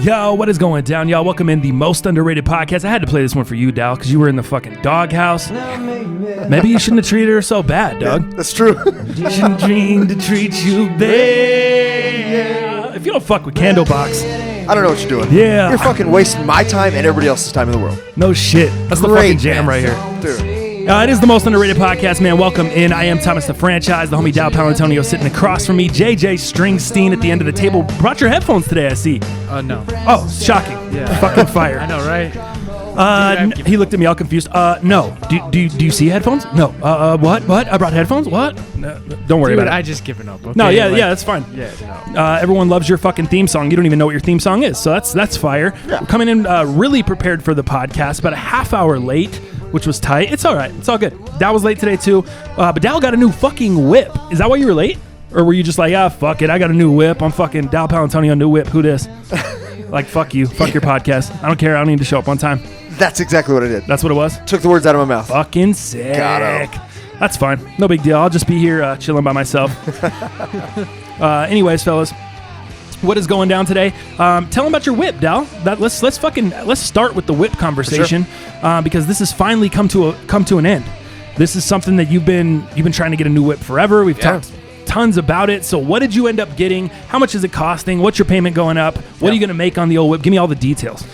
Yo, what is going down, y'all? Welcome in the most underrated podcast. I had to play this one for you, Dal, because you were in the fucking doghouse. Maybe you shouldn't have treated her so bad, Doug. Yeah, that's true. You shouldn't dream to treat you bad. If you don't fuck with Candlebox, I don't know what you're doing. Yeah. You're fucking wasting my time and everybody else's time in the world. no shit. That's the fucking jam right here. Dude. It is the most underrated podcast, man. Welcome in. I am Thomas the Franchise, the homie Dal Palantonio sitting across from me. JJ Stringstein at the end of the table. Brought your headphones today, I see. No. Oh, shocking. Yeah. Fucking fire. I know, right? He looked at me all confused. No. Do you see headphones? No. What? I brought headphones? What? No, don't worry about it. I just given up. Okay? No, yeah, that's fine. Yeah, no. Everyone loves your fucking theme song. You don't even know what your theme song is, so that's fire. Yeah. We're coming in really prepared for the podcast, about a half hour late, which was tight. It's all right. It's all good. Dal was late today too, but Dal got a new fucking whip. Is that why you were late? Or were you just like, fuck it, I got a new whip. I'm fucking Dal Palantonio, new whip. Who dis? Like, fuck you. Fuck your podcast. I don't care. I don't need to show up on time. That's exactly what I did. That's what it was? Took the words out of my mouth. Fucking sick. Got him. That's fine. No big deal. I'll just be here chilling by myself. Anyways, fellas, what is going down today? Tell them about your whip, Dal. Let's start with the whip conversation, because this has finally come to an end. This is something that you've been trying to get a new whip forever. We've talked tons about it. So what did you end up getting? How much is it costing? What's your payment going up? What are you going to make on the old whip? Give me all the details.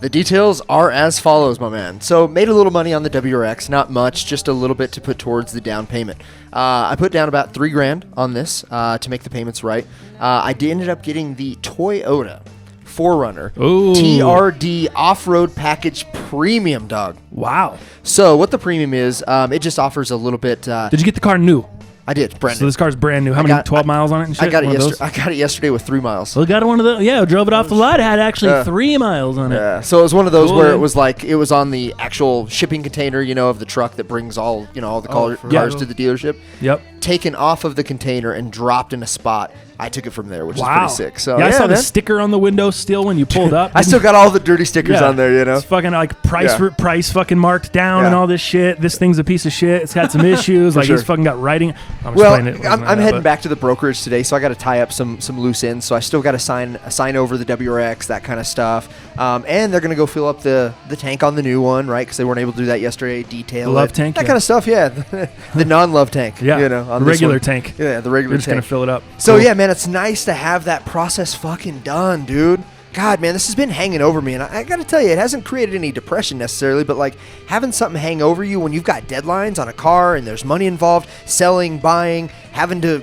The details are as follows, my man. So made a little money on the WRX, not much, just a little bit to put towards the down payment. I put down about $3,000 on this to make the payments right. I ended up getting the Toyota 4Runner TRD off-road package premium, dog. Wow. So what the premium is, it just offers a little bit. Did you get the car new? I did, brand So new. this car's brand new. How many? 12 miles on it and shit? I got it One of yesterday. those? I got it yesterday with 3 miles. So got one of those. Yeah, drove it off the lot. It had actually 3 miles on it. Yeah, so it was one of those Cool, where man. it was like it was on the actual shipping container, of the truck that brings all the cars real? to the dealership. Yep. Taken off of the container and dropped in a spot. I took it from there, which is pretty sick. So I saw the man. sticker on the window still when you pulled up. I still got all the dirty stickers on there, It's fucking like price fucking marked down and all this shit. This thing's a piece of shit. It's got some issues. Like sure. he's fucking got writing. I'm heading back to the brokerage today, so I got to tie up some loose ends. So I still got to sign over the WRX, that kind of stuff. And they're gonna go fill up the tank on the new one, right? Because they weren't able to do that yesterday. Detail The love tank, that kind of stuff. Yeah, the non-love tank. Yeah, on the this regular one. tank. Yeah, the regular We're just tank. gonna fill it up. So Cool. yeah, man, it's nice to have that process fucking done, dude. God, man, this has been hanging over me, and I got to tell you, it hasn't created any depression necessarily, but like having something hang over you when you've got deadlines on a car and there's money involved, selling, buying, having to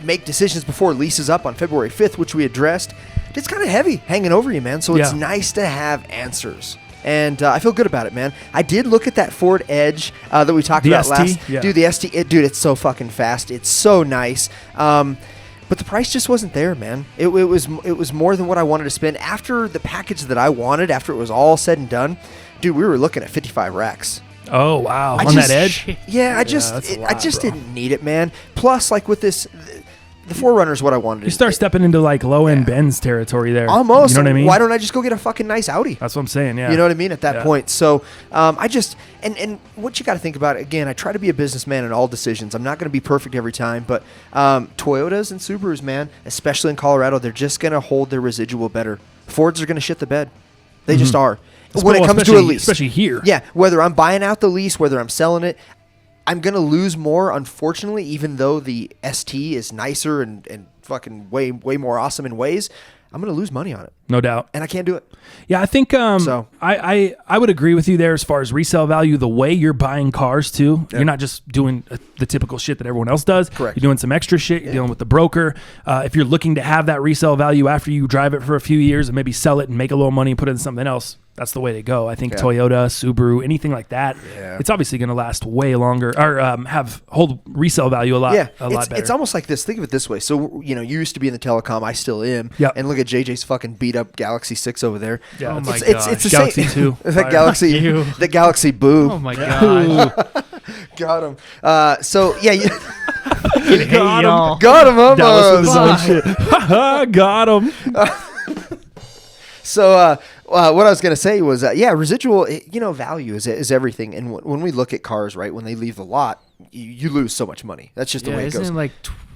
make decisions before leases up on February 5th, which we addressed. It's kind of heavy hanging over you, man. So it's nice to have answers. And I feel good about it, man. I did look at that Ford Edge that we talked about last. Dude, the ST, dude, it's so fucking fast. It's so nice. But the price just wasn't there, man. It was more than what I wanted to spend. After the package that I wanted, after it was all said and done, dude, we were looking at 55 racks. Oh wow, on that Edge. Yeah, I just didn't need it, man. Plus, like with this, the 4Runner is what I wanted. You start stepping into like low end Benz territory there. Almost. You know what I mean? Why don't I just go get a fucking nice Audi? That's what I'm saying. Yeah. You know what I mean? At that point. So I just and what you got to think about, again, I try to be a businessman in all decisions. I'm not going to be perfect every time, but Toyotas and Subarus, man, especially in Colorado, they're just going to hold their residual better. Fords are going to shit the bed. They just are. When it comes to a lease. Especially here. Yeah, whether I'm buying out the lease, whether I'm selling it, I'm going to lose more, unfortunately, even though the ST is nicer and fucking way more awesome in ways. I'm going to lose money on it. No doubt. And I can't do it. Yeah, I think I would agree with you there as far as resale value, the way you're buying cars too. You're not just doing the typical shit that everyone else does. Correct. You're doing some extra shit. You're dealing with the broker. If you're looking to have that resale value after you drive it for a few years and maybe sell it and make a little money and put it in something else, that's the way to go. I think Toyota, Subaru, anything like that, it's obviously going to last way longer or hold resale value a lot better. It's almost like this. Think of it this way. So, you used to be in the telecom. I still am. Yep. And look at JJ's fucking beat up Galaxy 6 over there. Yeah, oh my god. It's the Galaxy same. 2. that Galaxy Boo. Oh my god. Got him. So, yeah. Y'all. Got him, huh? Dallas with his own shit. Got him. So what I was going to say was, residual, value is everything. And when we look at cars, right, when they leave the lot, you lose so much money. That's just the way it goes. Isn't it like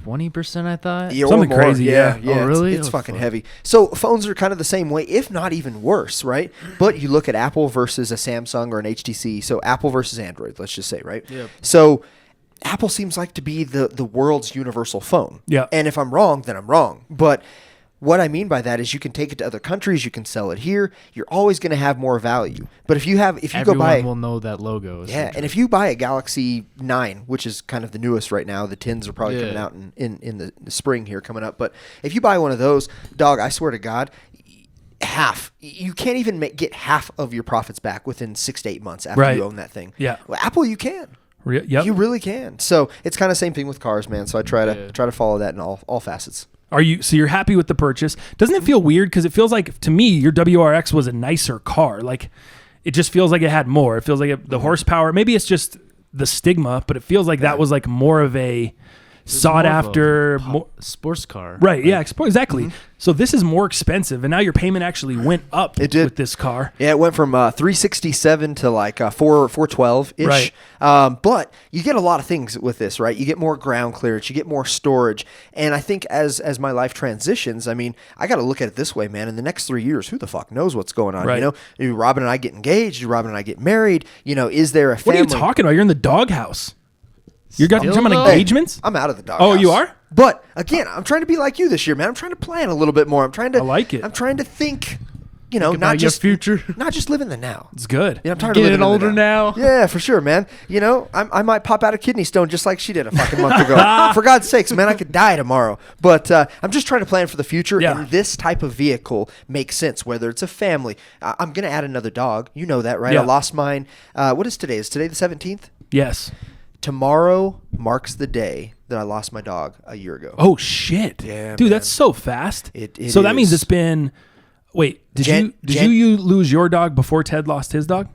20%, I thought. Yeah, or Something more. crazy, yeah. Yeah, Oh, really? It's Oh, fucking fuck. heavy. So phones are kind of the same way, if not even worse, right? But you look at Apple versus a Samsung or an HTC. So Apple versus Android, let's just say, right? Yep. So Apple seems like to be the world's universal phone. Yeah. And if I'm wrong, then I'm wrong. But what I mean by that is you can take it to other countries, you can sell it here. You're always going to have more value. But if you Everyone go buy, will know that logo. yeah, and if you buy a Galaxy 9, which is kind of the newest right now, the 10s are probably coming out in the spring here coming up. But if you buy one of those, dog, I swear to God, half. You can't even get half of your profits back within 6 to 8 months after Right. you own that thing. Yeah. Well, Apple, you can. Yep. You really can. So it's kind of same thing with cars, man. So I try Yeah. to follow that in all facets. So you're happy with the purchase? Doesn't it feel weird? Because it feels like, to me, your WRX was a nicer car. Like, it just feels like it had more. It feels like the horsepower. Maybe it's just the stigma, but it feels like that was like more of a sought after sports car. Right, yeah, exactly. So this is more expensive, and now your payment actually went up It did. with this car. Yeah, it went from 367 to like 412 ish. Right. But you get a lot of things with this, right? You get more ground clearance, you get more storage, and I think as my life transitions, I mean, I got to look at it this way, man. In the next 3 years, who the fuck knows what's going on? Right. You know, maybe Robin and I get engaged. Robin and I get married. You know, is there a What family? are you talking about? You're in the doghouse. You're talking Still, about though? engagements? I'm out of the dog. Oh, you are? But again, I'm trying to be like you this year, man. I'm trying to plan a little bit more. I'm trying to. I like it. I'm trying to think. You know, Think not about your just future. not just live in the now. It's good. You know, I'm tired of living Getting in the older now. Yeah, for sure, man. You know, I might pop out a kidney stone just like she did a fucking month ago. For God's sakes, man, I could die tomorrow. But I'm just trying to plan for the future, Yeah. and this type of vehicle makes sense, whether it's a family. I'm going to add another dog. You know that, right? Yeah. I lost mine. What is today? Is today the 17th? Yes. Tomorrow marks the day that I lost my dog a year ago. Oh, shit. Yeah, Dude, man. that's so fast. It so that means is. it's been... Wait, did you lose your dog before Ted lost his dog?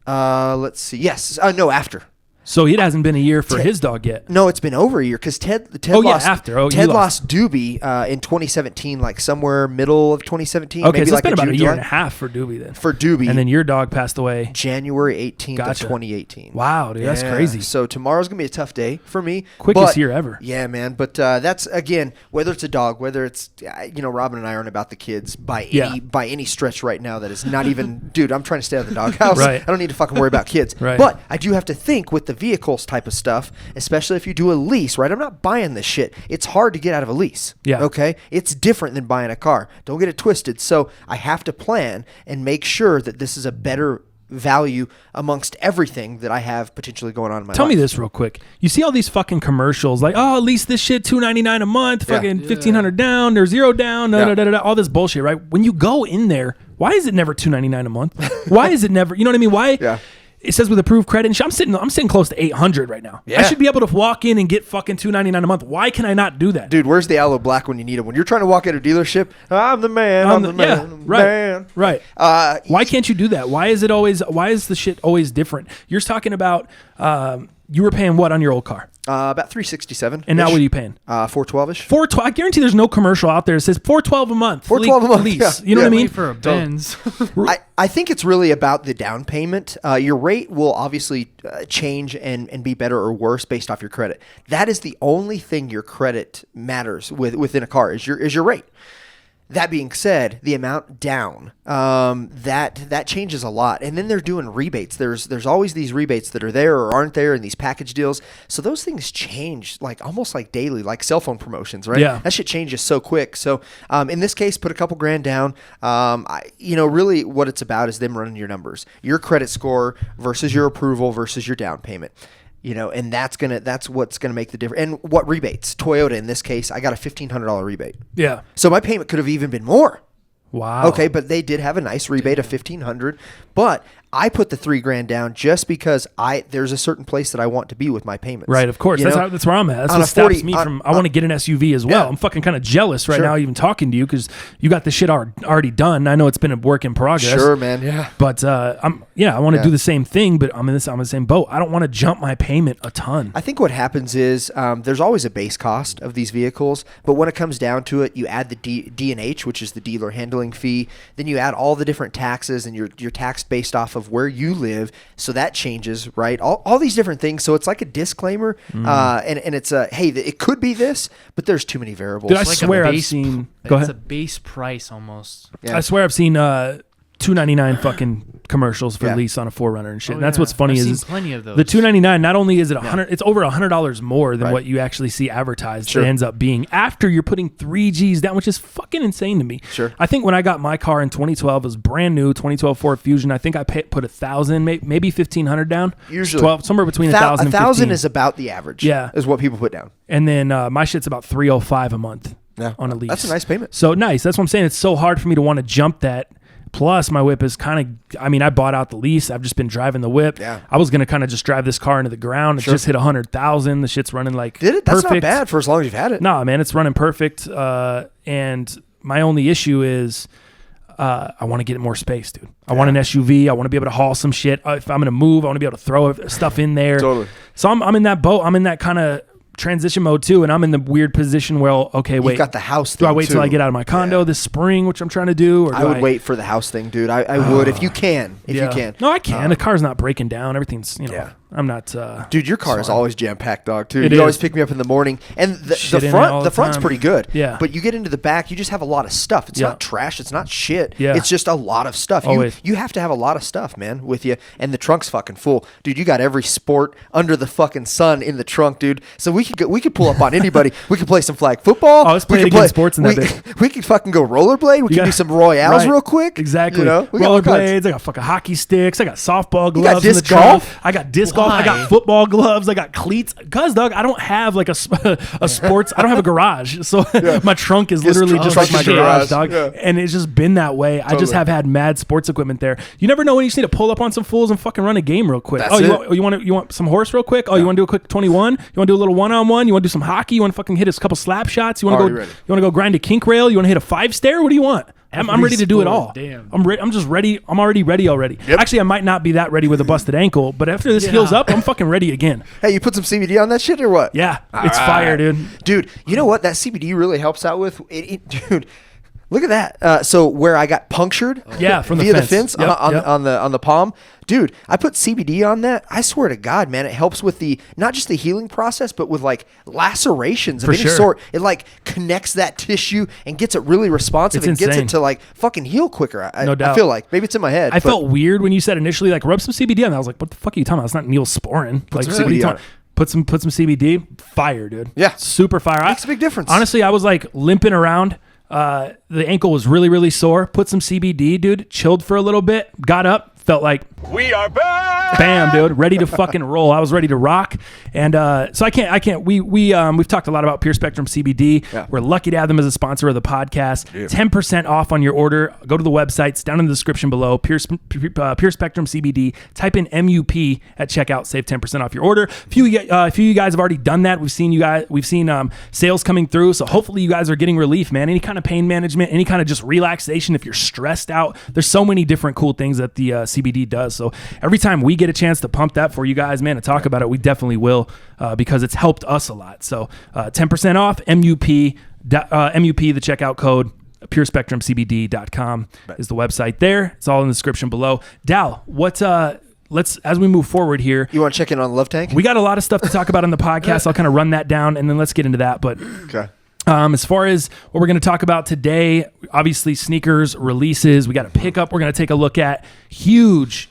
Let's see. Yes. No, after. So it hasn't been a year for his dog yet. No, it's been over a year because Ted Oh, yeah, lost after. Oh, you Ted lost. lost Doobie in 2017, like somewhere middle of 2017. Okay, maybe so like it's been about June, a year July. and a half for Doobie then. For Doobie. And then your dog passed away. January 18th Gotcha. of 2018. Wow, dude, that's Yeah, crazy. So tomorrow's gonna be a tough day for me. Quickest but- year ever. Yeah, man. But that's again, whether it's a dog, whether it's Robin and I aren't about the kids by any stretch right now. That is not even, dude. I'm trying to stay out of the doghouse. Right. I don't need to fucking worry about kids. Right. But I do have to think with the vehicles type of stuff, especially if you do a lease. Right. I'm not buying this shit. It's hard to get out of a lease. Yeah. Okay. It's different than buying a car. Don't get it twisted. So I have to plan and make sure that this is a better value amongst everything that I have potentially going on in my Tell life. me this real quick. You see all these fucking commercials like, oh, lease this shit $299 a month, fucking $1,500 down or $0 down, all this bullshit, right? When you go in there, why is it never $299 a month? Why is it never? You know what I mean? Why? Yeah. It says with approved credit. And shit, I'm sitting close to 800 right now. Yeah. I should be able to walk in and get fucking $299 a month. Why can I not do that? Dude, where's the aloe black when you need it? When you're trying to walk at a dealership, I'm the man. I'm the man. Yeah, I'm the right, man. right. Why can't you do that? Why is the shit always different? You're talking about you were paying what on your old car? About $367. And now what are you paying? $412-ish. $412. I guarantee there's no commercial out there that says $412 a month. $412 a month, lease. yeah. You know what I mean? For a Benz. I think it's really about the down payment. Your rate will obviously change and be better or worse based off your credit. That is the only thing your credit matters within a car is your rate. That being said, the amount down, that changes a lot. And then they're doing rebates. There's always these rebates that are there or aren't there in these package deals. So those things change like almost like daily, like cell phone promotions, right? Yeah. That shit changes so quick. So in this case, put a couple grand down. Really what it's about is them running your numbers, your credit score versus your approval versus your down payment. And that's what's gonna make the difference. And what rebates? Toyota in this case, I got a $1,500 rebate. Yeah. So my payment could have even been more. Wow. Okay, but they did have a nice rebate of $1,500. But I put the $3,000 down just because there's a certain place that I want to be with my payments. Right, of course. That's where I'm at. That's On what a stops 40 me from. I want to get an SUV as well. Yeah. I'm fucking kind of jealous right Sure. now, even talking to you, because you got the shit already done. I know it's been a work in progress. Sure, man. Yeah. But I want to do the same thing, but I'm in the same boat. I don't want to jump my payment a ton. I think what happens is there's always a base cost of these vehicles, but when it comes down to it, you add the D&H, which is the dealer handling fee. Then you add all the different taxes, and you're taxed based off of where you live. So that changes, right? All these different things. So it's like a disclaimer. And it's hey, it could be this, but there's too many variables. Dude, I It's like swear a I've base, seen. It's Go ahead. a base price almost. Yeah. I swear I've seen $2.99 fucking commercials for Yeah. lease on a 4Runner and shit. Oh, and that's yeah. what's funny I've seen is plenty of those. the $2.99. Not only is it it's over $100 more than Right. what you actually see advertised. Sure. It ends up being after you're putting 3Gs down, which is fucking insane to me. Sure. I think when I got my car in 2012, it was brand new 2012 Ford Fusion. I think I put 1,000, maybe 1,500 down. Usually 12, somewhere between 1,000 and 1,000 15. is about the average. Yeah. Is what people put down. And then my shit's about $305 a month on a lease. That's a nice payment. So nice. That's what I'm saying. It's so hard for me to want to jump that. Plus, my whip is kind of, I bought out the lease. I've just been driving the whip. Yeah. I was going to kind of just drive this car into the ground. It just hit 100,000. The shit's running like Did it? That's perfect. not bad for as long as you've had it. Nah, man, it's running perfect. And my only issue is I want to get more space, dude. I want an SUV. I want to be able to haul some shit. If I'm going to move, I want to be able to throw stuff in there. Totally. So I'm in that boat. I'm in that kind of transition mode too, and I'm in the weird position where okay, wait, You've got the house do thing I wait till too. I get out of my condo this spring, which I'm trying to do, or I would wait for the house thing, dude. I would if you can. If you can. No, I can. The car's not breaking down. Everything's Yeah. I'm not. Dude, your car is fine. always jam packed, dog. Too. It You always is. pick me up in the morning, and the Shit in it all front, the the front's time. pretty good. Yeah. But you get into the back, you just have a lot of stuff. It's Yeah. not trash. It's not shit. Yeah. It's just a lot of stuff. Always. You have to have a lot of stuff, man, with you, and the trunk's fucking full, dude. You got every sport under the fucking sun in the trunk, dude. So we could pull up on anybody. We could play some flag football. Oh, let's play we could again sports in that bitch. We could fucking go rollerblade. We Yeah. can do some royales Right. real quick. Exactly. You know? We got all kinds. Rollerblades. I got fucking hockey sticks. I got softball got gloves. in the disc golf? trunk. I got disc golf. I Why? got football gloves. I got cleats. Cause dog, I don't have like a sports. I don't have a garage, so my trunk is literally just like my is your garage, garage. dog. Yeah. And it's just been that way. I just Totally. have had mad sports equipment there. You never know when you just need to pull up on some fools and fucking run a game real quick. That's it. You want some horse real quick? Oh, you want to do a quick 21? You want to do a little 1-on-1? You want to do some hockey? You want to fucking hit a couple slap shots? You want to Already go? ready. You want to go grind a kink rail? You want to hit a 5-stair? What do you want? I'm ready to do it sport, all. damn. I'm just ready. I'm already ready already. Yep. Actually, I might not be that ready with a busted ankle, but after this heals up, I'm fucking ready again. Hey, you put some CBD on that shit or what? Yeah, it's All fire, right. dude. Dude, you know what that CBD really helps out with? Dude, look at that. So where I got punctured, Yeah, from the via fence. the fence Yep, on, yep. on the palm, dude. I put CBD on that. I swear to God, man, it helps with the not just the healing process, but with like lacerations of For any sure. sort. It like connects that tissue and gets it really responsive It's and gets insane. it to like fucking heal quicker. No doubt. I feel like maybe it's in my head. I but felt weird when you said initially, like, rub some CBD on that. I was like, what the fuck are you talking about? It's not Neosporin. Like, some what are you CBD on talking? Put some CBD. Fire, dude. Yeah. Super fire. Makes a big difference. Honestly, I was like limping around. The ankle was really, really sore. Put some CBD, dude. Chilled for a little bit. Got up. Felt like We are back. bam, dude, ready to fucking roll. I was ready to rock, and so I can't. We've talked a lot about Pure Spectrum CBD. Yeah. We're lucky to have them as a sponsor of the podcast. 10% off on your order. Go to the website. It's down in the description below. Pure Spectrum CBD. Type in MUP at checkout. Save 10% off your order. A few of you guys have already done that. We've seen sales coming through. So hopefully you guys are getting relief, man. Any kind of pain management, any kind of just relaxation. If you're stressed out, there's so many different cool things that the CBD does. So every time we get a chance to pump that for you guys, man, and talk about it, we definitely will because it's helped us a lot. So 10% off MUP, the checkout code. PureSpectrumCBD.com is the website there. It's all in the description below. Dal, let's as we move forward here. you want to check in on the Love Tank? We got a lot of stuff to talk about on the podcast. I'll kind of run that down and then let's get into that. But Okay. as far as what we're going to talk about today, obviously sneakers, releases, we got a pickup. We're going to take a look at huge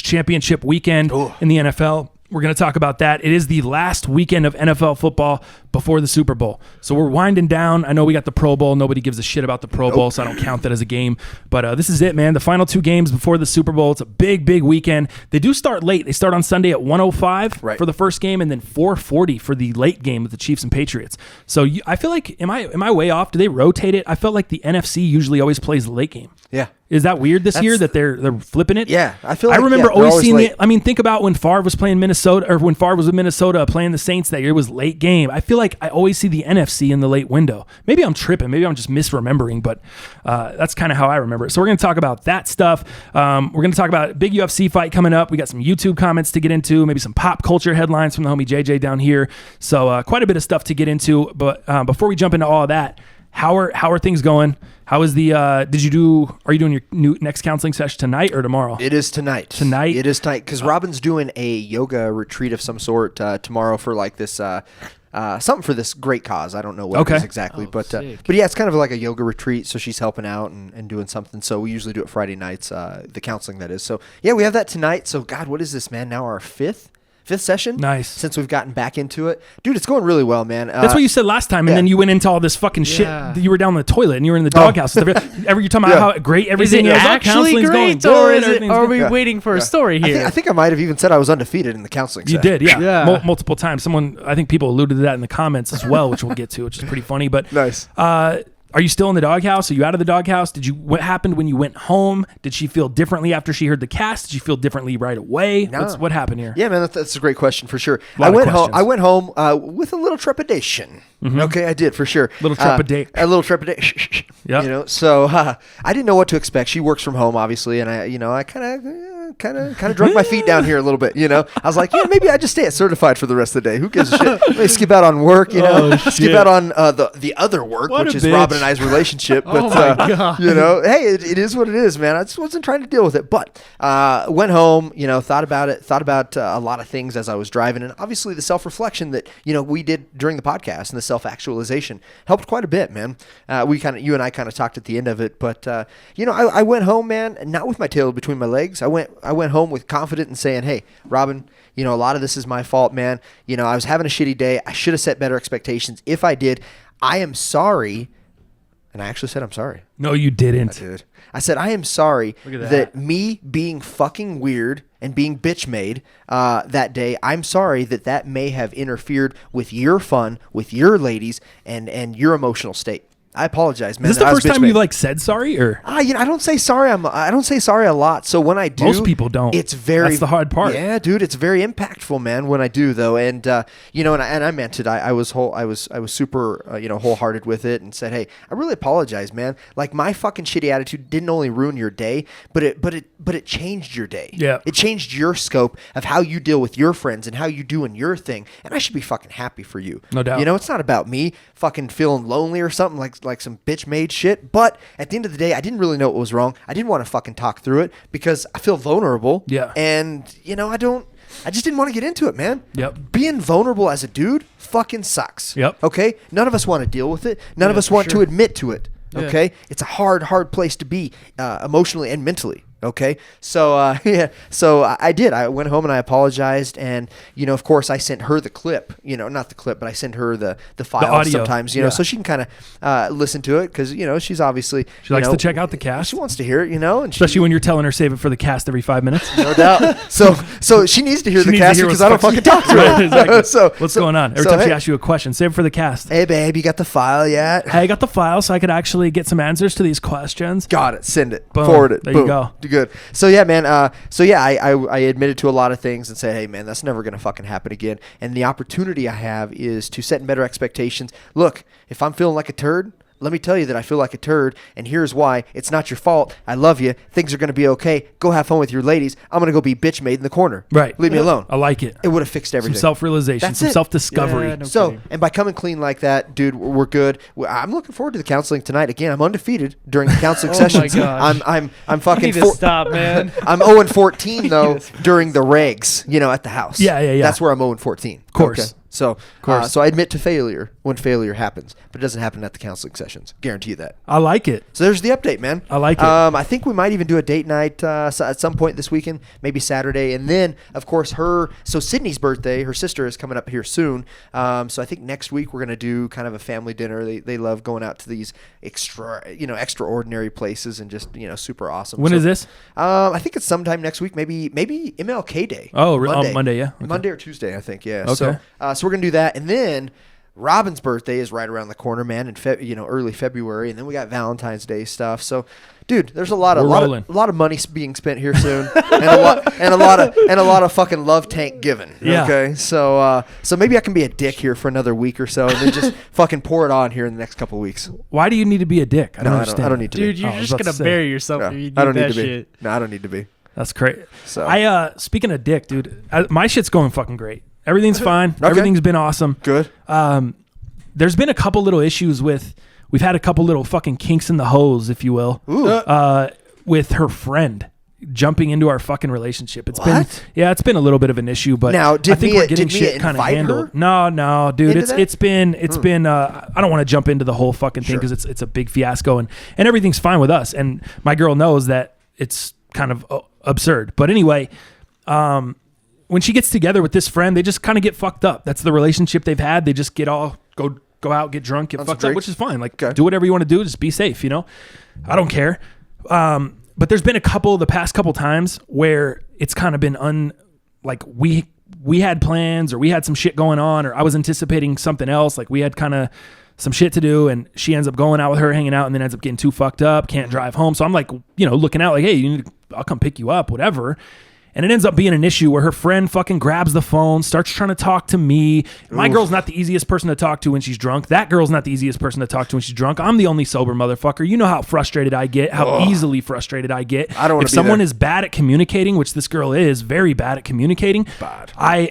championship weekend in the NFL. We're going to talk about that. It is the last weekend of NFL football before the Super Bowl. So we're winding down. I know we got the Pro Bowl. Nobody gives a shit about the Pro Bowl, so I don't count that as a game. But this is it, man. The final 2 games before the Super Bowl. It's a big weekend. They do start late. They start on Sunday at 1:05 Right. for the first game and then 4:40 for the late game with the Chiefs and Patriots. So I feel like, am I way off? Do they rotate it? I felt like the NFC usually always plays the late game. Yeah. Is that weird this year that That's- they're flipping it? Yeah, I feel I like, remember yeah, they're always always seeing late. it. I mean, think about when Favre was playing Minnesota, or when Favre was with Minnesota playing the Saints that year. It was late game. I feel like I always see the NFC in the late window. Maybe I'm tripping. Maybe I'm just misremembering, but that's kind of how I remember it. So we're going to talk about that stuff. We're going to talk about a big UFC fight coming up. We got some YouTube comments to get into, maybe some pop culture headlines from the homie JJ down here. So quite a bit of stuff to get into. But before we jump into all of that, How are things going? How is the are you doing your next counseling session tonight or tomorrow? It is tonight. Tonight? It is tonight because Robin's doing a yoga retreat of some sort tomorrow for like this something for this great cause. I don't know what it is exactly, but yeah, it's kind of like a yoga retreat. So she's helping out and doing something. So we usually do it Friday nights, the counseling that is. So yeah, we have that tonight. So God, what is this, man? Now our fifth session. Nice. Since we've gotten back into it. Dude, it's going really well, man. That's what you said last time, and then you went into all this fucking shit. You were down the toilet, and you were in the doghouse. You're talking about how great everything is. Is. Actually great, or are we waiting for a story here? I think I might have even said I was undefeated in the counseling You session. did, yeah. Multiple times. I think people alluded to that in the comments as well, which we'll get to, which is pretty funny. But nice. Are you still in the doghouse? Are you out of the doghouse? What happened when you went home? Did she feel differently after she heard the cast? Did she feel differently right away? No. What happened here? Yeah, man, that's a great question for sure. I went home with a little trepidation. Mm-hmm. Okay, I did for sure. A little trepidation. A little trepidation. Yeah. You know, so I didn't know what to expect. She works from home, obviously, and I kind of drug my feet down here a little bit. You know, I was like, maybe I just stay at certified for the rest of the day. Who gives a shit? Maybe skip out on work. You know, skip out on the other work, which is Robin and I's relationship. But God. you know, hey, it is what it is, man. I just wasn't trying to deal with it. But went home, you know, thought about a lot of things as I was driving, and obviously the self-reflection that we did during the podcast and the self-actualization helped quite a bit, man. You and I kind of talked at the end of it, but I went home, man, not with my tail between my legs. I went home with confidence and saying, hey, Robin, a lot of this is my fault, man. I was having a shitty day. I should have set better expectations. If I did, I am sorry. And I actually said, I'm sorry. No, you didn't. I did. I said, I am sorry that me being fucking weird and being bitch made that day, I'm sorry that may have interfered with your fun, with your ladies, and your emotional state. I apologize, man. Is this the first time you said sorry, or? I don't say sorry. I don't say sorry a lot. So when I do, most people don't. It's very. That's the hard part. Yeah, dude, it's very impactful, man. When I do, though, and and I meant it. I was super wholehearted with it, and said, hey, I really apologize, man. Like my fucking shitty attitude didn't only ruin your day, but it changed your day. Yeah, it changed your scope of how you deal with your friends and how you doing your thing, and I should be fucking happy for you. No doubt. It's not about me fucking feeling lonely or something like some bitch made shit. But at the end of the day, I didn't really know what was wrong. I didn't want to fucking talk through it because I feel vulnerable. Yeah. And I just didn't want to get into it, man. Yep. Being vulnerable as a dude fucking sucks. Yep. Okay? None of us want to deal with it. None of us want to admit to it. Okay? Yeah. It's a hard place to be emotionally and mentally. Okay, so so I did. I went home and I apologized, and of course, I sent her the clip. Not the clip, but I sent her the file sometimes. So she can kind of listen to it because she's obviously she likes to check out the cast. She wants to hear it, and especially when you're telling her save it for the cast every 5 minutes. No doubt. So she needs to hear the cast because I don't fucking talk to her. Right, exactly. So what's going on? Every time she asks you a question, save it for the cast. Hey babe, you got the file yet? Hey, I got the file, so I could actually get some answers to these questions. Got it. Send it. Boom. Forward it. There Boom. you go. Good. So yeah, man. I admitted to a lot of things and said, hey, man, that's never gonna fucking happen again. And the opportunity I have is to set better expectations. Look, if I'm feeling like a turd, let me tell you that I feel like a turd, and here's why. It's not your fault. I love you. Things are going to be okay. Go have fun with your ladies. I'm going to go be bitch made in the corner. Right. Leave me alone. I like it. It would have fixed everything. Some self-realization, some self-discovery. Yeah, no and by coming clean like that, dude, we're good. I'm looking forward to the counseling tonight. Again, I'm undefeated during the counseling sessions. Oh my gosh. I'm fucking. You need to stop, man. I'm 0-14 though during the regs. At the house. Yeah. That's where I'm 0-14. Of course. Okay. So I admit to failure when failure happens, but it doesn't happen at the counseling sessions. Guarantee you that. I like it. So there's the update, man. I like it. I think we might even do a date night at some point this weekend, maybe Saturday, and then of course Sydney's birthday, her sister is coming up here soon. So I think next week we're gonna do kind of a family dinner. They love going out to these extraordinary places and just super awesome. When is this? I think it's sometime next week, maybe MLK Day. Oh, Monday, yeah. Okay. Monday or Tuesday, I think, yeah. Okay. So we're gonna do that, and then Robin's birthday is right around the corner, man, in early February, and then we got Valentine's Day stuff. So, dude, there's a lot of money being spent here soon, and a lot of fucking love tank given. Yeah. Okay, so maybe I can be a dick here for another week or so, and then just fucking pour it on here in the next couple of weeks. Why do you need to be a dick? I don't understand. I don't need to. Dude, be. you're just gonna bury yourself if you do that shit. No, I don't need to be. That's crazy. So speaking of dick, dude, my shit's going fucking great. Everything's fine. Okay. Everything's been awesome. Good. There's been a couple little issues with we've had a couple little fucking kinks in the hose, if you will, with her friend jumping into our fucking relationship. It's been a little bit of an issue, but now, I think we're getting shit kind of handled. No, dude, it's been I don't want to jump into the whole fucking thing because it's a big fiasco and everything's fine with us. And my girl knows that it's kind of absurd. But anyway, when she gets together with this friend, they just kind of get fucked up. That's the relationship they've had. They just get all go out, get drunk, get fucked up, which is fine. Like, do whatever you want to do. Just be safe, you know? I don't care. But there's been the past couple times where it's kind of been like we had plans or we had some shit going on or I was anticipating something else. Like we had kind of some shit to do and she ends up going out with her, hanging out, and then ends up getting too fucked up, can't drive home. So I'm like, looking out like, hey, I'll come pick you up, whatever. And it ends up being an issue where her friend fucking grabs the phone, starts trying to talk to me. My girl's not the easiest person to talk to when she's drunk. That girl's not the easiest person to talk to when she's drunk. I'm the only sober motherfucker. You know how frustrated I get, how easily frustrated I get. I don't want to be there. If someone is bad at communicating, which this girl is, very bad at communicating,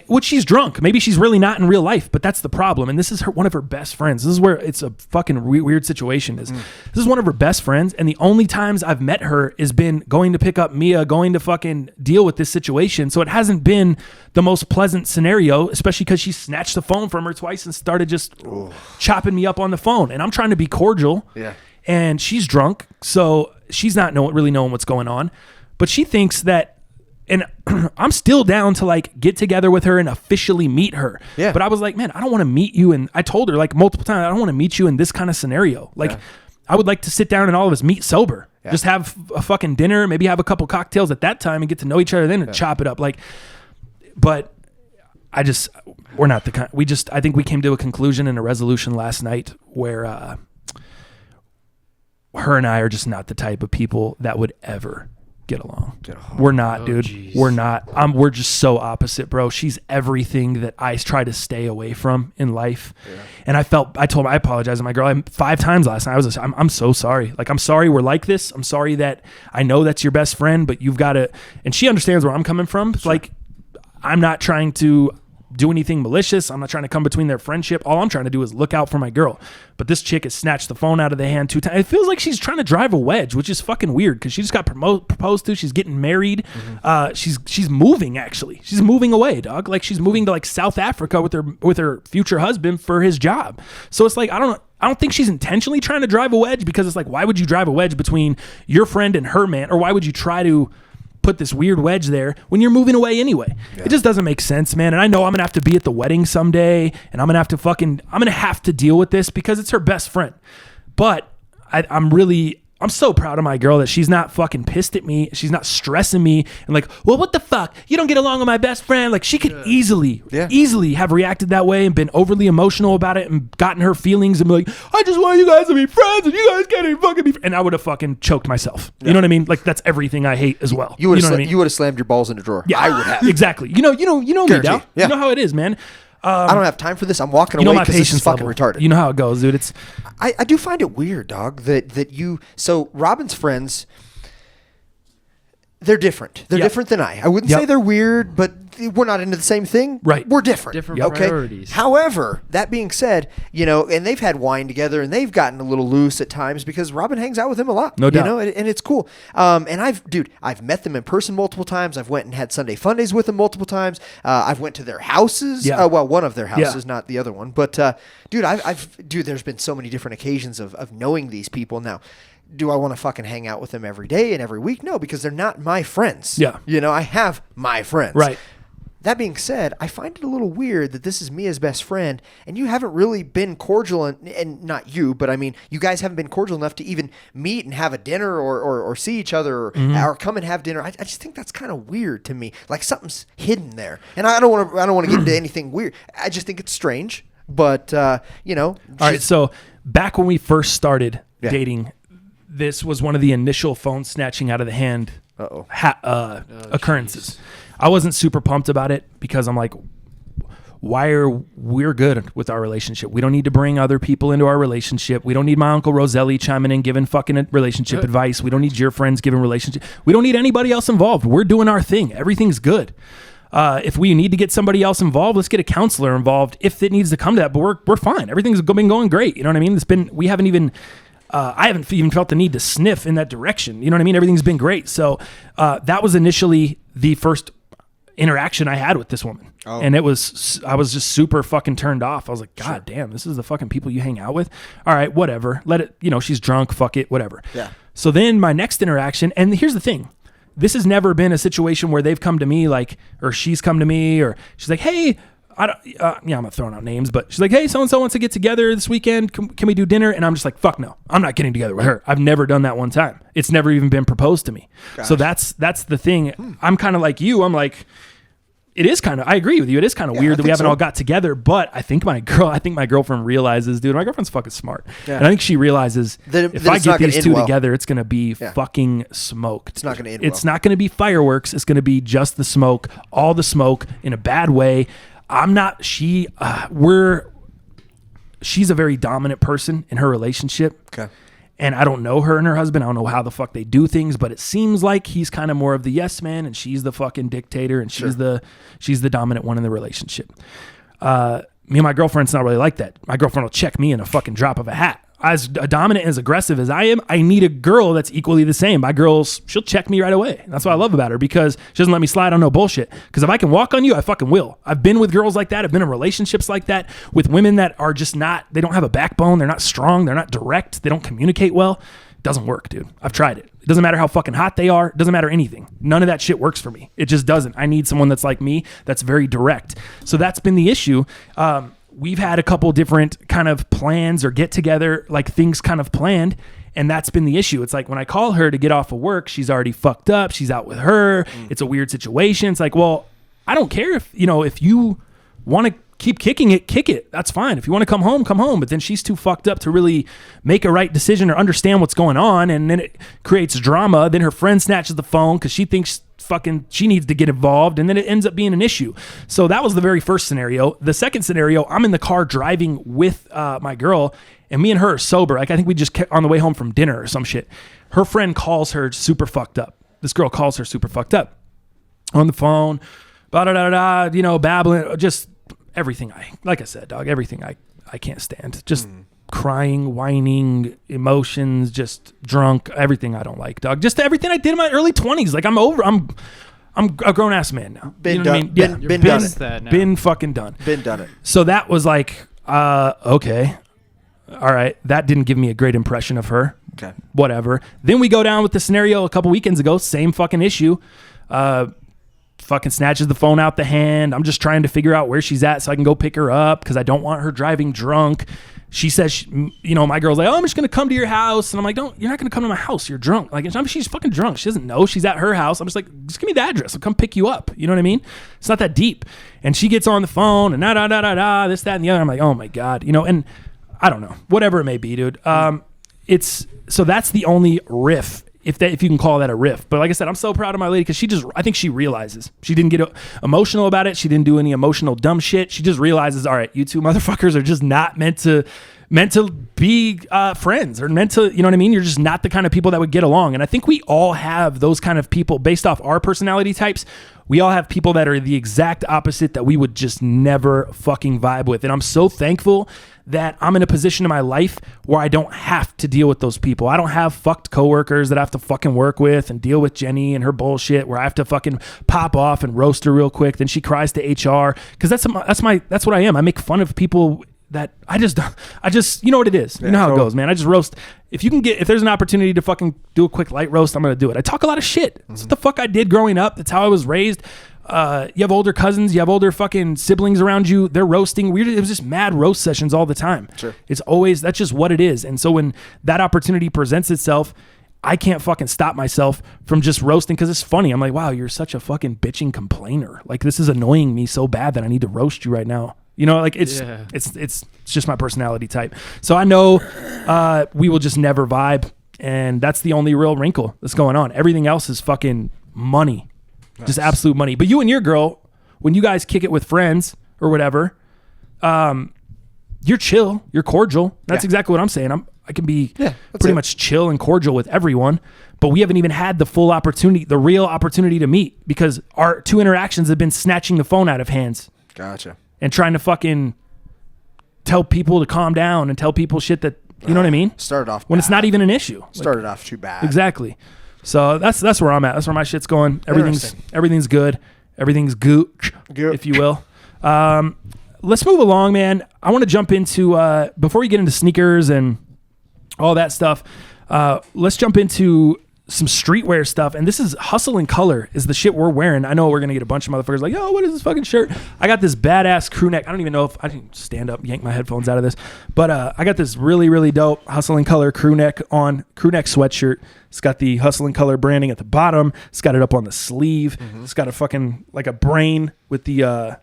which she's drunk. Maybe she's really not in real life, but that's the problem. And this is one of her best friends. This is where it's a fucking weird situation. This is one of her best friends, and the only times I've met her has been going to pick up Mia, going to fucking deal with this situation. So it hasn't been the most pleasant scenario, especially because she snatched the phone from her twice and started just chopping me up on the phone. And I'm trying to be cordial. Yeah. And she's drunk, so she's not really knowing what's going on. But she thinks that, and I'm still down to like get together with her and officially meet her. Yeah. But I was like, man, I don't want to meet you. And I told her like multiple times, I don't want to meet you in this kind of scenario. Like I would like to sit down and all of us meet sober. Yeah. Just have a fucking dinner, maybe have a couple cocktails at that time and get to know each other then and chop it up. Like, but we're not the kind, I think we came to a conclusion and a resolution last night where her and I are just not the type of people that would ever get along. We're not, dude. Geez. We're not. We're just so opposite, bro. She's everything that I try to stay away from in life. Yeah. And I told her, I apologized to my girl 5 times last night. I'm so sorry. Like, I'm sorry we're like this. I'm sorry that I know that's your best friend, but you've got to, and she understands where I'm coming from. Sure. Like, I'm not trying to do anything malicious. I'm not trying to come between their friendship. All I'm trying to do is look out for my girl. But this chick has snatched the phone out of the hand 2 times. It feels like she's trying to drive a wedge, which is fucking weird because she just got proposed to. She's getting married. She's moving, actually. She's moving away, dog. Like, she's moving to like South Africa with her future husband for his job. So it's like, I don't think she's intentionally trying to drive a wedge, because it's like, why would you drive a wedge between your friend and her man? Or why would you try to put this weird wedge there when you're moving away anyway? It just doesn't make sense, man. And I know I'm gonna have to be at the wedding someday, and I'm gonna have to deal with this because it's her best friend. But I'm so proud of my girl that she's not fucking pissed at me. She's not stressing me and like, well, what the fuck? You don't get along with my best friend. Like, she could easily have reacted that way and been overly emotional about it and gotten her feelings and be like, I just want you guys to be friends and you guys can't even fucking be friends. And I would have fucking choked myself. You know what I mean? Like, that's everything I hate as well. You would have slammed your balls in a drawer. Yeah, I would have. Exactly. You know me, Dal. Yeah. You know how it is, man. I don't have time for this. I'm walking away because this is fucking retarded. You know how it goes, dude. I do find it weird, dog, that you... So Robin's friends, they're different. They're different than I wouldn't say they're weird, but we're not into the same thing. Right. We're different. Different priorities. However, that being said, and they've had wine together and they've gotten a little loose at times because Robin hangs out with him a lot. No doubt. And it's cool. And I've met them in person multiple times. I've went and had Sunday fun days with them multiple times. I've went to their houses. Yeah. Well, one of their houses, not the other one. But there's been so many different occasions of knowing these people now. Do I want to fucking hang out with them every day and every week? No, because they're not my friends. Yeah. I have my friends. Right. That being said, I find it a little weird that this is Mia's best friend and you haven't really been cordial, and not you, but I mean, you guys haven't been cordial enough to even meet and have a dinner or see each other or come and have dinner. I just think that's kind of weird to me. Like, something's hidden there. And I don't want to get into anything weird. I just think it's strange, but All right, so back when we first started dating, this was one of the initial phone snatching out of the hand occurrences. Geez. I wasn't super pumped about it because I'm like, we're good with our relationship. We don't need to bring other people into our relationship. We don't need my Uncle Roselli chiming in, giving fucking relationship advice. We don't need your friends giving relationship. We don't need anybody else involved. We're doing our thing. Everything's good. If we need to get somebody else involved, let's get a counselor involved if it needs to come to that. But we're fine. Everything's been going great. You know what I mean? We haven't even. I haven't even felt the need to sniff in that direction. You know what I mean? Everything's been great. So that was initially the first interaction I had with this woman. Oh. And I was just super fucking turned off. I was like, God damn, this is the fucking people you hang out with. All right, whatever. Let it, she's drunk. Fuck it, whatever. Yeah. So then my next interaction, and here's the thing. This has never been a situation where they've come to me or she's come to me, or she's like, hey, I'm not throwing out names, but she's like, hey, so-and-so wants to get together this weekend. Can we do dinner? And I'm just like, fuck no, I'm not getting together with her. I've never done that one time. It's never even been proposed to me. Gosh. So that's the thing. I'm kind of like you. I'm like, I agree with you. It is kind of weird that we haven't all got together, but I think my girlfriend realizes, dude, my girlfriend's fucking smart. Yeah. And I think she realizes if I get these two together, it's going to be fucking smoke. It's not going to end It's not going to be fireworks. It's going to be just the smoke, all the smoke in a bad way. She's a very dominant person in her relationship. Okay. And I don't know her and her husband. I don't know how the fuck they do things, but it seems like he's kind of more of the yes man and she's the fucking dictator and she's the dominant one in the relationship. Me and my girlfriend's not really like that. My girlfriend will check me in a fucking drop of a hat. As dominant and as aggressive as I am, I need a girl that's equally the same. My girl's, she'll check me right away. That's what I love about her, because she doesn't let me slide on no bullshit. Because if I can walk on you, I fucking will. I've been with girls like that. I've been in relationships like that with women that are just not, they don't have a backbone. They're not strong. They're not direct. They don't communicate well. It doesn't work, dude. I've tried it. It doesn't matter how fucking hot they are. It doesn't matter anything. None of that shit works for me. It just doesn't. I need someone that's like me, that's very direct. So that's been the issue. We've had a couple different kind of plans or get together, like things kind of planned. And that's been the issue. It's like when I call her to get off of work, she's already fucked up. She's out with her. It's a weird situation. It's like, well, I don't care if you want to keep kicking it, kick it. That's fine. If you want to come home, come home. But then she's too fucked up to really make a right decision or understand what's going on. And then it creates drama. Then her friend snatches the phone because she thinks she needs to get involved, and then it ends up being an issue. So that was the very first scenario. The second scenario, I'm in the car driving with my girl, and me and her are sober. Like, I think we just kept on the way home from dinner or some shit. Her friend calls her super fucked up. This girl calls her super fucked up on the phone, babbling, just everything like I said, dog, everything I can't stand. Just crying, whining, emotions, just drunk, everything I don't like, dog. Just everything I did in my early 20s. Like, I'm a grown ass man now. Been you know done. What I mean? Been done it. Been fucking done. Been done it. So that was like, okay. All right. That didn't give me a great impression of her. Okay. Whatever. Then we go down with the scenario a couple weekends ago, same fucking issue. Fucking snatches the phone out the hand. I'm just trying to figure out where she's at so I can go pick her up because I don't want her driving drunk. She says, my girl's like, oh, I'm just going to come to your house. And I'm like, you're not going to come to my house. You're drunk. Like, she's fucking drunk. She doesn't know. She's at her house. I'm just like, just give me the address. I'll come pick you up. You know what I mean? It's not that deep. And she gets on the phone and this, that, and the other. I'm like, oh my God. And I don't know. Whatever it may be, dude. So that's the only riff. If you can call that a riff. But like I said, I'm so proud of my lady because I think she realizes. She didn't get emotional about it. She didn't do any emotional dumb shit. She just realizes, all right, you two motherfuckers are just not meant to be friends or meant to, you know what I mean? You're just not the kind of people that would get along. And I think we all have those kind of people based off our personality types. We all have people that are the exact opposite that we would just never fucking vibe with. And I'm so thankful that I'm in a position in my life where I don't have to deal with those people. I don't have fucked coworkers that I have to fucking work with and deal with Jenny and her bullshit where I have to fucking pop off and roast her real quick. Then she cries to HR because that's what I am. I make fun of people that I just, you know what it is. You know how it goes, man. I just roast. If there's an opportunity to fucking do a quick light roast, I'm going to do it. I talk a lot of shit. That's what the fuck I did growing up. That's how I was raised. You have older cousins, you have older fucking siblings around you. They're roasting. It was just mad roast sessions all the time. Sure. That's just what it is. And so when that opportunity presents itself, I can't fucking stop myself from just roasting because it's funny. I'm like, wow, you're such a fucking bitching complainer. Like, this is annoying me so bad that I need to roast you right now. Like it's just my personality type. So I know we will just never vibe, and that's the only real wrinkle that's going on. Everything else is fucking money. Nice. Just absolute money. But you and your girl, when you guys kick it with friends or whatever, you're chill, you're cordial. That's exactly what I'm saying. I can be pretty much chill and cordial with everyone. but we haven't even had the full opportunity, the real opportunity to meet, because our 2 interactions have been snatching the phone out of hands. Gotcha. And trying to fucking tell people to calm down and tell people shit that, you know what I mean? Started off when bad. it's not even an issue. Started off too bad. Exactly. So that's where I'm at. That's where my shit's going. Everything's good. Everything's gooch, if you will. Let's move along, man. I want to jump into before we get into sneakers and all that stuff. Let's jump into some streetwear stuff, and this is Hustle and Color is the shit we're wearing. I know we're gonna get a bunch of motherfuckers like, yo, what is this fucking shirt? I got this badass crew neck. I don't even know if I can stand up, yank my headphones out of this, but I got this really, really dope Hustle and Color crew neck sweatshirt. It's got the Hustle and Color branding at the bottom. It's got it up on the sleeve. It's got a fucking like a brain with the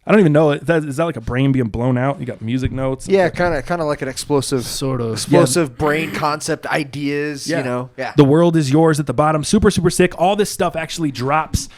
I don't even know. Is that like a brain being blown out? You got music notes? Yeah, kind of like an explosive brain concept ideas, you know. Yeah. The world is yours at the bottom. Super, super sick. All this stuff actually drops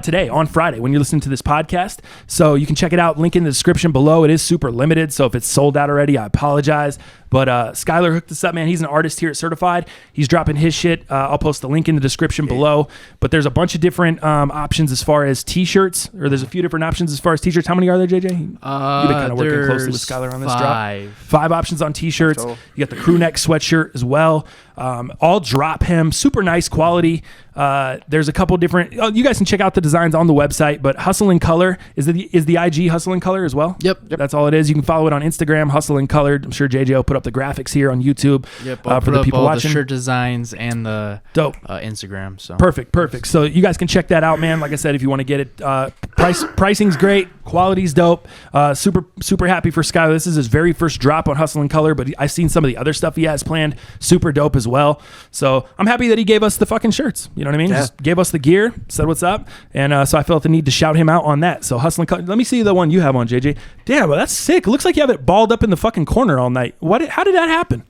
today on Friday when you're listening to this podcast. So you can check it out. Link in the description below. It is super limited. So if it's sold out already, I apologize. But Skylar hooked us up, man. He's an artist here at Certified. He's dropping his shit. I'll post the link in the description below. But there's a bunch of different options as far as t-shirts, or there's a few different options as far as t-shirts. How many are there, JJ? You've been kind of working closely with Skylar on this drop. 5 options on t-shirts. You got the crew neck sweatshirt as well. All drop hem, super nice quality. There's a couple different. You guys can check out the designs on the website. But Hustle and Color is the IG Hustle and Color as well. Yep. That's all it is. You can follow it on Instagram, Hustle and Color. I'm sure JJ will put up the graphics here on YouTube. Yep. For the people watching. The shirt designs and the dope Instagram. So perfect. So you guys can check that out, man. Like I said, if you want to get it, pricing's great, quality's dope. Super happy for Skylar. This is his very first drop on Hustle and Color, but I've seen some of the other stuff he has planned. Super dope as well. So I'm happy that he gave us the fucking shirts. You know what I mean? Yeah. Just gave us the gear, said what's up, and so I felt the need to shout him out on that. So Hustle and Color. Let me see the one you have on, JJ. Damn, well, that's sick. It looks like you have it balled up in the fucking corner all night. How did that happen?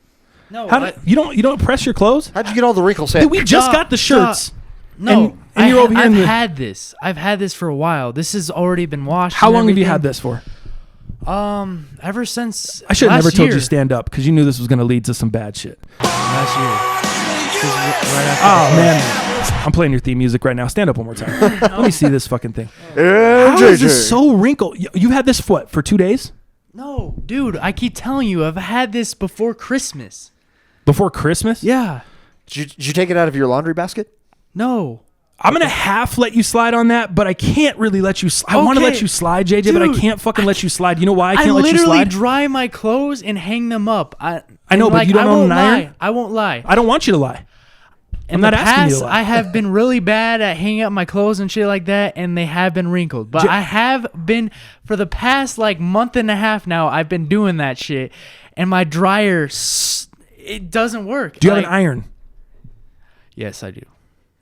No, you don't press your clothes? How'd you get all the wrinkles in? Dude, we just got the shirts. No, and you're over here. I've had this. I've had this for a while. This has already been washed. How long have you had this for? Ever since I should have never told you year. to stand up because you knew this was going to lead to some bad shit. Last year. Oh man, I'm playing your theme music right now. Stand up one more time. Let me see this fucking thing. How is this so wrinkled? You had this for 2 days? No, dude. I keep telling you, I've had this before Christmas. Before Christmas? Yeah. Did you take it out of your laundry basket? No. I'm gonna half let you slide on that, but I can't really let you. I want to let you slide, JJ, Dude, but I can't fucking let you slide. You know why I can't let you literally slide? dry my clothes and hang them up. I know, but you don't own an iron. I won't lie. I don't want you to lie. In the past, I have been really bad at hanging up my clothes and shit like that, and they have been wrinkled. But I have been, for the past like month and a half now, I've been doing that shit, and my dryer, it doesn't work. Do you have an iron? Yes, I do.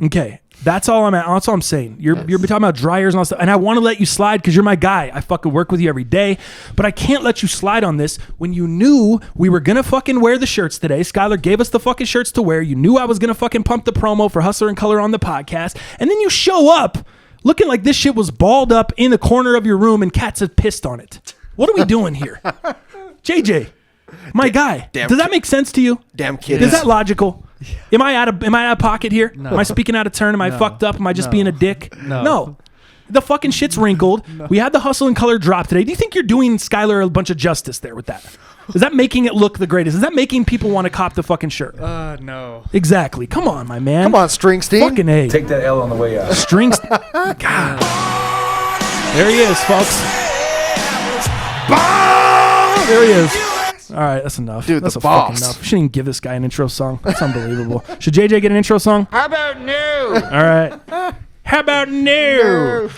Okay, that's all I'm saying. You're talking about dryers and all stuff, and I want to let you slide because you're my guy. I fucking work with you every day, but I can't let you slide on this when you knew we were gonna fucking wear the shirts today. Skylar gave us the fucking shirts to wear. You knew I was gonna fucking pump the promo for Hustler and Color on the podcast, and then you show up looking like this shit was balled up in the corner of your room and cats have pissed on it. What are we doing here, JJ? My guy. Does that make sense to you? Damn kid. Is that logical? Am I out of pocket here? No. Am I speaking out of turn? Am I fucked up? Am I just being a dick? No. The fucking shit's wrinkled. We had the Hustle and Color drop today. Do you think you're doing Skylar a bunch of justice there with that? Is that making it look the greatest? Is that making people want to cop the fucking shirt? No. Exactly. Come on, my man. Come on, Springsteen. Fucking A. Take that L on the way out. Strings. God. There he is, folks. There he is. All right, that's enough. Dude, that's the fucking boss. enough. We shouldn't even give this guy an intro song. That's unbelievable. Should JJ get an intro song? How about new? All right. How about new?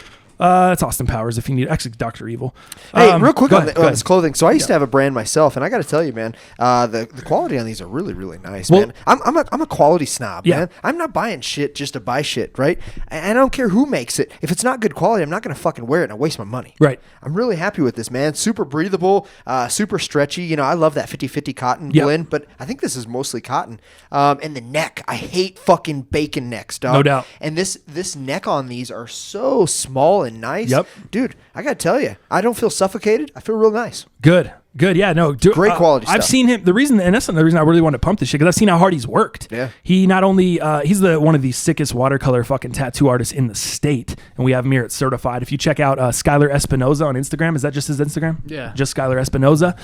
It's Austin Powers if you need. Actually, Dr. Evil. Hey, real quick go on ahead. this clothing. So I used to have a brand myself, and I got to tell you, man, the quality on these are really, really nice, Well- man. I'm a quality snob, Yeah. man. I'm not buying shit just to buy shit, right? And I don't care who makes it. If it's not good quality, I'm not going to fucking wear it and I waste my money. Right. I'm really happy with this, man. Super breathable, super stretchy. You know, I love that 50-50 cotton Yep. blend, but I think this is mostly cotton. And the neck, I hate fucking bacon necks, dog. No doubt. And this neck on these are so small and nice. Yep. Dude, I got to tell you, I don't feel suffocated. I feel real nice. Good. Good, yeah, no, Great quality I've stuff. seen him. The reason, and that's another reason I really want to pump this shit, because I've seen how hard he's worked. Yeah. He not only he's one of the sickest watercolor fucking tattoo artists in the state, and we have him here at Certified. If you check out Skylar Espinoza on Instagram, is that just his Instagram? Yeah, just Skylar Espinoza.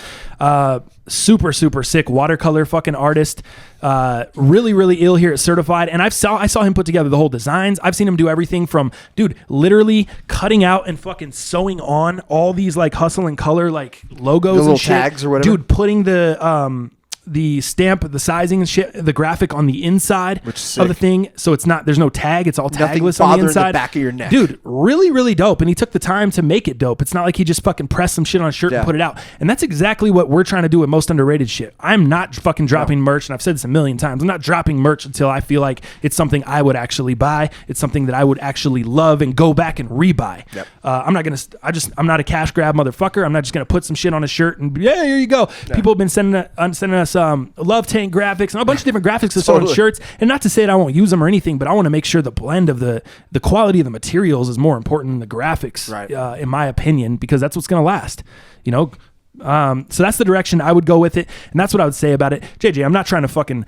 Super sick watercolor fucking artist. Really ill here at Certified, and I saw him put together the whole designs. I've seen him do everything from literally cutting out and fucking sewing on all these like Hustle and Color like logos, the little and shit. tags or whatever. Dude, putting the stamp, the sizing and shit, the graphic on the inside of the thing, so there's no tag, it's all tagless on the inside. The back of your neck. Dude, really dope, and he took the time to make it dope. It's not like he just fucking pressed some shit on a shirt and put it out. And that's exactly what we're trying to do with Most Underrated shit. I'm not fucking dropping merch, and I've said this a million times. I'm not dropping merch until I feel like it's something I would actually buy. It's something that I would actually love and go back and rebuy. Yep. I'm not a cash grab motherfucker. I'm not just gonna put some shit on a shirt and here you go. Yeah. People have been sending us Love Tank graphics and a bunch of different graphics to on shirts. And not to say that I won't use them or anything, but I want to make sure the blend of the quality of the materials is more important than the graphics, in my opinion, because that's what's gonna last. So that's the direction I would go with it, and that's what I would say about it. JJ, I'm not trying to fucking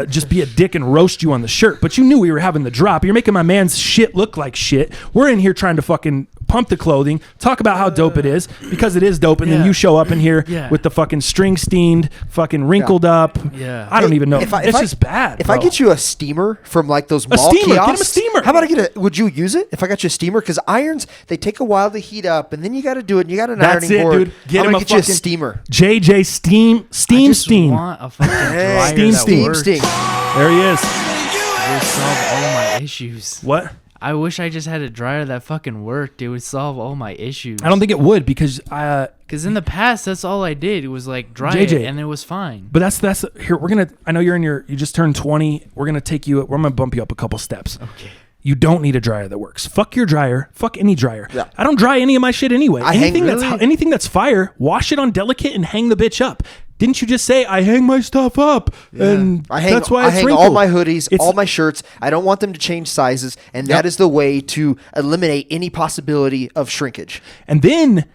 just be a dick and roast you on the shirt, but you knew we were having the drop. You're making my man's shit look like shit. We're in here trying to fucking pump the clothing, talk about how dope it is, because it is dope, and then you show up in here with the fucking string steamed, fucking wrinkled up. Yeah. I don't even know. It's just bad. If I get you a steamer from like those mall kiosks, get him a steamer. How about would you use it if I got you a steamer? Because irons, they take a while to heat up, and then you got to do it, and you got an ironing board. Dude. I'm gonna get you a steamer. JJ steam. I just want a fucking dryer steam. There he is. It would solve all my issues. What? I wish I just had a dryer that fucking worked. It would solve all my issues. I don't think it would, because in the past that's all I did. It was like dry it and it was fine. But that's here. I know you just turned 20. We're gonna bump you up a couple steps. Okay. You don't need a dryer that works. Fuck your dryer. Fuck any dryer. Yeah. I don't dry any of my shit anyway. Anything that's fire, wash it on delicate and hang the bitch up. Didn't you just say I hang my stuff up? Yeah. And that's why I hang all my hoodies, all my shirts. I don't want them to change sizes, and that is the way to eliminate any possibility of shrinkage. And then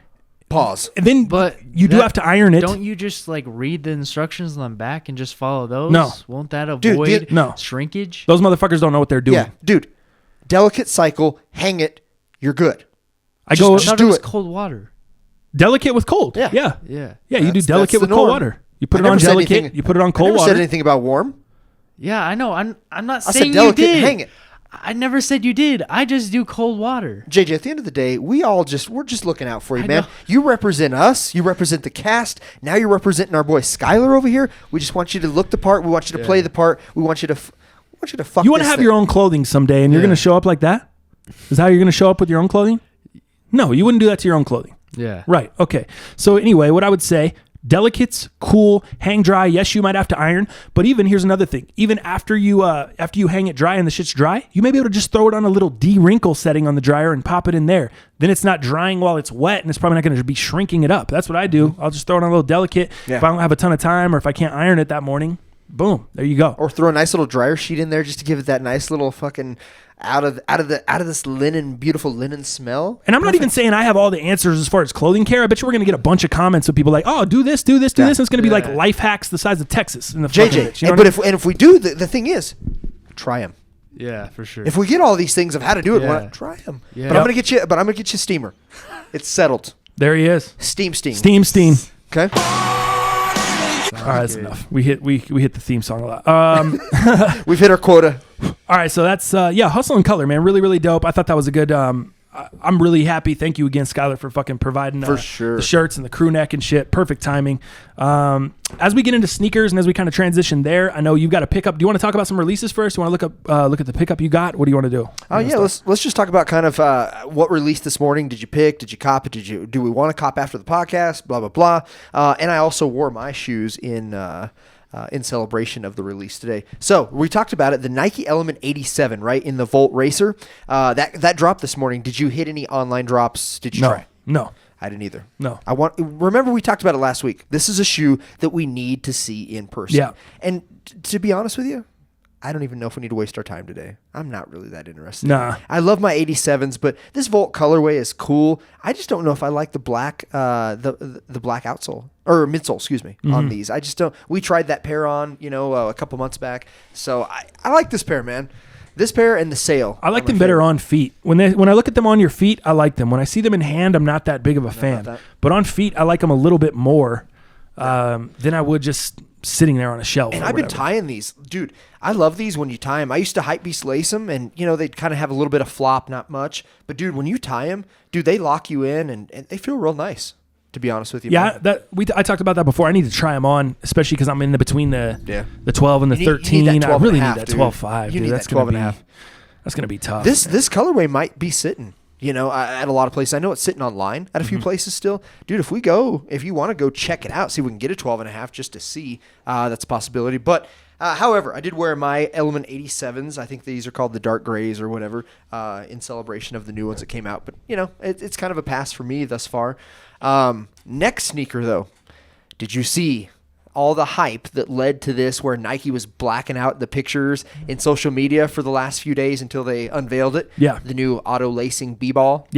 pause. And then, but you do have to iron it. Don't you just like read the instructions on the back and just follow those? No. Won't that avoid shrinkage? Those motherfuckers don't know what they're doing. Yeah, dude. Delicate cycle, hang it, you're good. I thought do it was cold water. Delicate with cold. Yeah. You do delicate with cold water. You put it on delicate. You put it on cold water. I never said anything about warm. Yeah, I know. I'm not I saying said delicate, you did. Hang it. I never said you did. I just do cold water. JJ, at the end of the day, we're just looking out for you, man. You represent us. You represent the cast. Now you're representing our boy Skylar over here. We just want you to look the part. We want you to play the part. We want you to fuck. You want to have your own clothing someday, and you're going to show up like that? Is that how you're going to show up with your own clothing? No, you wouldn't do that to your own clothing. Yeah. Right. Okay. So anyway, what I would say, delicates, cool, hang dry. Yes, you might have to iron, but even here's another thing. Even after you hang it dry and the shit's dry, you may be able to just throw it on a little de-wrinkle setting on the dryer and pop it in there. Then it's not drying while it's wet, and it's probably not going to be shrinking it up. That's what I do. I'll just throw it on a little delicate. Yeah. If I don't have a ton of time, or if I can't iron it that morning, boom, there you go. Or throw a nice little dryer sheet in there just to give it that nice little fucking out of this beautiful linen smell. And I'm not even saying I have all the answers as far as clothing care. I bet you we're gonna get a bunch of comments of people like, oh, do this, and it's gonna be like life hacks the size of Texas in the JJ. You know if we do, the thing is, try them. Yeah, for sure. If we get all these things of how to do it, try them. Yeah. But I'm gonna get you a steamer. It's settled. There he is. Steam. Okay. All right, that's enough. We hit the theme song a lot. We've hit our quota. All right, so that's Hustle and Color, man. Really, really dope. I thought that was a good. I'm really happy. Thank you again, Skylar, for fucking providing for sure the shirts and the crew neck and shit. Perfect timing. As we get into sneakers and as we kind of transition there, I know you've got a pickup. Do you want to talk about some releases first? You want to look at the pickup you got? What do you want to do? Let's just talk about kind of what released this morning. Did you pick? Did you cop it? Do we want to cop after the podcast? Blah blah blah. And I also wore my shoes in celebration of the release today. So we talked about it, the Nike Element 87, right, in the Volt Racer. That dropped this morning. Did you hit any online drops? Did you try? No. I didn't either. No. Remember we talked about it last week. This is a shoe that we need to see in person. Yeah. And to be honest with you, I don't even know if we need to waste our time today. I'm not really that interested. Nah. I love my 87s, but this Volt colorway is cool. I just don't know if I like the black the black outsole or midsole, excuse me, on these. I just don't. We tried that pair on, a couple months back. So I like this pair, man. This pair and the Sail. I like them better on feet. When I look at them on your feet, I like them. When I see them in hand, I'm not that big of a fan. But on feet, I like them a little bit more than I would just sitting there on a shelf. And I've been tying these. Dude, I love these when you tie them. I used to hype beast lace them, and, they'd kind of have a little bit of flop, not much. But, dude, when you tie them, dude, they lock you in, and they feel real nice, to be honest with you. Yeah, man. I talked about that before. I need to try them on, especially because I'm in between the 12 and the 13. I really need that 12.5, dude. That's 12 and a half. That's going to be tough. This colorway might be sitting, at a lot of places. I know it's sitting online at a few places still. Dude, if you want to go check it out, see if we can get a 12 and a half just to see, that's a possibility. But, however, I did wear my Element 87s. I think these are called the dark grays or whatever, in celebration of the new ones that came out. But, it's kind of a pass for me thus far. Next sneaker, though. Did you see all the hype that led to this, where Nike was blacking out the pictures in social media for the last few days until they unveiled it? Yeah. The new auto-lacing B-ball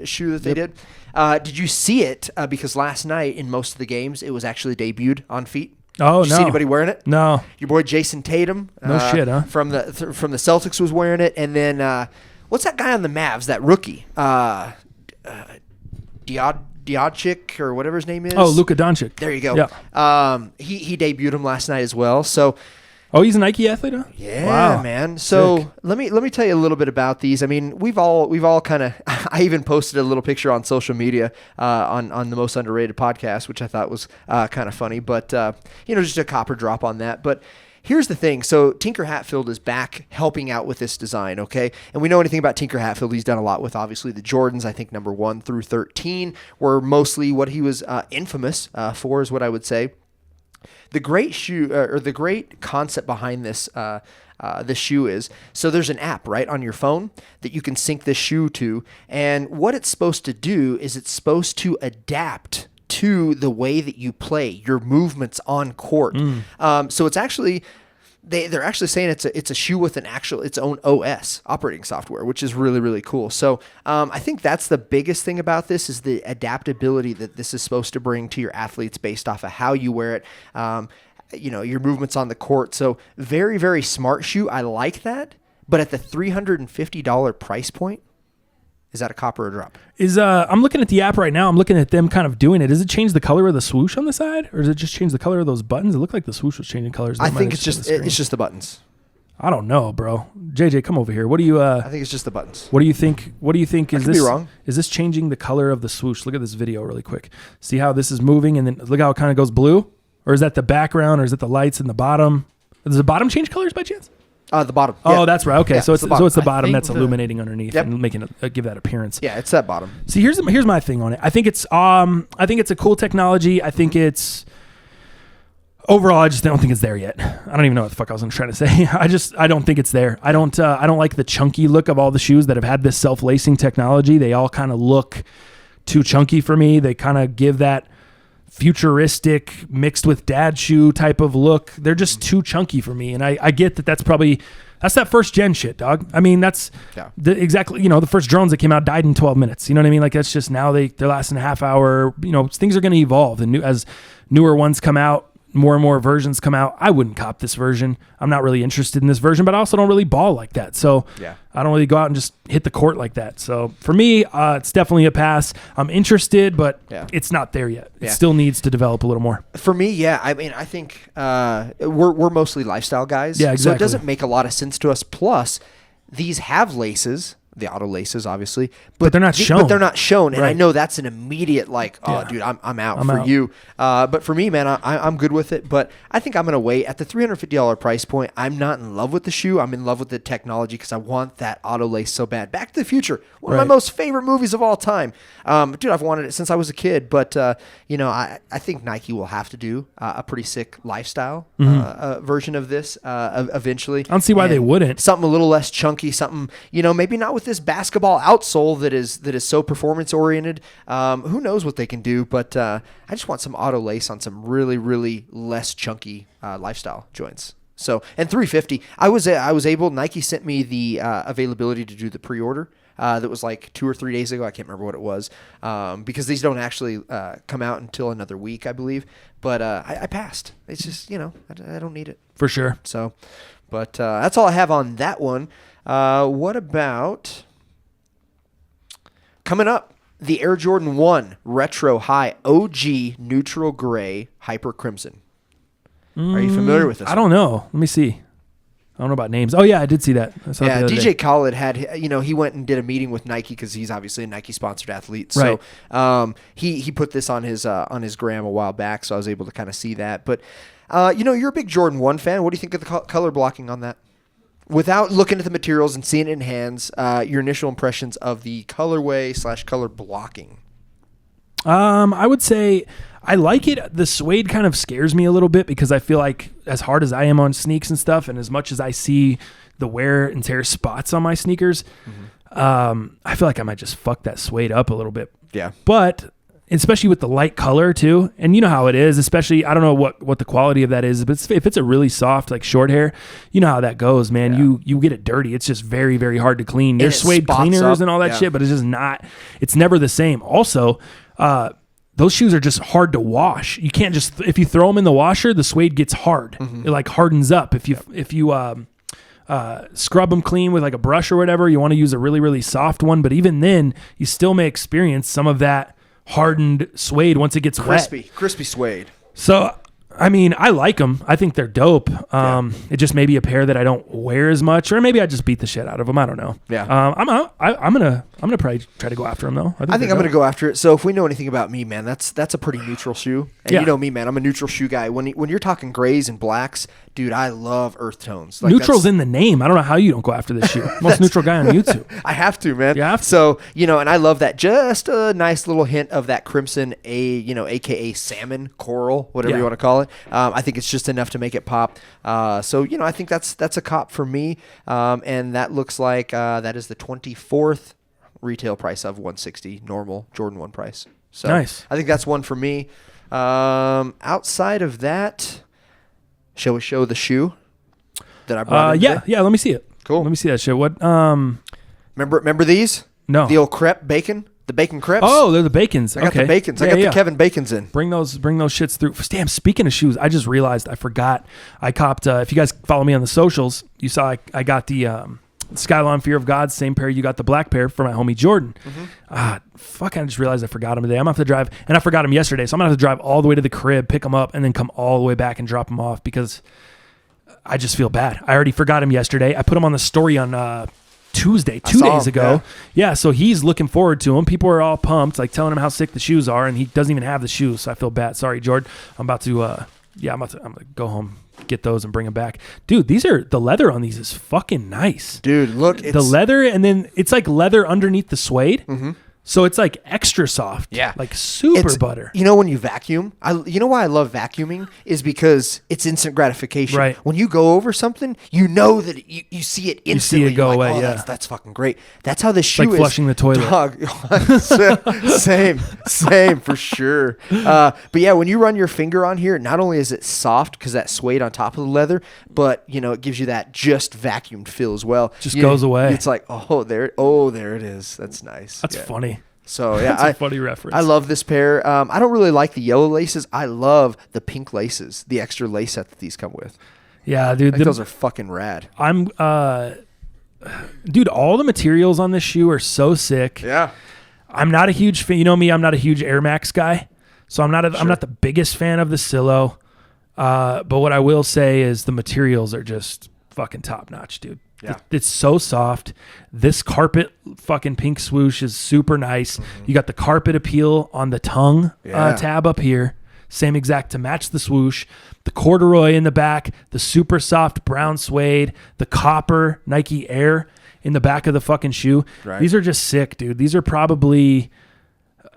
shoe that they did. Did you see it? Because last night in most of the games, it was actually debuted on feet. Oh, Did you see anybody wearing it? No. Your boy Jason Tatum. No shit, huh? From the Celtics was wearing it. And then, what's that guy on the Mavs, that rookie? Doncic or whatever his name is. Oh, Luka Doncic. There you go. Yeah. He debuted him last night as well. So, he's a Nike athlete, huh? yeah, Wow. man. So Sick. let me tell you a little bit about these. I mean, we've all kind of. I even posted a little picture on social media on the Most Underrated podcast, which I thought was kind of funny. But just a copper drop on that. But here's the thing. So Tinker Hatfield is back helping out with this design, okay? And we know anything about Tinker Hatfield, he's done a lot with, obviously, the Jordans. I think number 1 through 13 were mostly what he was infamous for, is what I would say. The great shoe, or the great concept behind this shoe is, so there's an app, right, on your phone that you can sync this shoe to. And what it's supposed to do is it's supposed to adapt to the way that you play, your movements on court. So it's actually, they're actually saying it's a shoe with its own OS, operating software, which is really, really cool. So I think that's the biggest thing about this, is the adaptability that this is supposed to bring to your athletes based off of how you wear it, your movements on the court. So very, very smart shoe. I like that. But at the $350 price point, is that a copper or drop? I'm looking at the app right now. I'm looking at them kind of doing it. Does it change the color of the swoosh on the side, or does it just change the color of those buttons? It looked like the swoosh was changing colors. I think it's just the buttons. I don't know, bro. JJ, come over here. What do you? I think it's just the buttons. What do you think? What do you think? Is I could be wrong. Is this changing the color of the swoosh? Look at this video really quick. See how this is moving, and then look how it kind of goes blue. Or is that the background, or is it the lights in the bottom? Does the bottom change colors by chance? The bottom. Oh, that's right. Okay, Yeah, so it's the bottom that's the- illuminating underneath and making it give that appearance. Yeah, it's that bottom. See, here's my thing on it. I think it's a cool technology. I think it's overall. I just don't think it's there yet. I don't even know what the fuck I was trying to say. I don't think it's there. I don't like the chunky look of all the shoes that have had this self-lacing technology. They all kind of look too chunky for me. They kind of give that futuristic mixed with dad shoe type of look. They're just too chunky for me. And I get that that's that first gen shit, dog. I mean, that's exactly, the first drones that came out died in 12 minutes. You know what I mean? Like, that's just now they're lasting a half hour. Things are going to evolve. And as newer ones come out, more and more versions come out. I wouldn't cop this version. I'm not really interested in this version, but I also don't really ball like that. So I don't really go out and just hit the court like that. So for me, it's definitely a pass. I'm interested, but it's not there yet. It still needs to develop a little more. For me, I mean, I think we're mostly lifestyle guys. Yeah, exactly. So it doesn't make a lot of sense to us. Plus, these have laces. The auto laces, obviously, but they're not shown. But they're not shown, and right. I know that's an immediate dude, I'm out for you. But for me, man, I'm good with it. But I think I'm gonna wait at the $350 price point. I'm not in love with the shoe. I'm in love with the technology because I want that auto lace so bad. Back to the Future, one of my most favorite movies of all time. Dude, I've wanted it since I was a kid. But I think Nike will have to do a pretty sick lifestyle version of this eventually. I don't see why they wouldn't. Something a little less chunky. Something maybe not with this basketball outsole that is so performance oriented. Who knows what they can do, but I just want some auto lace on some really, really less chunky lifestyle joints. So, and $350. I was able. Nike sent me the availability to do the pre-order. That was like 2 or 3 days ago. I can't remember what it was, because these don't actually come out until another week, I believe. But I passed. It's just, I don't need it. For sure. So, but that's all I have on that one. What about coming up? The Air Jordan 1 Retro High OG Neutral Gray Hyper Crimson. Are you familiar with this? I don't know. Let me see. I don't know about names. Oh, yeah, I did see that. I saw it the other DJ day. Khaled had, he went and did a meeting with Nike because he's obviously a Nike-sponsored athlete. Right. So he put this on his gram a while back, so I was able to kind of see that. But, you're a big Jordan 1 fan. What do you think of the color blocking on that? Without looking at the materials and seeing it in hands, your initial impressions of the colorway / color blocking. I would say I like it. The suede kind of scares me a little bit because I feel like as hard as I am on sneaks and stuff, and as much as I see the wear and tear spots on my sneakers, I feel like I might just fuck that suede up a little bit. Yeah. But especially with the light color too, and you know how it is, especially, I don't know what the quality of that is, but if it's a really soft, like short hair, you know how that goes, man. Yeah. You get it dirty. It's just very, very hard to clean. There's it suede spots cleaners up. and all that Yeah. shit, but it's just not, it's never the same. Also, those shoes are just hard to wash. You can't just, if you throw them in the washer, the suede gets hard. It like hardens up. If you scrub them clean with like a brush or whatever, you want to use a really, really soft one. But even then, you still may experience some of that hardened suede once it gets wet. Crispy suede. So, I mean, I like them. I think they're dope. It just may be a pair that I don't wear as much, or maybe I just beat the shit out of them. I don't know. Yeah. I'm gonna probably try to go after them though. I think I'm going to go after it. So if we know anything about me, man, that's a pretty neutral shoe. And Yeah. you know me, man, I'm a neutral shoe guy. When you're talking grays and blacks, dude, I love earth tones. Like, Neutral's in the name. I don't know how you don't go after this shoe. Most neutral guy on YouTube. I have to, man. You have to. So, and I love that. Just a nice little hint of that crimson, AKA salmon, coral, whatever you want to call it. I think it's just enough to make it pop. So, I think that's a cop for me. And that looks like that is the 24th retail price of $160, normal Jordan 1 price. So Nice. I think that's one for me. Outside of that, shall we show the shoe that I brought in today? Yeah, let me see it. Cool. Let me see that shit. What Remember these? No. The old crepe bacon? The bacon crepes? Oh, they're the Bacons. I got the bacons. I got the Kevin Bacons in. Bring those shits through. Damn, speaking of shoes, I just realized I forgot. I copped, if you guys follow me on the socials, you saw I got the Skylon Fear of God, same pair you got the black pair for my homie Jordan. Fuck, I just realized I forgot them today. I'm going to have to drive, and I forgot them yesterday, so I'm going to have to drive all the way to the crib, pick them up, and then come all the way back and drop them off because I just feel bad. I already forgot them yesterday. I put them on the story on Tuesday, 2 days ago. Yeah, so he's looking forward to them. People are all pumped, like telling him how sick the shoes are, and he doesn't even have the shoes, so I feel bad. Sorry, Jordan. I'm about to go home, get those, and bring them back. Dude, the leather on these is fucking nice. Dude, look. The leather, and then it's like leather underneath the suede. So it's like extra soft. Yeah. Like super butter. When you vacuum, you know why I love vacuuming is because it's instant gratification. Right. When you go over something, you know that you see it instantly. You see it go You're like, away, oh, yeah. That's fucking great. That's how this shoe Like is. flushing the toilet. Dog. Same for sure. But yeah, when you run your finger on here, not only is it soft because that suede on top of the leather, but it gives you that just vacuumed feel as well. Just goes away. It's like, there it is. That's nice. That's funny. So yeah, That's a funny reference. I love this pair. I don't really like the yellow laces. I love the pink laces, the extra lace set that these come with. Yeah, dude. I think those are fucking rad. Dude, all the materials on this shoe are so sick. Yeah. I'm not a huge fan. You know me, I'm not a huge Air Max guy. So I'm not the biggest fan of the Silo. But what I will say is the materials are just fucking top notch, dude. Yeah. It's so soft. This carpet fucking pink swoosh is super nice. You got the carpet appeal on the tongue tab up here. Same exact to match the swoosh. The corduroy in the back, the super soft brown suede, the copper Nike Air in the back of the fucking shoe. Right. These are just sick, dude. These are probably...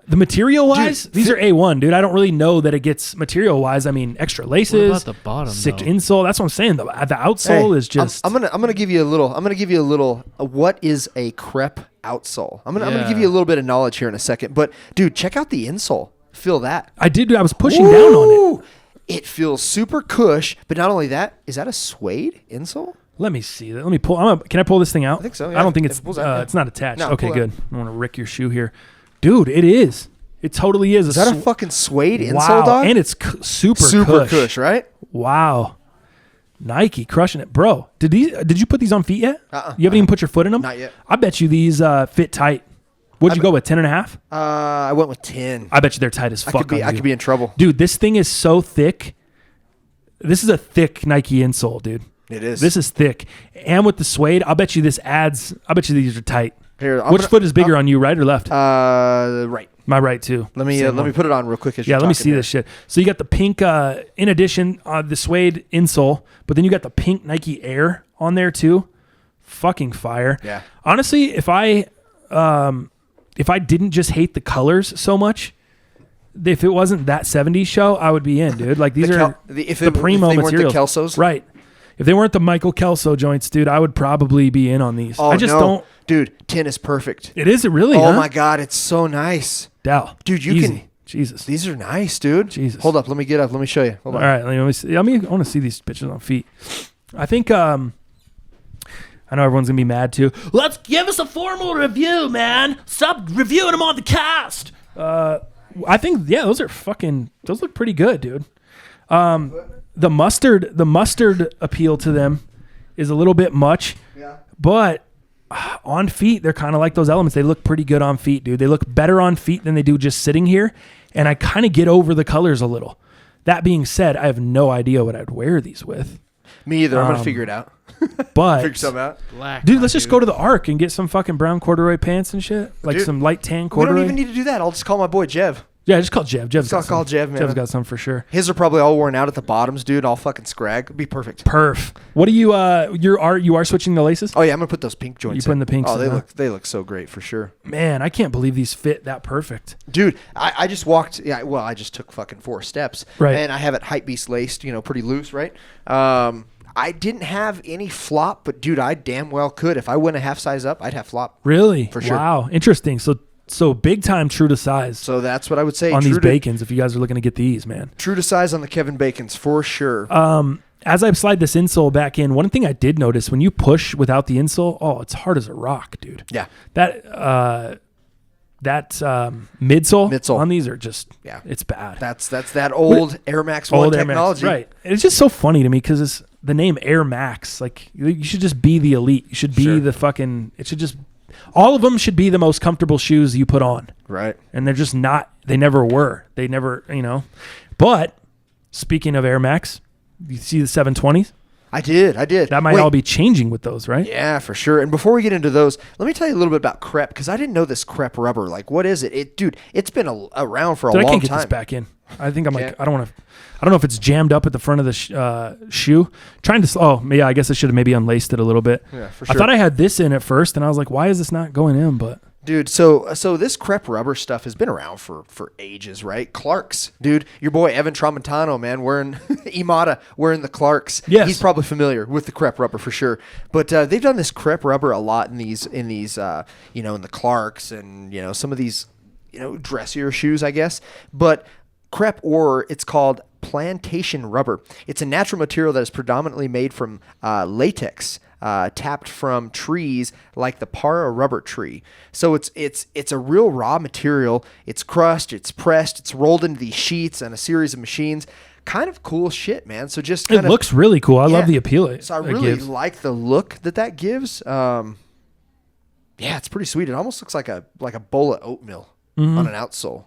The material-wise, these are A1, dude. I don't really know that it gets material-wise. I mean, extra laces, What about the bottom, sick though? insole. That's what I'm saying. The outsole is just... I'm gonna give you a little. What is a crepe outsole? I'm gonna give you a little bit of knowledge here in a second. But dude, check out the insole. Feel that. I was pushing down on it. It feels super cush, but not only that, is that a suede insole? Let me see that. Let me pull. Can I pull this thing out? I think so. Yeah. I don't think it's it's not attached. No, okay, good. I don't want to wreck your shoe here, dude. It is. It totally is. Is that a fucking suede insole, dog? And it's super cush, right? Wow. Nike crushing it, bro. Did you put these on feet yet? You haven't even put your foot in them? Not yet. I bet you these fit tight. What'd you go with? 10.5? I went with 10. I bet you they're tight as fuck. I could be in trouble, dude. This thing is so thick. This is a thick Nike insole, dude. It is. This is thick, and with the suede, I'll bet you this adds. I bet you these are tight. Here, which foot is bigger on you, right or left? Right. My right too. Let me put it on real quick. Let me see this shit. So you got the pink. In addition, the suede insole, but then you got the pink Nike Air on there too. Fucking fire. Yeah. Honestly, if I didn't just hate the colors so much, if it wasn't that 70s show, I would be in, dude. Like these are the primo if they materials. Weren't the Kelsos? Right. If they weren't the Michael Kelso joints, dude, I would probably be in on these. Oh, I just don't. Dude, 10 is perfect. It is? It really? Oh, my God. It's so nice. Dow. Dude, you Easy. can. Jesus. These are nice, dude. Jesus. Hold up. Let me get up. Let me show you. Hold on. All right. Let me see. I want to see these bitches on feet. I think, I know everyone's going to be mad too. Let's give us a formal review, man. Stop reviewing them on the cast. I think, those look pretty good, dude. The mustard appeal to them is a little bit much, but on feet, they're kind of like those elements. They look pretty good on feet, dude. They look better on feet than they do just sitting here, and I kind of get over the colors a little. That being said, I have no idea what I'd wear these with. Me either. I'm going to figure it out. But figure something out. Black, dude, let's just go to the Arc and get some fucking brown corduroy pants and shit. Like some light tan corduroy. We don't even need to do that. I'll just call my boy Jev. Yeah, just call Jev. Call Jev, man. Jev's got some for sure. His are probably all worn out at the bottoms, dude. All fucking scrag. It'd be perfect. Perf. What do you you are switching the laces? Oh yeah, I'm gonna put those pink joints. You putting the pinks? Oh, they look so great for sure. Man, I can't believe these fit that perfect. Dude, I just walked. Yeah, well, I just took fucking 4 steps. Right. And I have it hype beast laced, pretty loose, right? I didn't have any flop, but dude, I damn well could. If I went a half size up, I'd have flop. Really? For sure. Wow, interesting. So big time true to size. So that's what I would say on these Bacons. If you guys are looking to get these, man, true to size on the Kevin Bacons for sure. As I slide this insole back in, one thing I did notice when you push without the insole, it's hard as a rock, dude. Yeah. That midsole on these are just it's bad. That's that old Air Max 1 technology, right? It's just so funny to me because it's the name Air Max. Like you should just be the elite. You should be the fucking. It should just. All of them should be the most comfortable shoes you put on. Right. And they're just not. They never were. They never. But speaking of Air Max, you see the 720s. I did. That might all be changing with those, right? Yeah, for sure. And before we get into those, let me tell you a little bit about Crep because I didn't know this Crep rubber. Like, what is it? Dude, it's been around for a long time. I can't get this back in. I think I'm like, I don't know if it's jammed up at the front of the shoe. Trying to, I guess I should have maybe unlaced it a little bit. Yeah, for sure. I thought I had this in at first, and I was like, why is this not going in? But dude, so this Crep rubber stuff has been around for ages, right? Clark's, dude, your boy Evan Tramontano, man, wearing Imada, wearing the Clark's. Yes, he's probably familiar with the Crep rubber for sure. But they've done this Crep rubber a lot in these in the Clark's and some of these dressier shoes, I guess. But Crep, or it's called plantation rubber. It's a natural material that is predominantly made from latex, tapped from trees like the para rubber tree. So it's a real raw material. It's crushed, it's pressed, it's rolled into these sheets on a series of machines. Kind of cool shit, man. So just it looks really cool. I love the appeal. So I really like the look that gives. It's pretty sweet. It almost looks like a bowl of oatmeal. Mm-hmm. On an outsole.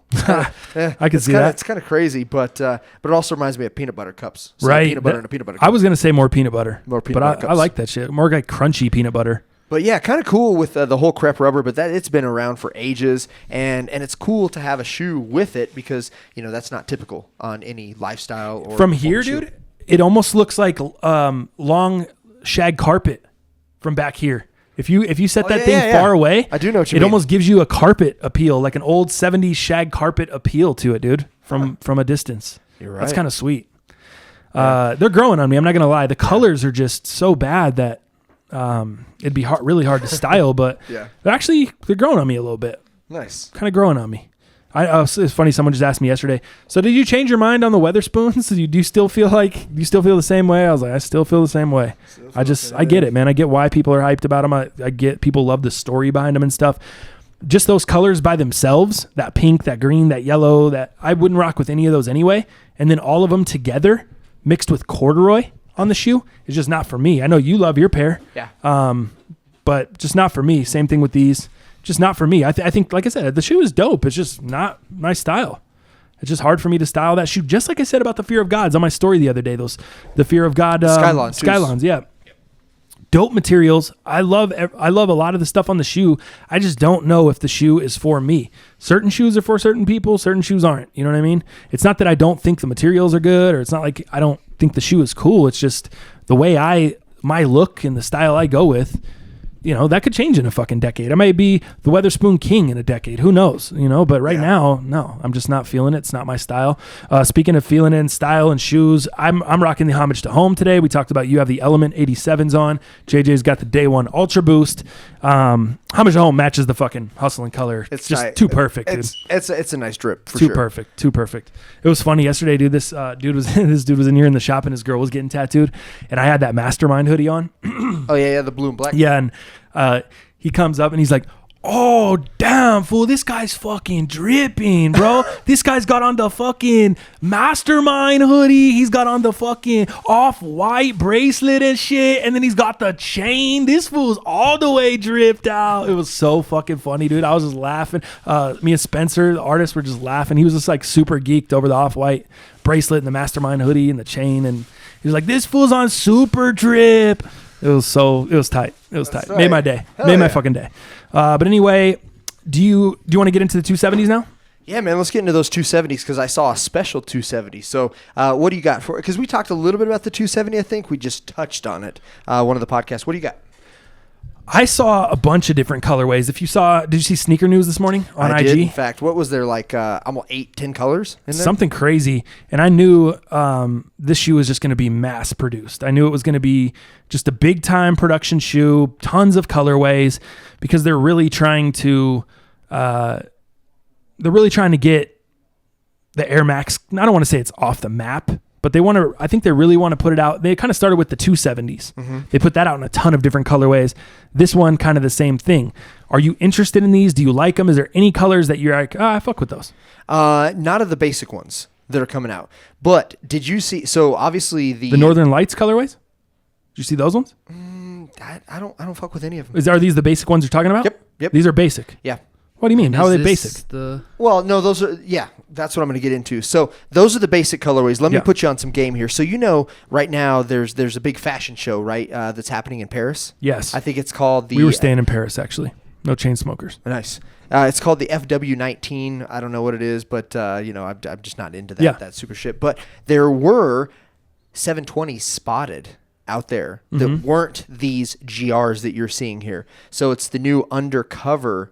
I can see that. It's kind of crazy, but it also reminds me of peanut butter cups. So right. Peanut butter and a peanut butter cup. I was going to say more peanut butter. But I like that shit. More like crunchy peanut butter. But yeah, kind of cool with the whole Crep rubber, but it's been around for ages, and it's cool to have a shoe with it because, that's not typical on any lifestyle or from here, shoe. Dude, it almost looks like long shag carpet from back here. If you set that thing far away, I do know what you mean. It almost gives you a carpet appeal, like an old 70s shag carpet appeal to it, dude, from a distance. You're right. That's kind of sweet. They're growing on me. I'm not going to lie. The colors are just so bad that it'd be really hard to style, but they're growing on me a little bit. Nice. Kind of growing on me. It's funny. Someone just asked me yesterday. So did you change your mind on the Weatherspoons? Do you still feel the same way? I was like, I still feel the same way. I get it, man. I get why people are hyped about them. I get people love the story behind them and stuff. Just those colors by themselves, that pink, that green, that yellow, that I wouldn't rock with any of those anyway. And then all of them together mixed with corduroy on the shoe is just not for me. I know you love your pair. Yeah. But just not for me. Same thing with these. Just not for me. I think, like I said, the shoe is dope. It's just not my style. It's just hard for me to style that shoe. Just like I said about the Fear of Gods on my story the other day. The Fear of God Skylons. Yeah. Dope materials. I love a lot of the stuff on the shoe. I just don't know if the shoe is for me. Certain shoes are for certain people. Certain shoes aren't. You know what I mean? It's not that I don't think the materials are good, or it's not like I don't think the shoe is cool. It's just the way my look and the style I go with. You know, that could change in a fucking decade. I might be the Weatherspoon king in a decade. Who knows? You know, but right now, no, I'm just not feeling it. It's not my style. Speaking of feeling it in style and shoes, I'm rocking the Homage to Home today. We talked about you have the Element 87s on. JJ's got the Day One Ultra Boost. Homage to Home matches the fucking Hustle and color. It's just too perfect. It's a nice drip for too sure. Too perfect. It was funny yesterday, dude. This dude was in here in the shop, and his girl was getting tattooed, and I had that Mastermind hoodie on. Oh yeah, the blue and black. Yeah, and he comes up and he's like, "Oh damn, fool! This guy's fucking dripping, bro. This guy's got on the fucking Mastermind hoodie. He's got on the fucking off-white bracelet and shit, and then he's got the chain. This fool's all the way dripped out." It was so fucking funny, dude. I was just laughing. Me and Spencer, the artist, were just laughing. He was just like super geeked over the off-white bracelet and the Mastermind hoodie and the chain, and he was like, "This fool's on super drip." It was tight. It was tight. Right. Made my day. Made my fucking day. But anyway, do you want to get into the 270s now? Yeah, man. Let's get into those 270s because I saw a special 270. So what do you got for it? Because we talked a little bit about the 270, I think. We just touched on it. One of the podcasts. What do you got? I saw a bunch of different colorways. Did you see Sneaker News this morning on IG? I did, in fact. What was there, like almost 8-10 colors in there? Something crazy. And I knew this shoe was just going to be mass produced. I knew it was going to be just a big time production shoe, tons of colorways, because they're really trying to get the Air Max. I don't want to say it's off the map, but I think they really want to put it out. They kind of started with the 270s. Mm-hmm. They put that out in a ton of different colorways. This one, kind of the same thing. Are you interested in these? Do you like them? Is there any colors that you're like, I fuck with those? Not of the basic ones that are coming out. But did you see, so obviously the Northern Lights colorways? Did you see those ones? I don't fuck with any of them. Are these the basic ones you're talking about? Yep. These are basic. Yeah. What do you mean? How are they basic? Well, no, those are, that's what I'm going to get into. So those are the basic colorways. Let me put you on some game here. So right now there's a big fashion show, right, that's happening in Paris? Yes. I think it's called We were staying in Paris, actually. No chain smokers. Nice. It's called the FW19. I don't know what it is, but, I'm just not into that super shit. But there were 720s spotted out there that weren't these GRs that you're seeing here. So it's the new undercover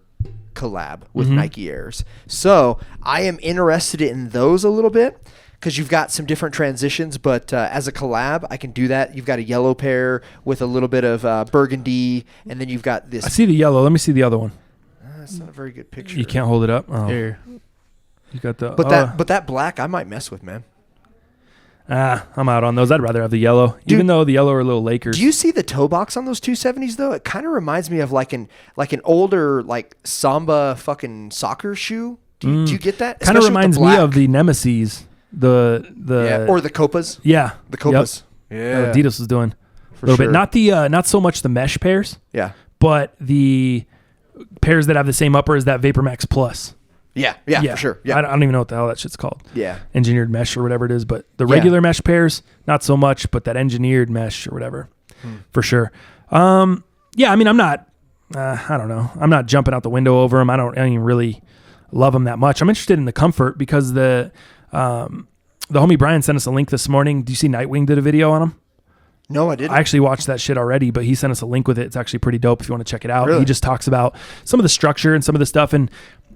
collab with Nike Airs. So I am interested in those a little bit because you've got some different transitions, but as a collab, I can do that. You've got a yellow pair with a little bit of burgundy, and then you've got this. I see the yellow. Let me see the other one. That's not a very good picture. You can't hold it up? Oh. Here. You got the. But that black, I might mess with, man. I'm out on those. I'd rather have the yellow, even though the yellow are little Lakers. Do you see the toe box on those 270s though? It kind of reminds me of like an older like Samba fucking soccer shoe. Do you get that? Kind of reminds me of the Nemesis, or the Copas. Yeah, the Copas. Yep. Yeah, Adidas was doing a little bit. Not the not so much the mesh pairs. Yeah, but the pairs that have the same upper as that Vapor Max Plus. Yeah, for sure. Yeah. I don't even know what the hell that shit's called. Yeah. Engineered mesh or whatever it is. But the regular mesh pairs, not so much, but that engineered mesh or whatever, for sure. I mean, I'm not, I don't know. I'm not jumping out the window over them. I don't even really love them that much. I'm interested in the comfort because the homie Brian sent us a link this morning. Do you see Nightwing did a video on them? No, I didn't. I actually watched that shit already, but he sent us a link with it. It's actually pretty dope if you want to check it out. Really? He just talks about some of the structure and some of the stuff. And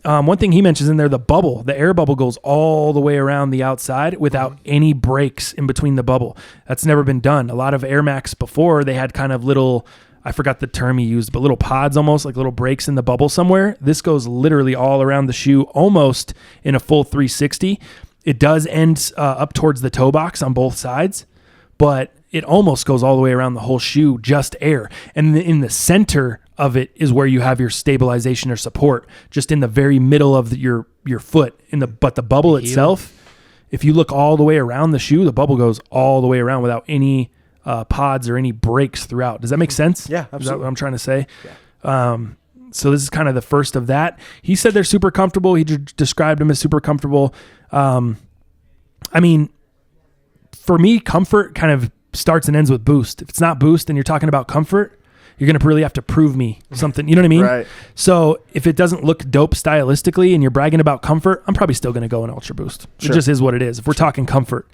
one thing he mentions in there, the air bubble goes all the way around the outside without any breaks in between the bubble. That's never been done. A lot of Air Max before, they had kind of little I forgot the term he used, but little pods, almost like little breaks in the bubble somewhere. This goes literally all around the shoe, almost in a full 360. It does end up towards the toe box on both sides, but it almost goes all the way around the whole shoe, just air. And in the center of it is where you have your stabilization or support, just in the very middle of your foot. But the bubble itself, if you look all the way around the shoe, the bubble goes all the way around without any pods or any breaks throughout. Does that make sense? Yeah, absolutely. Is that what I'm trying to say? Yeah. So this is kind of the first of that. He said they're super comfortable. He described them as super comfortable. I mean, for me, comfort kind of starts and ends with boost. If it's not boost and you're talking about comfort, you're going to really have to prove me something. You know what I mean? Right. So if it doesn't look dope stylistically and you're bragging about comfort, I'm probably still going to go in Ultra Boost. Sure. It just is what it is. If we're talking comfort,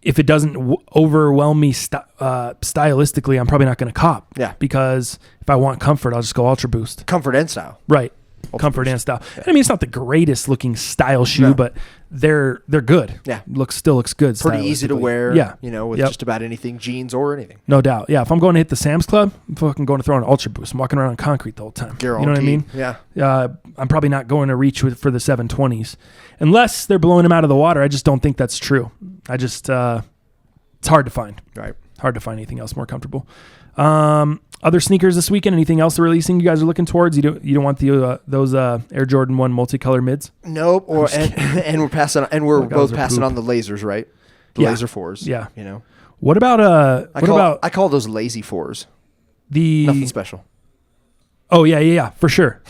if it doesn't overwhelm me stylistically, I'm probably not going to cop. Yeah. Because if I want comfort, I'll just go Ultra Boost. Comfort and style. Right. Ultra Comfort Boost. And style. Yeah. I mean, it's not the greatest looking style shoe, but they're good. Yeah. Still looks good. Pretty easy to wear. Yeah. You know, with just about anything, jeans or anything. No doubt. Yeah. If I'm going to hit the Sam's Club, I'm fucking going to throw an Ultra Boost. I'm walking around on concrete the whole time. Guaranteed. You know what I mean? Yeah. I'm probably not going to reach for the 720s unless they're blowing them out of the water. I just don't think that's true. it's hard to find. Right. Hard to find anything else more comfortable. Other sneakers this weekend? Anything else they're releasing you guys are looking towards? You don't want those Air Jordan 1 multicolor mids? Nope. And we're passing on, and we're both passing on the lasers, right? The laser 4s. Yeah. You know. What about I call those lazy 4s. The nothing special. Oh yeah, for sure.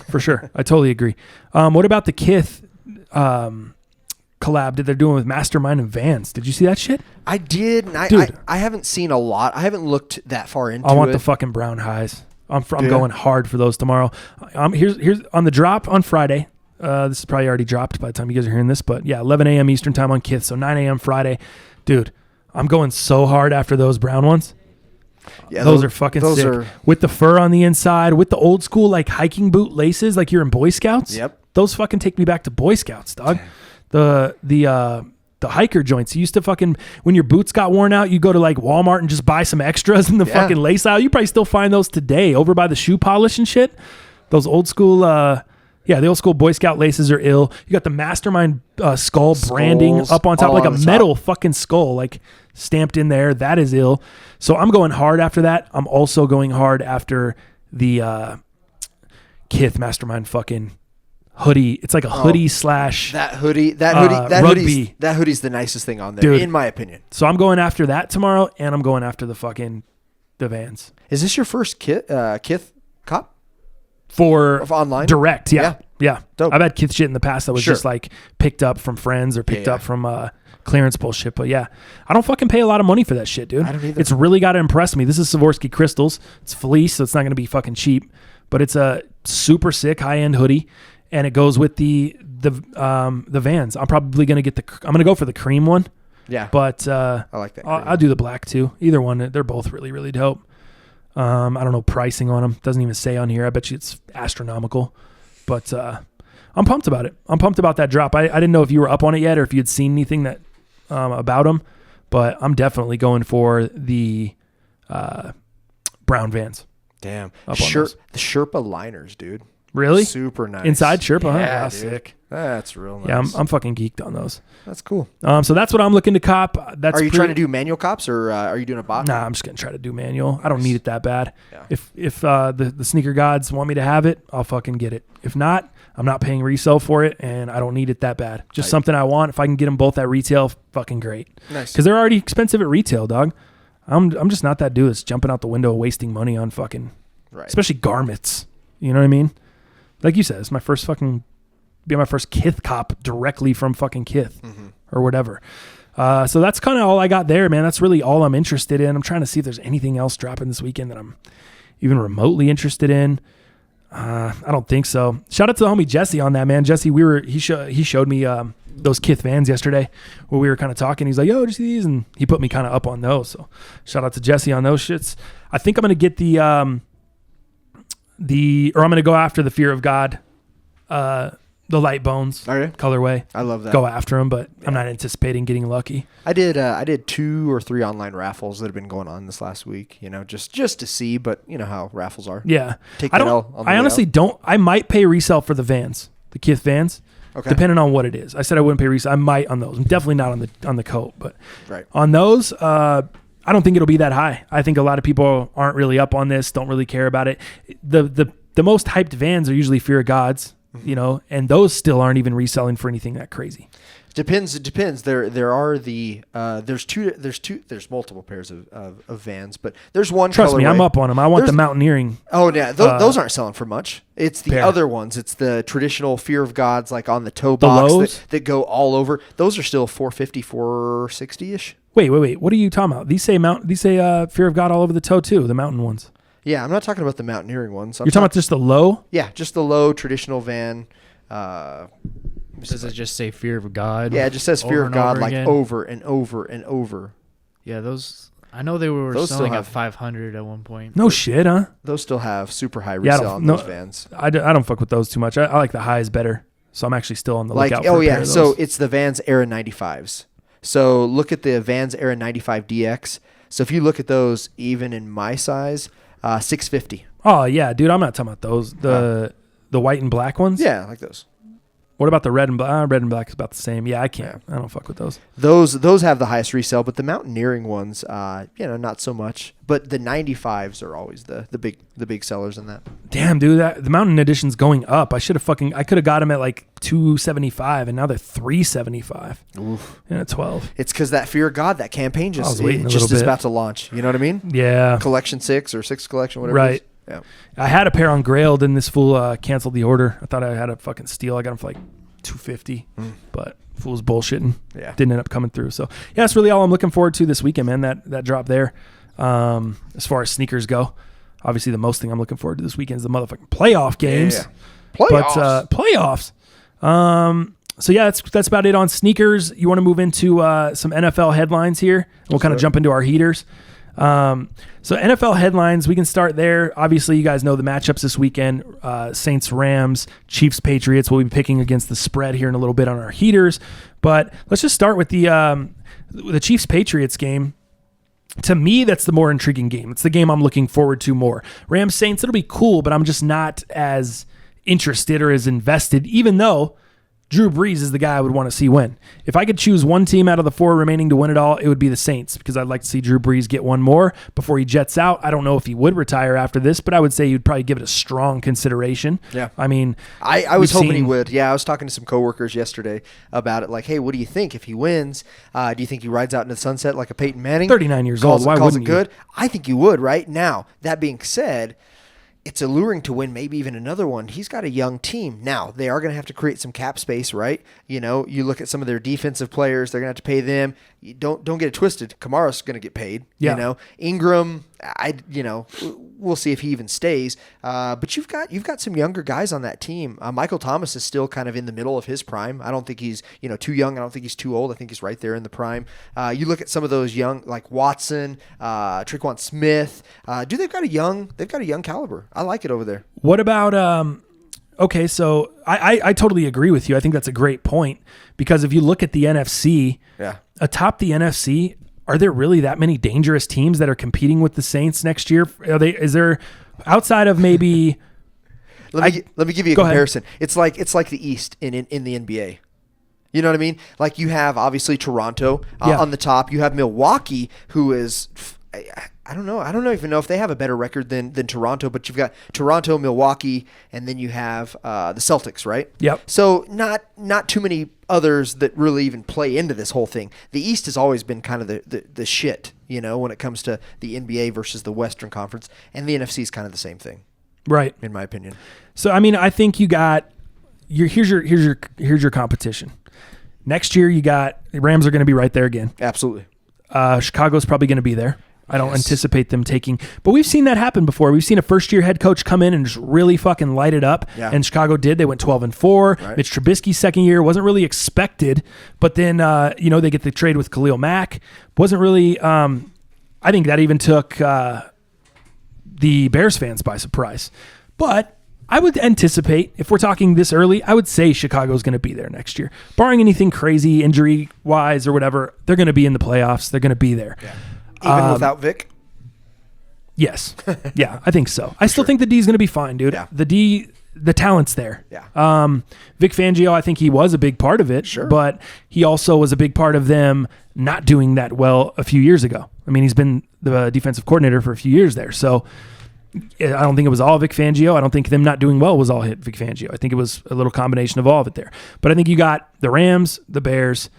I totally agree. What about the Kith collab that they're doing with Mastermind and Vans? Did you see that shit? I did. Dude. I haven't seen a lot. I haven't looked that far into it. I want the fucking brown highs. I'm going hard for those tomorrow. Here's on the drop on Friday. This is probably already dropped by the time you guys are hearing this, but yeah, 11 a.m. Eastern time on Kith, so 9 a.m. Friday. Dude, I'm going so hard after those brown ones. Yeah, those are fucking sick. With the fur on the inside, with the old school like hiking boot laces, like you're in Boy Scouts. Yep. Those fucking take me back to Boy Scouts, dog. The hiker joints. You used to fucking, when your boots got worn out, you go to like Walmart and just buy some extras in the fucking lace aisle. You probably still find those today over by the shoe polish and shit. Those old school, the old school Boy Scout laces are ill. You got the Mastermind skull branding up on top, like a metal fucking skull, like stamped in there. That is ill. So I'm going hard after that. I'm also going hard after the Kith Mastermind fucking hoodie. It's like a hoodie slash that hoodie's the nicest thing on there, dude, in my opinion. So I'm going after that tomorrow, and I'm going after the Vans. Is this your first Kith cop? For online? Direct, yeah. Dope. I've had Kith shit in the past that was just like picked up from friends or picked up from clearance bullshit. But yeah, I don't fucking pay a lot of money for that shit, dude. I don't either. It's really got to impress me. This is Swarovski crystals. It's fleece, so it's not going to be fucking cheap. But it's a super sick high-end hoodie, and it goes with the Vans. I'm probably going to I'm going to go for the cream one. Yeah. But I like that. I'll do the black too. Either one. They're both really, really dope. I don't know pricing on them. Doesn't even say on here. I bet you it's astronomical. But I'm pumped about it. I'm pumped about that drop. I didn't know if you were up on it yet or if you had seen anything that about them. But I'm definitely going for the brown Vans. Damn. The Sherpa liners, dude. Really? Super nice. Inside Sherpa, yeah, huh? Sick. That's real nice. Yeah, I'm fucking geeked on those. That's cool. So that's what I'm looking to cop. Are you trying to do manual cops or are you doing a bot? Nah, I'm just gonna try to do manual. I don't need it that bad. Yeah. If the sneaker gods want me to have it, I'll fucking get it. If not, I'm not paying resale for it, and I don't need it that bad. Just something I want. If I can get them both at retail, fucking great. Nice. Because they're already expensive at retail, dog. I'm just not that dude that's jumping out the window wasting money on fucking, especially garments. You know what I mean? Like you said, it's my first Kith cop directly from fucking Kith or whatever. So that's kind of all I got there, man. That's really all I'm interested in. I'm trying to see if there's anything else dropping this weekend that I'm even remotely interested in. I don't think so. Shout out to the homie Jesse on that, man. Jesse, he showed me those Kith Vans yesterday where we were kind of talking. He's like, yo, did you see these? And he put me kind of up on those. So shout out to Jesse on those shits. I think I'm going to get I'm going to go after the Fear of God The light bones colorway. I love that. Go after them, but I'm not anticipating getting lucky. I did 2 or 3 online raffles that have been going on this last week. Just to see, but you know how raffles are. Yeah, Take I that don't. L on the I way honestly out. don't. I might pay resale for the Vans, the Kith Vans. Okay. Depending on what it is. I said I wouldn't pay resale. I might on those. I'm definitely not on the coat, but right. on those, I don't think it'll be that high. I think a lot of people aren't really up on this. Don't really care about it. The most hyped Vans are usually Fear of Gods. And those still aren't even reselling for anything that crazy. It depends. There are there's multiple pairs of Vans, but there's one. Trust me, colorway. I'm up on them. I want the mountaineering. Oh yeah, those aren't selling for much. It's the pair. other ones. It's the traditional Fear of Gods, like on the toe box that go all over. Those are still $450, $460 ish. Wait. What are you talking about? These say Fear of God all over the toe too. The mountain ones. Yeah, I'm not talking about the mountaineering ones. You're talking about just the low? Yeah, just the low traditional Van. Does it just say Fear of God? Yeah, it just says Fear of God like again? over and over and over. Yeah, those. I know they were selling at 500 at one point. No shit, huh? Those still have super high resale on those Vans. I don't fuck with those too much. I like the highs better, so I'm actually still on the lookout for a pair of those. So it's the Vans Era 95s. So look at the Vans Era 95 DX. So if you look at those, even in my size, $650. Oh yeah, dude, I'm not talking about those. The white and black ones. Yeah, like those. What about the red and black? Red and black is about the same. Yeah, I can't. I don't fuck with those. Those have the highest resale, but the mountaineering ones, not so much. But the 95s are always the big sellers in that. Damn, dude, the mountain edition's going up. I could have got them at like $275, and now they're $375. Oof. And at 12. It's because that Fear of God, that campaign just is about to launch. You know what I mean? Yeah. Collection 6 or 6 collection, whatever. Right. It is. Yeah. I had a pair on Grail, then this fool canceled the order. I thought I had a fucking steal. I got them for like $250, but fool's bullshitting. Yeah. Didn't end up coming through. So yeah, that's really all I'm looking forward to this weekend, man. That drop there. As far as sneakers go, obviously the most thing I'm looking forward to this weekend is the motherfucking playoff games. Yeah. Playoffs. But playoffs. So yeah, that's about it on sneakers. You want to move into some NFL headlines here? We'll kind of jump into our heaters. So NFL headlines, we can start there. Obviously, you guys know the matchups this weekend. Saints, Rams, Chiefs, Patriots. We'll be picking against the spread here in a little bit on our heaters. But let's just start with the Chiefs, Patriots game. To me, that's the more intriguing game. It's the game I'm looking forward to more. Rams, Saints, it'll be cool, but I'm just not as interested or as invested, even though Drew Brees is the guy I would want to see win. If I could choose one team out of the 4 remaining to win it all, it would be the Saints, because I'd like to see Drew Brees get one more before he jets out. I don't know if he would retire after this, but I would say you'd probably give it a strong consideration. Yeah. I mean, I was hoping he would. Yeah, I was talking to some coworkers yesterday about it. Like, hey, what do you think if he wins? Do you think he rides out into the sunset like a Peyton Manning? 39 years old. Why calls wouldn't it good? you? I think you would, right? Now, that being said, it's alluring to win maybe even another one. He's got a young team. Now, they are going to have to create some cap space, right? You look at some of their defensive players, they're going to have to pay them. You don't get it twisted. Kamara's going to get paid. Yeah. Ingram, we'll see if he even stays. But you've got some younger guys on that team. Michael Thomas is still kind of in the middle of his prime. I don't think he's too young. I don't think he's too old. I think he's right there in the prime. You look at some of those young, like Watson, Tre'Quan Smith. They've got a young caliber. I like it over there. What about okay, so I totally agree with you. I think that's a great point, because if you look at the NFC, atop the NFC, are there really that many dangerous teams that are competing with the Saints next year? Is there, outside of maybe? Let me give you a comparison. Ahead. It's like the East in the NBA. You know what I mean? Like, you have obviously Toronto on the top. You have Milwaukee, who is, I don't know. I don't even know if they have a better record than Toronto, but you've got Toronto, Milwaukee, and then you have the Celtics, right? Yep. So not too many others that really even play into this whole thing. The East has always been kind of the shit, when it comes to the NBA versus the Western Conference, and the NFC is kind of the same thing, right? In my opinion. So I mean, I think you got here's your competition. Next year, you got the Rams are going to be right there again. Absolutely. Chicago's probably going to be there. I don't anticipate them taking, but we've seen that happen before. We've seen a first-year head coach come in and just really fucking light it up, and Chicago did. They went 12-4. Right. Mitch Trubisky's second year wasn't really expected, but then they get the trade with Khalil Mack. Wasn't really. I think that even took the Bears fans by surprise. But I would anticipate, if we're talking this early, I would say Chicago's going to be there next year. Barring anything crazy, injury-wise or whatever, they're going to be in the playoffs. They're going to be there. Yeah. Even without Vic? Yes. Yeah, I think so. I still think the D is going to be fine, dude. Yeah. The talent's there. Yeah. Vic Fangio, I think he was a big part of it, but he also was a big part of them not doing that well a few years ago. I mean, he's been the defensive coordinator for a few years there, so I don't think it was all Vic Fangio. I don't think them not doing well was all Vic Fangio. I think it was a little combination of all of it there. But I think you got the Rams, the Bears.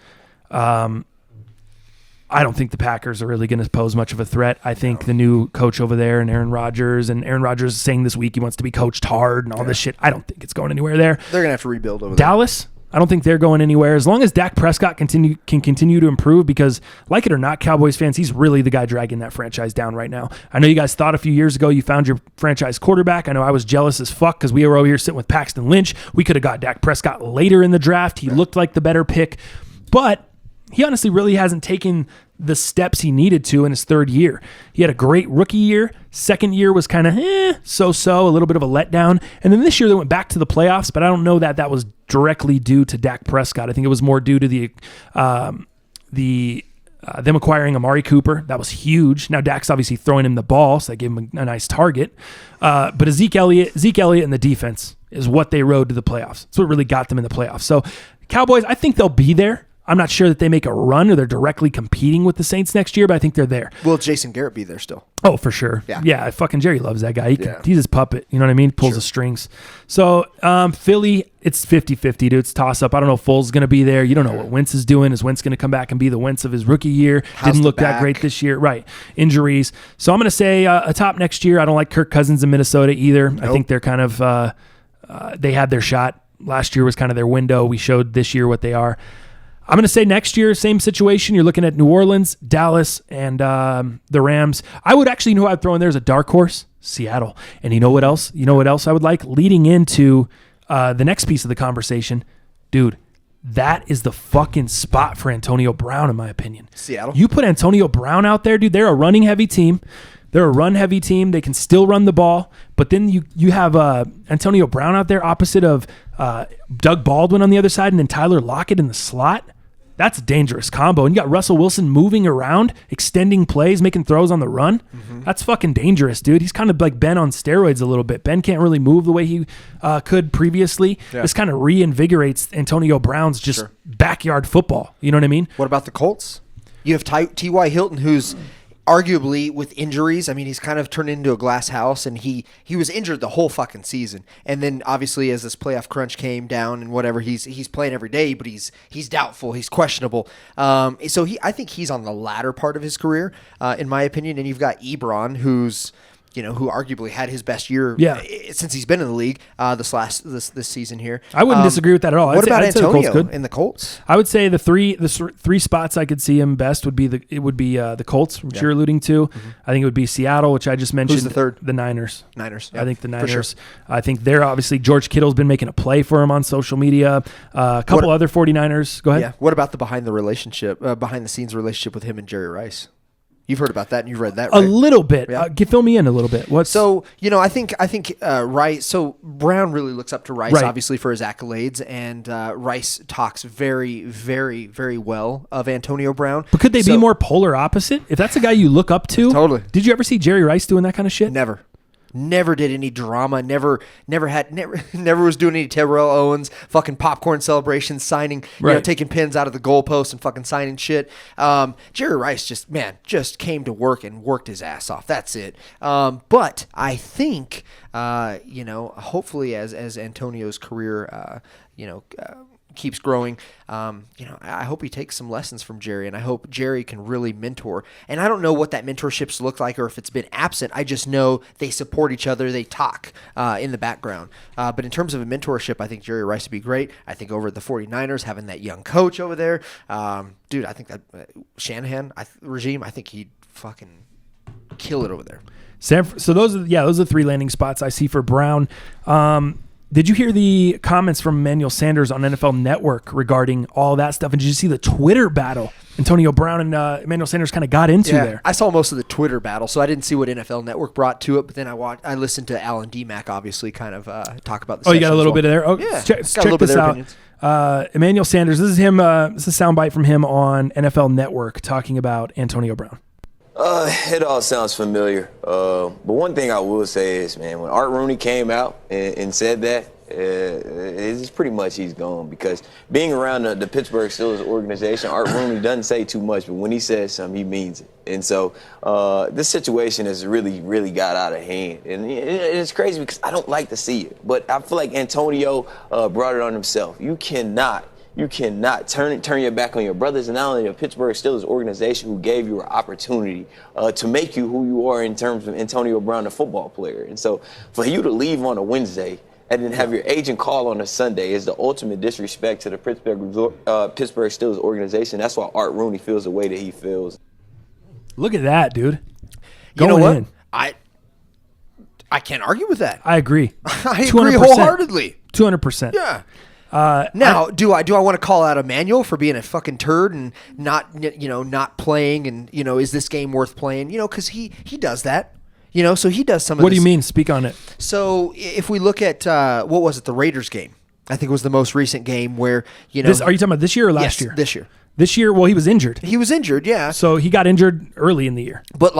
I don't think the Packers are really going to pose much of a threat. I think the new coach over there and Aaron Rodgers is saying this week he wants to be coached hard and all this shit. I don't think it's going anywhere there. They're going to have to rebuild over there. Dallas, I don't think they're going anywhere. As long as Dak Prescott can continue to improve, because like it or not, Cowboys fans, he's really the guy dragging that franchise down right now. I know you guys thought a few years ago you found your franchise quarterback. I know I was jealous as fuck because we were over here sitting with Paxton Lynch. We could have got Dak Prescott later in the draft. He looked like the better pick, but he honestly really hasn't taken the steps he needed to in his third year. He had a great rookie year. Second year was kind of so-so, a little bit of a letdown. And then this year they went back to the playoffs, but I don't know that that was directly due to Dak Prescott. I think it was more due to them acquiring Amari Cooper. That was huge. Now Dak's obviously throwing him the ball, so that gave him a nice target. But Zeke Elliott and the defense is what they rode to the playoffs. That's what really got them in the playoffs. So Cowboys, I think they'll be there. I'm not sure that they make a run or they're directly competing with the Saints next year, but I think they're there. Will Jason Garrett be there still? Oh, for sure. Yeah. Fucking Jerry loves that guy. He's his puppet. You know what I mean? Pulls the strings. So Philly, it's 50-50, dude. It's toss-up. I don't know if Foles is going to be there. You don't know what Wentz is doing. Is Wentz going to come back and be the Wentz of his rookie year? Didn't look that great this year. Right. Injuries. So I'm going to say atop next year. I don't like Kirk Cousins in Minnesota either. Nope. I think they're kind of they had their shot. Last year was kind of their window. We showed this year what they are. I'm going to say next year, same situation. You're looking at New Orleans, Dallas, and the Rams. I would actually, know who I'd throw in there as a dark horse? Seattle. And you know what else? You know what else I would like? Leading into the next piece of the conversation, dude, that is the fucking spot for Antonio Brown, in my opinion. Seattle? You put Antonio Brown out there, dude, they're a running-heavy team. They're a run-heavy team. They can still run the ball. But then you have Antonio Brown out there opposite of Doug Baldwin on the other side and then Tyler Lockett in the slot. That's a dangerous combo. And you got Russell Wilson moving around, extending plays, making throws on the run. Mm-hmm. That's fucking dangerous, dude. He's kind of like Ben on steroids a little bit. Ben can't really move the way he could previously. Yeah. This kind of reinvigorates Antonio Brown's just backyard football. You know what I mean? What about the Colts? You have T.Y. Hilton, who's arguably with injuries. I mean, he's kind of turned into a glass house, and he was injured the whole fucking season. And then obviously as this playoff crunch came down and whatever, he's playing every day, but he's doubtful, he's questionable. So I think he's on the latter part of his career, in my opinion. And you've got Ebron, who arguably had his best year since he's been in the league this season here. I wouldn't disagree with that at all. What about Antonio in the Colts? I would say the three spots I could see him best would be the Colts, which you're alluding to. Mm-hmm. I think it would be Seattle, which I just mentioned. Who's the third? The Niners. Yep, I think the Niners. Sure. I think they're obviously George Kittle's been making a play for him on social media. A couple other 49ers. Go ahead. Yeah. What about the behind the scenes relationship with him and Jerry Rice? You've heard about that and you've read that, right? A little bit. Yeah. Fill me in a little bit. I think Rice. So Brown really looks up to Rice, obviously, for his accolades, and Rice talks very, very, very well of Antonio Brown. But could they be more polar opposite? If that's a guy you look up to, totally. Did you ever see Jerry Rice doing that kind of shit? Never did any drama. Never was doing any Terrell Owens fucking popcorn celebrations, signing, taking pins out of the goalpost and fucking signing shit. Jerry Rice just came to work and worked his ass off. That's it. But I think, hopefully as Antonio's career, keeps growing, I hope he takes some lessons from Jerry, and I hope Jerry can really mentor. And I don't know what that mentorship's looked like or if it's been absent. I just know they support each other. They talk in the background. But in terms of a mentorship, I think Jerry Rice would be great. I think over at the 49ers, having that young coach over there, dude, I think that Shanahan regime, I think he'd fucking kill it over there. So those are the three landing spots I see for Brown. Did you hear the comments from Emmanuel Sanders on NFL Network regarding all that stuff? And did you see the Twitter battle Antonio Brown and Emmanuel Sanders kind of got into there. I saw most of the Twitter battle, so I didn't see what NFL Network brought to it. But then I listened to Alan DMAC, obviously, kind of talk about the. Oh, you got a little bit of there. Oh, yeah, check this out. Emmanuel Sanders. This is him. This is a soundbite from him on NFL Network talking about Antonio Brown. It all sounds familiar. But one thing I will say is, man, when Art Rooney came out and said that, it's pretty much he's gone, because being around the Pittsburgh Steelers organization, Art Rooney doesn't say too much, but when he says something, he means it. And so this situation has really, really got out of hand. And it's crazy because I don't like to see it, but I feel like Antonio brought it on himself. You cannot turn your back on your brothers, and not only the Pittsburgh Steelers organization who gave you an opportunity to make you who you are in terms of Antonio Brown, the football player. And so for you to leave on a Wednesday and then have your agent call on a Sunday is the ultimate disrespect to the Pittsburgh Steelers organization. That's why Art Rooney feels the way that he feels. Look at that, dude. You know what? In. I can't argue with that. I agree. I agree wholeheartedly. 200%. Yeah. Now, do I want to call out Emmanuel for being a fucking turd and not playing, and is this game worth playing? Because he does that. So he does some of this. What do you mean? Speak on it. So if we look at what was it, the Raiders game? I think it was the most recent game where are you talking about this year or last year? This year. This year, well, he was injured. He was injured, yeah. So he got injured early in the year. But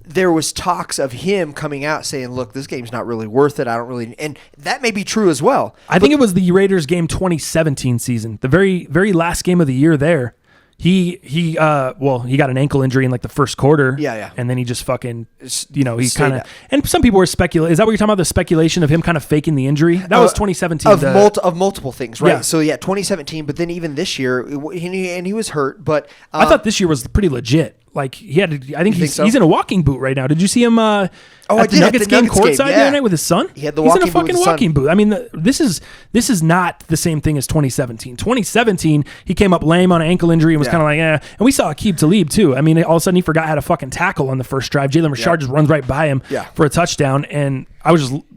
there was talks of him coming out saying, "Look, this game's not really worth it. I don't really," and that may be true as well. I think it was the Raiders game 2017 season, the very very last game of the year. There, he got an ankle injury in the first quarter. Yeah. And then he just fucking, he kind of, and some people were speculating. Is that what you're talking about? The speculation of him kind of faking the injury? That was 2017. Of multiple things, right? Yeah. So 2017, but then even this year, and he was hurt. But I thought this year was pretty legit. He had, I think he's in a walking boot right now. Did you see him? At the Nuggets game courtside the other night with his son. He had the he's walking in a fucking walking boot. I mean, this is not the same thing as 2017. 2017, he came up lame on an ankle injury and was kind of and we saw Aqib Talib too. I mean, all of a sudden he forgot how to fucking tackle on the first drive. Jalen Richard just runs right by him for a touchdown, and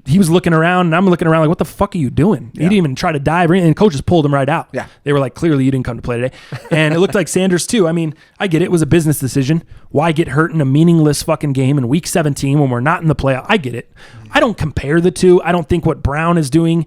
he was looking around, and I'm looking around what the fuck are you doing? He didn't even try to dive, and coach just pulled him right out. Yeah. They were clearly you didn't come to play today. And it looked like Sanders too. I mean, I get it. It was a business decision. Why get hurt in a meaningless fucking game in week 17 when we're not in the playoff? I get it. I don't compare the two. I don't think what Brown is doing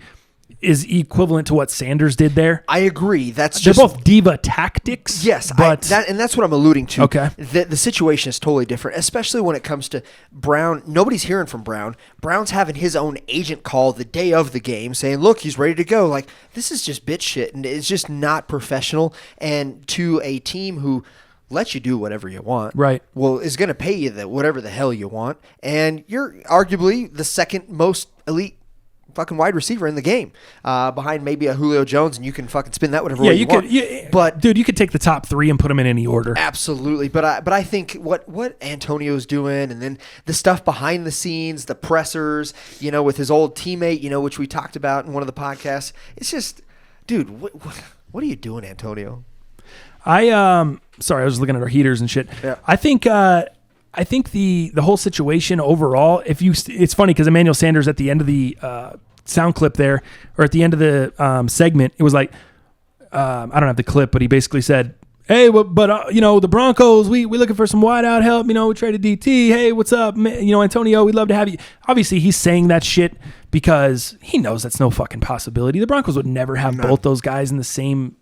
is equivalent to what Sanders did there. I agree. They're both diva tactics. Yes, but that's what I'm alluding to. Okay. The situation is totally different, especially when it comes to Brown. Nobody's hearing from Brown. Brown's having his own agent call the day of the game saying, look, he's ready to go. This is just bitch shit, and it's just not professional. And to a team who lets you do whatever you want, right? Well, is going to pay you whatever the hell you want, and you're arguably the second most elite fucking wide receiver in the game, behind maybe a Julio Jones, and you can fucking spin that whatever way you want. But dude, you could take the top three and put them in any order. Absolutely, but I think what Antonio's doing, and then the stuff behind the scenes, the pressers, with his old teammate, which we talked about in one of the podcasts. It's just, dude, what are you doing, Antonio? Sorry, I was looking at our heaters and shit. Yeah. I think the whole situation overall, it's funny because Emmanuel Sanders at the end of the sound clip there, or at the end of the segment, it was I don't have the clip, but he basically said, hey, but the Broncos, we looking for some wideout help. We traded DT. Hey, what's up, Antonio? We'd love to have you. Obviously, he's saying that shit because he knows that's no fucking possibility. The Broncos would never have both those guys on the same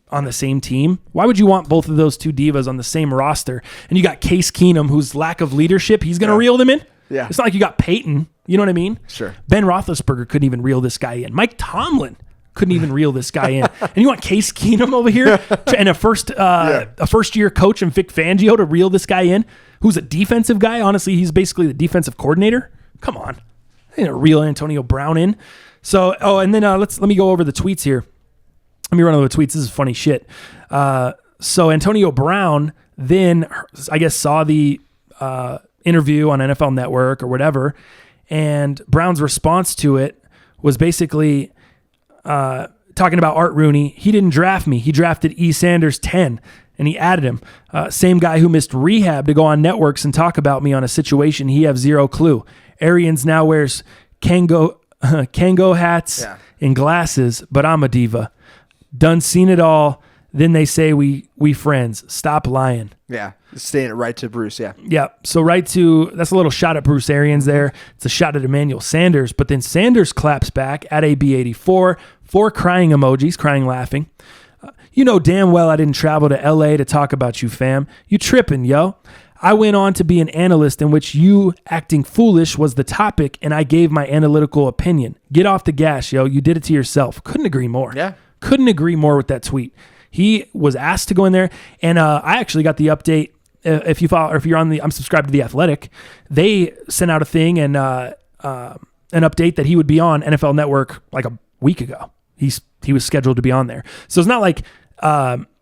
team. Why would you want both of those two divas on the same roster? And you got Case Keenum, whose lack of leadership, he's going to reel them in. Yeah. It's not like you got Peyton. You know what I mean? Sure. Ben Roethlisberger couldn't even reel this guy in. Mike Tomlin couldn't even reel this guy in. And you want Case Keenum over here and a first year coach and Vic Fangio to reel this guy in, who's a defensive guy. Honestly, he's basically the defensive coordinator. Come on. They didn't reel Antonio Brown in. So, and then let me go over the tweets here. Let me run over the tweets. This is funny shit. So Antonio Brown then, I guess, saw the interview on NFL Network or whatever, and Brown's response to it was basically talking about Art Rooney. He didn't draft me. He drafted E. Sanders 10, and he added him. Same guy who missed rehab to go on networks and talk about me on a situation he have zero clue. Arians now wears Kango hats and glasses, but I'm a diva. Done seen it all. Then they say we friends. Stop lying. Yeah, saying it right to Bruce. Yeah. Yeah. So that's a little shot at Bruce Arians there. It's a shot at Emmanuel Sanders, but then Sanders claps back at AB84, 4 crying emojis, crying, laughing. You know damn well I didn't travel to LA to talk about you, fam. You tripping, yo. I went on to be an analyst in which you acting foolish was the topic, and I gave my analytical opinion. Get off the gas, yo. You did it to yourself. Couldn't agree more. Yeah. Couldn't agree more with that tweet. He was asked to go in there, and I actually got the update. If you follow, or if you're I'm subscribed to The Athletic. They sent out a thing and an update that he would be on NFL Network like a week ago. He was scheduled to be on there. So it's not like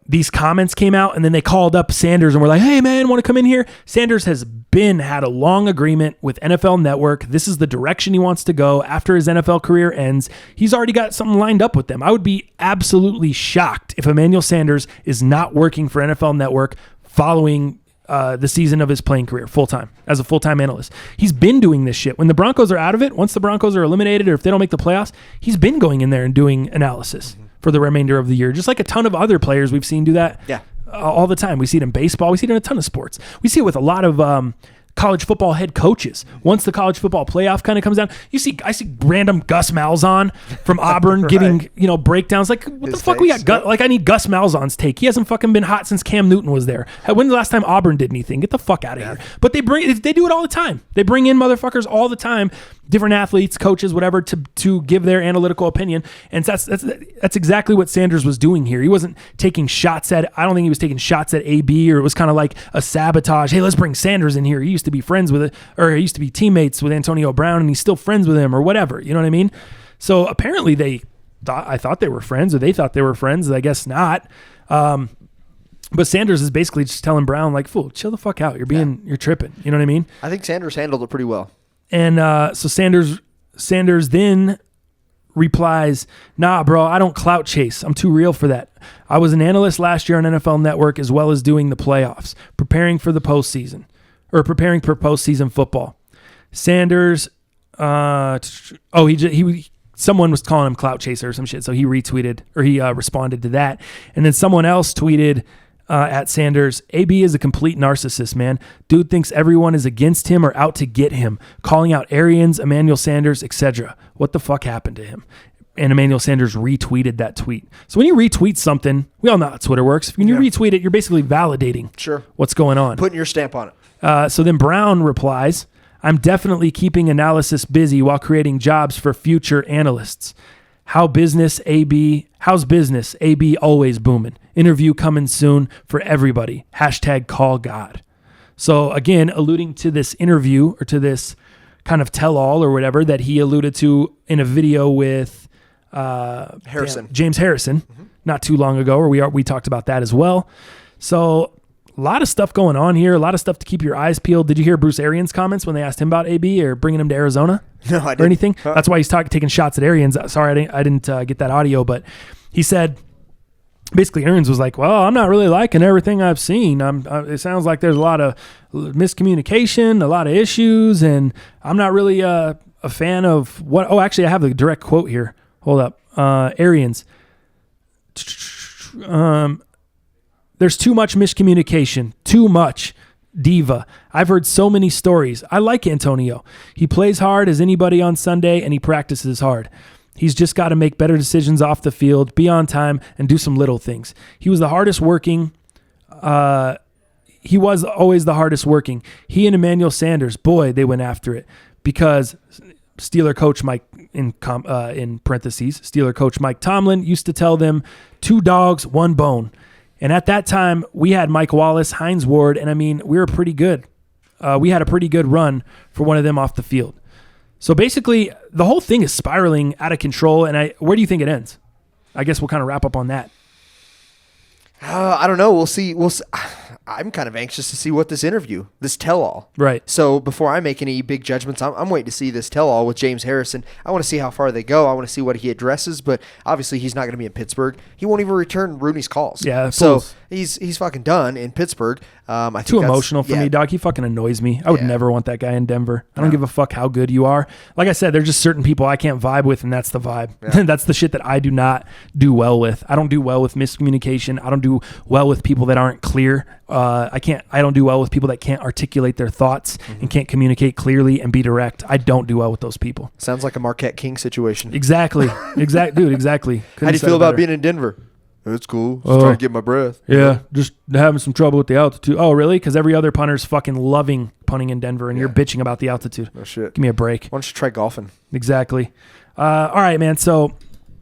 these comments came out and then they called up Sanders and were like, hey man, want to come in here? Sanders has had a long agreement with NFL Network. This is the direction he wants to go after his NFL career ends. He's already got something lined up with them. I would be absolutely shocked if Emmanuel Sanders is not working for NFL Network following the season of his playing career full-time as a full-time analyst. He's been doing this shit. When the Broncos are out of it, once the Broncos are eliminated or if they don't make the playoffs, he's been going in there and doing analysis for the remainder of the year, just like a ton of other players we've seen do that all the time. We see it in baseball. We see it in a ton of sports. We see it with a lot of college football head coaches. Once the college football playoff kind of comes down, I see random Gus Malzahn from Auburn Right. giving breakdowns. Like, what the fuck we got? Like, I need Gus Malzahn's take. He hasn't fucking been hot since Cam Newton was there. When's the last time Auburn did anything? Get the fuck out of here. But they do it all the time. They bring in motherfuckers all the time, different athletes, coaches, whatever, to give their analytical opinion. And that's exactly what Sanders was doing here. He wasn't taking shots at. I don't think he was taking shots at AB, or it was kind of like a sabotage. Hey, let's bring Sanders in here. He used to be friends with it, or he used to be teammates with Antonio Brown, and he's still friends with him, or whatever. You know what I mean? So apparently I thought they were friends, or they thought they were friends. I guess not. But Sanders is basically just telling Brown, like, fool, chill the fuck out. You're tripping. You know what I mean? I think Sanders handled it pretty well. And so Sanders then replies, nah, bro, I don't clout chase. I'm too real for that. I was an analyst last year on NFL Network as well as doing the playoffs, preparing for postseason football. Sanders, someone was calling him clout chaser or some shit, so he retweeted, or he responded to that. And then someone else tweeted at Sanders, AB is a complete narcissist, man. Dude thinks everyone is against him or out to get him, calling out Arians, Emmanuel Sanders, etc. What the fuck happened to him? And Emmanuel Sanders retweeted that tweet. So when you retweet something, we all know how Twitter works. When you retweet it, you're basically validating what's going on. Putting your stamp on it. So then Brown replies, I'm definitely keeping analysis busy while creating jobs for future analysts. How's business, AB? AB always booming. Interview coming soon for everybody. #call God. So again, alluding to this interview, or to this kind of tell-all or whatever that he alluded to in a video with James Harrison not too long ago, or we talked about that as well. So a lot of stuff going on here, a lot of stuff to keep your eyes peeled. Did you hear Bruce Arians' comments when they asked him about AB or bringing him to Arizona? No, I didn't. Or anything? Huh? That's why he's taking shots at Arians. Sorry, I didn't get that audio, but he said, basically Arians was like, well, I'm not really liking everything I've seen. It sounds like there's a lot of miscommunication, a lot of issues, and I'm not really a fan of what. Oh, actually, I have the direct quote here. Hold up. Arians. There's too much miscommunication. Too much. Diva. I've heard so many stories. I like Antonio. He plays hard as anybody on Sunday, and he practices hard. He's just got to make better decisions off the field, be on time, and do some little things. He was the hardest working. He was always the hardest working. He and Emmanuel Sanders, boy, they went after it, because Steeler coach Mike, in parentheses, Steeler coach Mike Tomlin used to tell them 2 dogs, 1 bone. And at that time, we had Mike Wallace, Hines Ward, and I mean, we were pretty good. We had a pretty good run for one of them off the field. So basically, the whole thing is spiraling out of control, and where do you think it ends? I guess we'll kind of wrap up on that. I don't know. We'll see. I'm kind of anxious to see what this tell-all. Right. So before I make any big judgments, I'm waiting to see this tell-all with James Harrison. I want to see how far they go. I want to see what he addresses, but obviously he's not going to be in Pittsburgh. He won't even return Rooney's calls. Yeah. So, he's fucking done in Pittsburgh. I think Too emotional for me, dog. He fucking annoys me. I would never want that guy in Denver. I don't give a fuck how good you are. Like I said, there's just certain people I can't vibe with, and that's the vibe. Yeah. That's the shit that I do not do well with. I don't do well with miscommunication. I don't do well with people that aren't clear. I don't do well with people that can't articulate their thoughts and can't communicate clearly and be direct. I don't do well with those people. Sounds like a Marquette King situation. Exactly. Dude, exactly. How do you feel about being in Denver? It's cool. Just trying to get my breath. Yeah, just having some trouble with the altitude. Oh, really? Because every other punter's fucking loving punting in Denver, and you're bitching about the altitude. Oh, shit. Give me a break. Why don't you try golfing? Exactly. All right, man. So,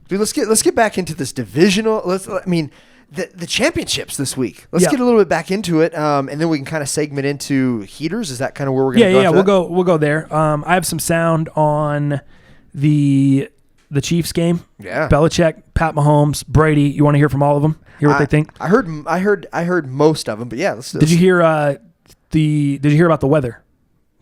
dude, let's get back into this divisional. The championships this week. Let's get a little bit back into it, and then we can kind of segment into heaters. Is that kind of where we're going to go? Yeah. We'll go there. I have some sound on the Chiefs game. Yeah. Belichick, Pat Mahomes, Brady. You want to hear from all of them? Hear what they think? I heard most of them, but yeah. Did you hear about the weather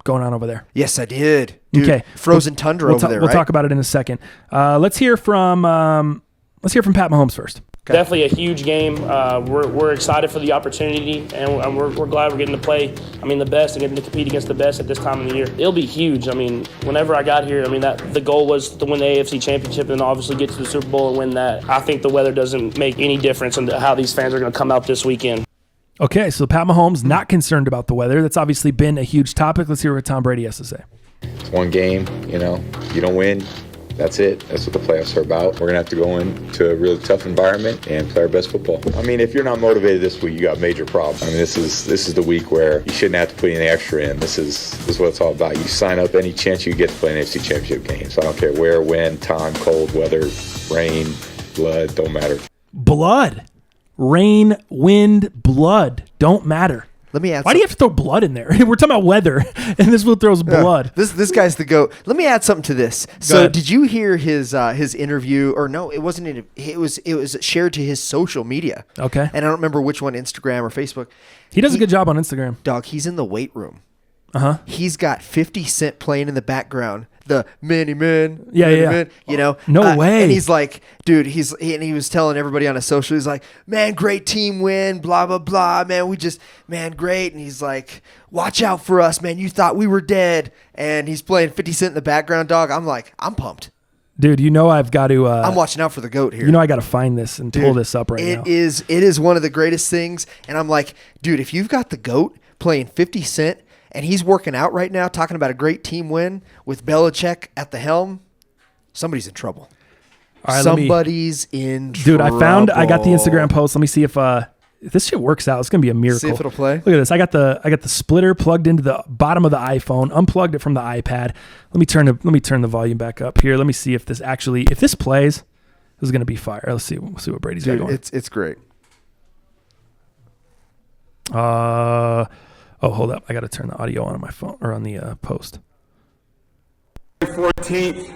going on over there? Yes, I did. Dude, okay. Frozen tundra over there. We'll talk about it in a second. Let's hear from Pat Mahomes first. Okay. Definitely a huge game. We're excited for the opportunity, and we're glad we're getting to play. The best, and getting to compete against the best at this time of the year. It'll be huge. Whenever I got here, that the goal was to win the AFC Championship and obviously get to the Super Bowl and win that. I think the weather doesn't make any difference in how these fans are going to come out this weekend. Okay, so Pat Mahomes not concerned about the weather. That's obviously been a huge topic. Let's hear what Tom Brady has to say. It's one game. You don't win. That's it. That's what the playoffs are about. We're going to have to go into a really tough environment and play our best football. If you're not motivated this week, you got major problems. This is the week where you shouldn't have to put any extra in. This is what it's all about. You sign up any chance you get to play an AFC Championship game. So I don't care where, when, time, cold, weather, rain, blood, don't matter. Blood. Rain, wind, blood. Don't matter. Let me add. Why do you have to throw blood in there? We're talking about weather, and this one throws blood. This guy's the GOAT. Let me add something to this. So, did you hear his interview? Or no, it wasn't. It was shared to his social media. Okay. And I don't remember which one, Instagram or Facebook. He does a good job on Instagram. Dog, he's in the weight room. He's got 50 Cent playing in the background. The many men. Yeah. No way. And he's like, dude, he was telling everybody on his social, he's like, man, great team win, blah, blah, blah. Man, great. And he's like, watch out for us, man. You thought we were dead. And he's playing 50 Cent in the background, dog. I'm like, I'm pumped. Dude, I've got to... I'm watching out for the GOAT here. I got to find this and pull this up right now. It is one of the greatest things. And I'm like, dude, if you've got the GOAT playing 50 Cent, and he's working out right now, talking about a great team win with Belichick at the helm, somebody's in trouble. All right, somebody's in trouble. Dude, I got the Instagram post. Let me see if this shit works out. It's gonna be a miracle. See if it'll play. Look at this. I got the splitter plugged into the bottom of the iPhone, unplugged it from the iPad. Let me turn the volume back up here. Let me see if this plays. This is gonna be fire. Let's see what Brady's got going. It's great. Oh, hold up. I got to turn the audio on my phone or on the post. 14th.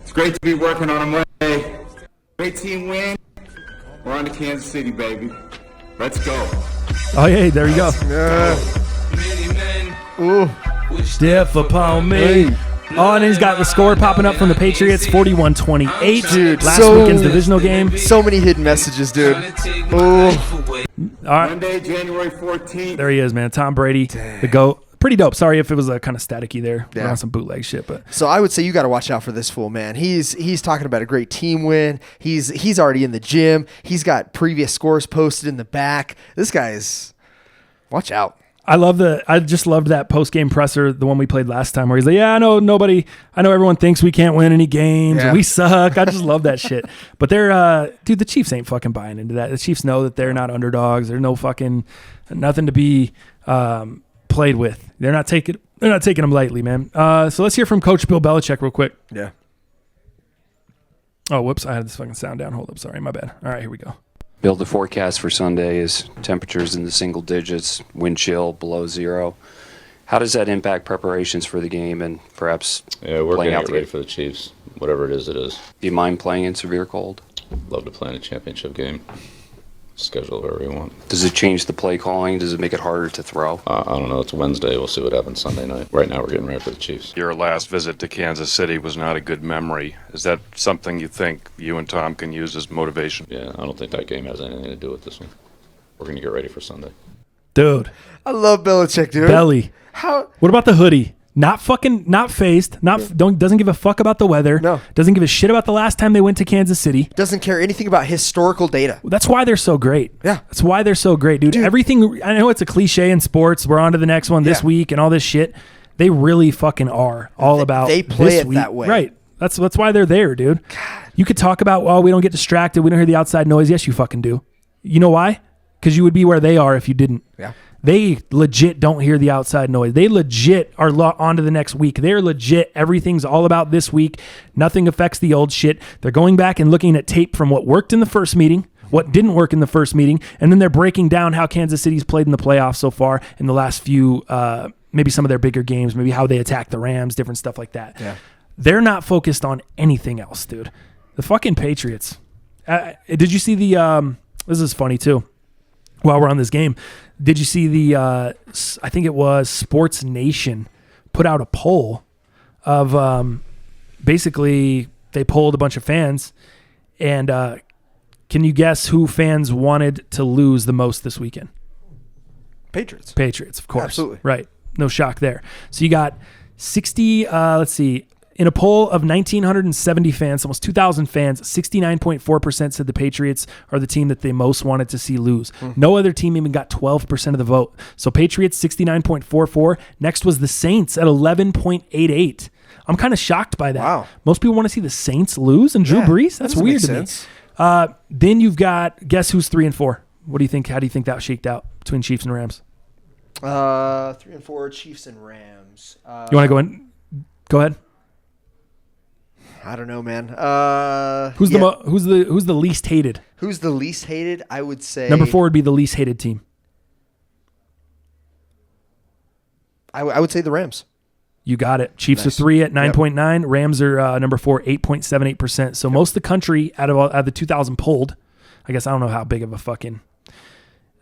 It's great to be working on a Monday. Great team win. We're on to Kansas City, baby. Let's go. Oh, yeah. There you go. Ooh. Step upon me. Oh, and he's got the score popping up from the Patriots, 41-28. Dude, last weekend's divisional game. So many hidden messages, dude. Oh. All right. Monday, January 14th. There he is, man. Tom Brady, the GOAT. Pretty dope. Sorry if it was kind of staticky there. Yeah. We're on some bootleg shit, but so I would say you got to watch out for this fool, man. He's talking about a great team win. He's already in the gym. He's got previous scores posted in the back. This guy is. Watch out. I just loved that post-game presser, the one we played last time, where he's like, yeah, I know everyone thinks we can't win any games. Yeah. And we suck. I just love that shit. But the Chiefs ain't fucking buying into that. The Chiefs know that they're not underdogs. There's nothing to be played with. They're not taking them lightly, man. So let's hear from Coach Bill Belichick real quick. Yeah. Oh, whoops. I had this fucking sound down. Hold up. Sorry. My bad. All right, here we go. Bill, the forecast for Sunday is temperatures in the single digits, wind chill below zero. How does that impact preparations for the game and perhaps we're going to get ready for the Chiefs, whatever it is, it is. Do you mind playing in severe cold? Love to play in a championship game. Schedule whatever you want. Does it change the play calling? Does it make it harder to throw? I don't know. It's Wednesday. We'll see what happens Sunday night. Right now, we're getting ready for the Chiefs. Your last visit to Kansas City was not a good memory. Is that something you think you and Tom can use as motivation? Yeah, I don't think that game has anything to do with this one. we're going to get ready for Sunday. Dude. I love Belichick, dude. Belly. How? What about the hoodie? Not phased. Doesn't give a fuck about the weather. No. Doesn't give a shit about the last time they went to Kansas City. Doesn't care anything about historical data. That's why they're so great. Yeah. That's why they're so great, dude. Everything, I know it's a cliche in sports. We're on to the next one this week and all this shit. They really fucking are all about They play this it week. that way. Right. That's why they're there, dude. God. You could talk about, well, we don't get distracted. We don't hear the outside noise. Yes, you fucking do. You know why? Because you would be where they are if you didn't. Yeah. They legit don't hear the outside noise. They legit are on to the next week. They're legit. Everything's all about this week. Nothing affects the old shit. They're going back and looking at tape from what worked in the first meeting, what didn't work in the first meeting, and then they're breaking down how Kansas City's played in the playoffs so far in the last few, maybe some of their bigger games, maybe how they attacked the Rams, different stuff like that. Yeah. They're not focused on anything else, dude. The fucking Patriots. Did you see the this is funny too. While we're on this game, did you see the I think it was Sports Nation put out a poll of basically they polled a bunch of fans, and can you guess who fans wanted to lose the most this weekend? Patriots, of course. Absolutely. Right. No shock there. So you got 60, let's see, in a poll of 1,970 fans, almost 2,000 fans, 69.4% said the Patriots are the team that they most wanted to see lose. No other team even got 12% of the vote. So Patriots, 69.44. Next was the Saints at 11.88. I'm kind of shocked by that. Wow. Most people want to see the Saints lose and Drew Brees? That's that weird to sense. me. Then you've got, guess who's 3 and 4? What do you think? How do you think that shaked out between Chiefs and Rams? 3 and 4, Chiefs and Rams. You want to go in? Go ahead. I don't know, man. Who's the least hated? Who's the least hated? I would say Number 4 would be the least hated team. I would say the Rams. You got it. Chiefs Nice. are 3 at 9.9. Rams are number 4, 8.78%. So most of the country out of the 2,000 polled, I guess I don't know how big of a fucking,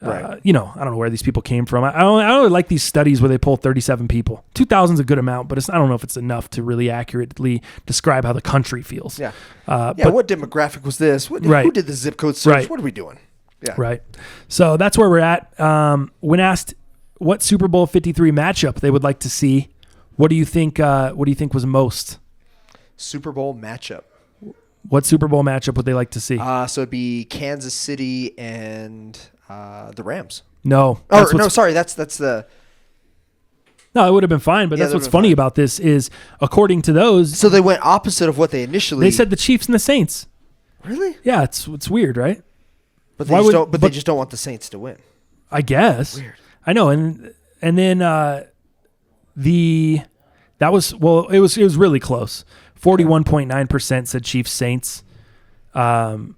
Right. I don't know where these people came from. I don't really like these studies where they poll 37 people. 2,000 is a good amount, but I don't know if it's enough to really accurately describe how the country feels. Yeah. But what demographic was this? Who did the zip code search? Right. What are we doing? Yeah. Right. So that's where we're at. When asked what Super Bowl 53 matchup they would like to see, what do you think was most? Super Bowl matchup. What Super Bowl matchup would they like to see? So it'd be Kansas City and the Rams. No. Sorry. That's the. No, it would have been fine, but Yeah, that's that what's would've been funny fine. about this is, according to those, So they went opposite of what they initially. they said the Chiefs and the Saints. Really? Yeah, it's weird, right? But they Why just would- don't. But but- they just don't want the Saints to win. I guess. Weird. I know, and then it was really close. 41.9% said Chiefs Saints, and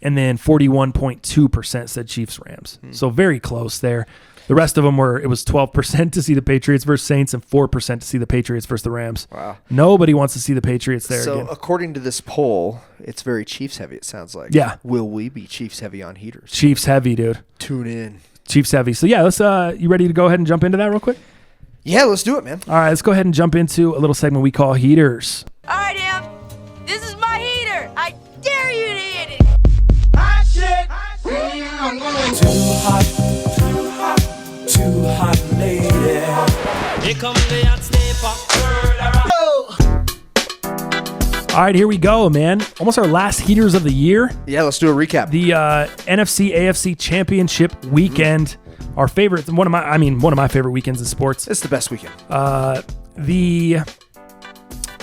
then 41.2% said Chiefs Rams. So very close there. The rest of them it was 12% to see the Patriots versus Saints and 4% to see the Patriots versus the Rams. Wow. Nobody wants to see the Patriots there So again. according to this poll, it's very Chiefs heavy. It sounds like. Yeah. Will we be Chiefs heavy on heaters? Chiefs heavy, dude. Tune in. Chiefs heavy. So yeah, let's. You ready to go ahead and jump into that real quick? Yeah, let's do it, man. All right, let's go ahead and jump into a little segment we call Heaters. All right, Em. This is my heater. I dare you to hit it. Too hot, lady. Here comes the hot stepper. All right, here we go, man. Almost our last Heaters of the year. Yeah, let's do a recap. The NFC AFC Championship weekend. Our favorite, one of my favorite weekends in sports. It's the best weekend. The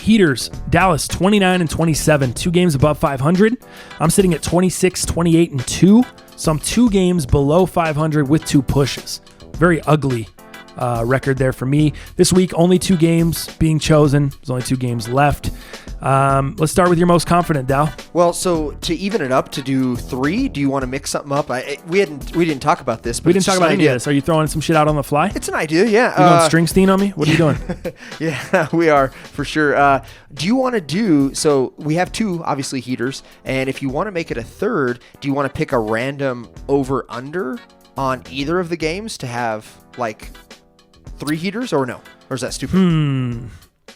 Heaters, Dallas 29-27, 2 games above 500. I'm sitting at 26-28-2, so I'm 2 games below 500 with 2 pushes. Very ugly record there for me. This week, only 2 games being chosen. There's only 2 games left. Let's start with your most confident, Dal. Well, so to even it up, to do 3, do you want to mix something up? We didn't talk about this, but We didn't it's talk just about an any of idea. this. Are you throwing some shit out on the fly? It's an idea, yeah. You going Springsteen on me? What are you doing? Yeah, we are for sure. Do you want to do? So we have 2 obviously heaters, and if you want to make it a third, do you want to pick a random over under on either of the games to have like 3 heaters, or no? Or is that stupid?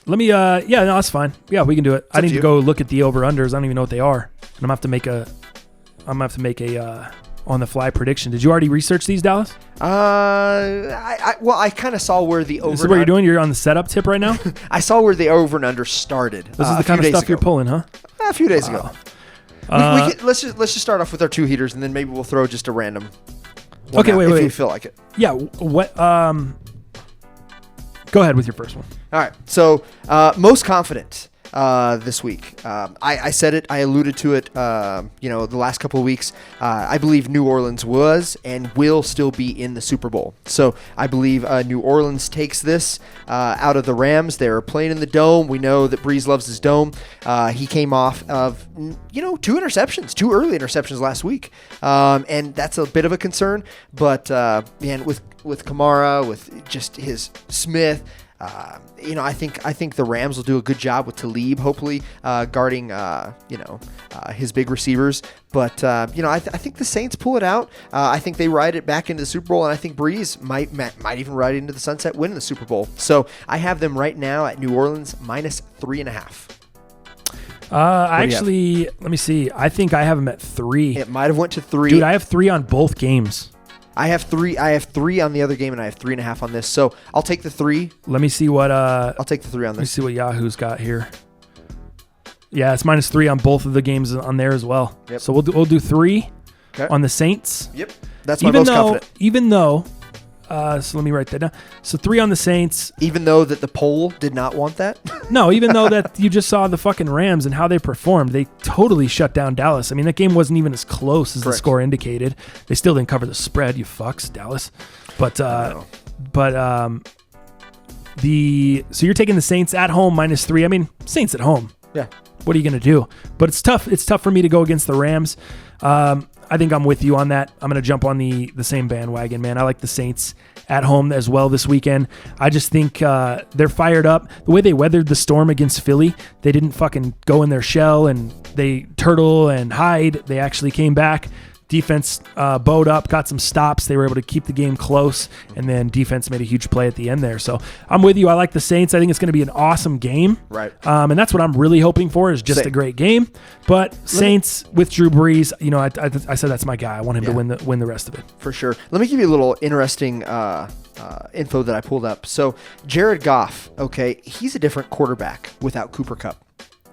Let me, no, that's fine. Yeah, we can do it. I up need to to you. go look at the over-unders. I don't even know what they are. And I'm going to have to make a on the fly prediction. Did you already research these, Dallas? I kind of saw where the over. This is what you're doing? You're on the setup tip right now? I saw where the over and under started. This is the kind of stuff you're pulling, huh? A few days ago. Let's just start off with our 2 heaters, and then maybe we'll throw just a random. Okay, wait. If you feel like it. Yeah. What? Go ahead with your first one. All right. So most confident this week. I said it. I alluded to it. The last couple of weeks. I believe New Orleans was and will still be in the Super Bowl. So I believe New Orleans takes this out of the Rams. They're playing in the Dome. We know that Breeze loves his Dome. He came off of 2 interceptions, 2 early interceptions last week, and that's a bit of a concern. But man, with Kamara, with just his Smith. I think the Rams will do a good job with Talib, hopefully guarding his big receivers. But I think the Saints pull it out. I think they ride it back into the Super Bowl, and I think Breeze might even ride it into the sunset, win the Super Bowl. So I have them right now at New Orleans -3.5. Let me see. I think I have them at 3. It might have went to 3. Dude, I have 3 on both games. I have 3 on the other game, and I have 3.5 on this. So I'll take the 3. Let me see what. I'll take the 3 on this. Let me see what Yahoo's got here. Yeah, it's -3 on both of the games on there as well. Yep. So we'll do 3 on the Saints. Yep, that's my most confident. Even though, so let me write that down. So 3 on the Saints. Even though that the poll did not want that. No, even though that you just saw the fucking Rams and how they performed, they totally shut down Dallas. I mean, that game wasn't even as close as the score indicated. They still didn't cover the spread, you fucks, Dallas. So you're taking the Saints at home -3. I mean, Saints at home. Yeah. What are you going to do? But it's tough. It's tough for me to go against the Rams. I think I'm with you on that. I'm going to jump on the same bandwagon, man. I like the Saints at home as well this weekend. I just think they're fired up. The way they weathered the storm against Philly, they didn't fucking go in their shell and they turtle and hide. They actually came back. Defense bowed up, got some stops. They were able to keep the game close, and then defense made a huge play at the end there. So I'm with you. I like the Saints. I think it's going to be an awesome game. Right. And that's what I'm really hoping for is just a great game. But Saints with Drew Brees, I said that's my guy. I want him to win the rest of it. For sure. Let me give you a little interesting info that I pulled up. So Jared Goff, he's a different quarterback without Cooper Kupp.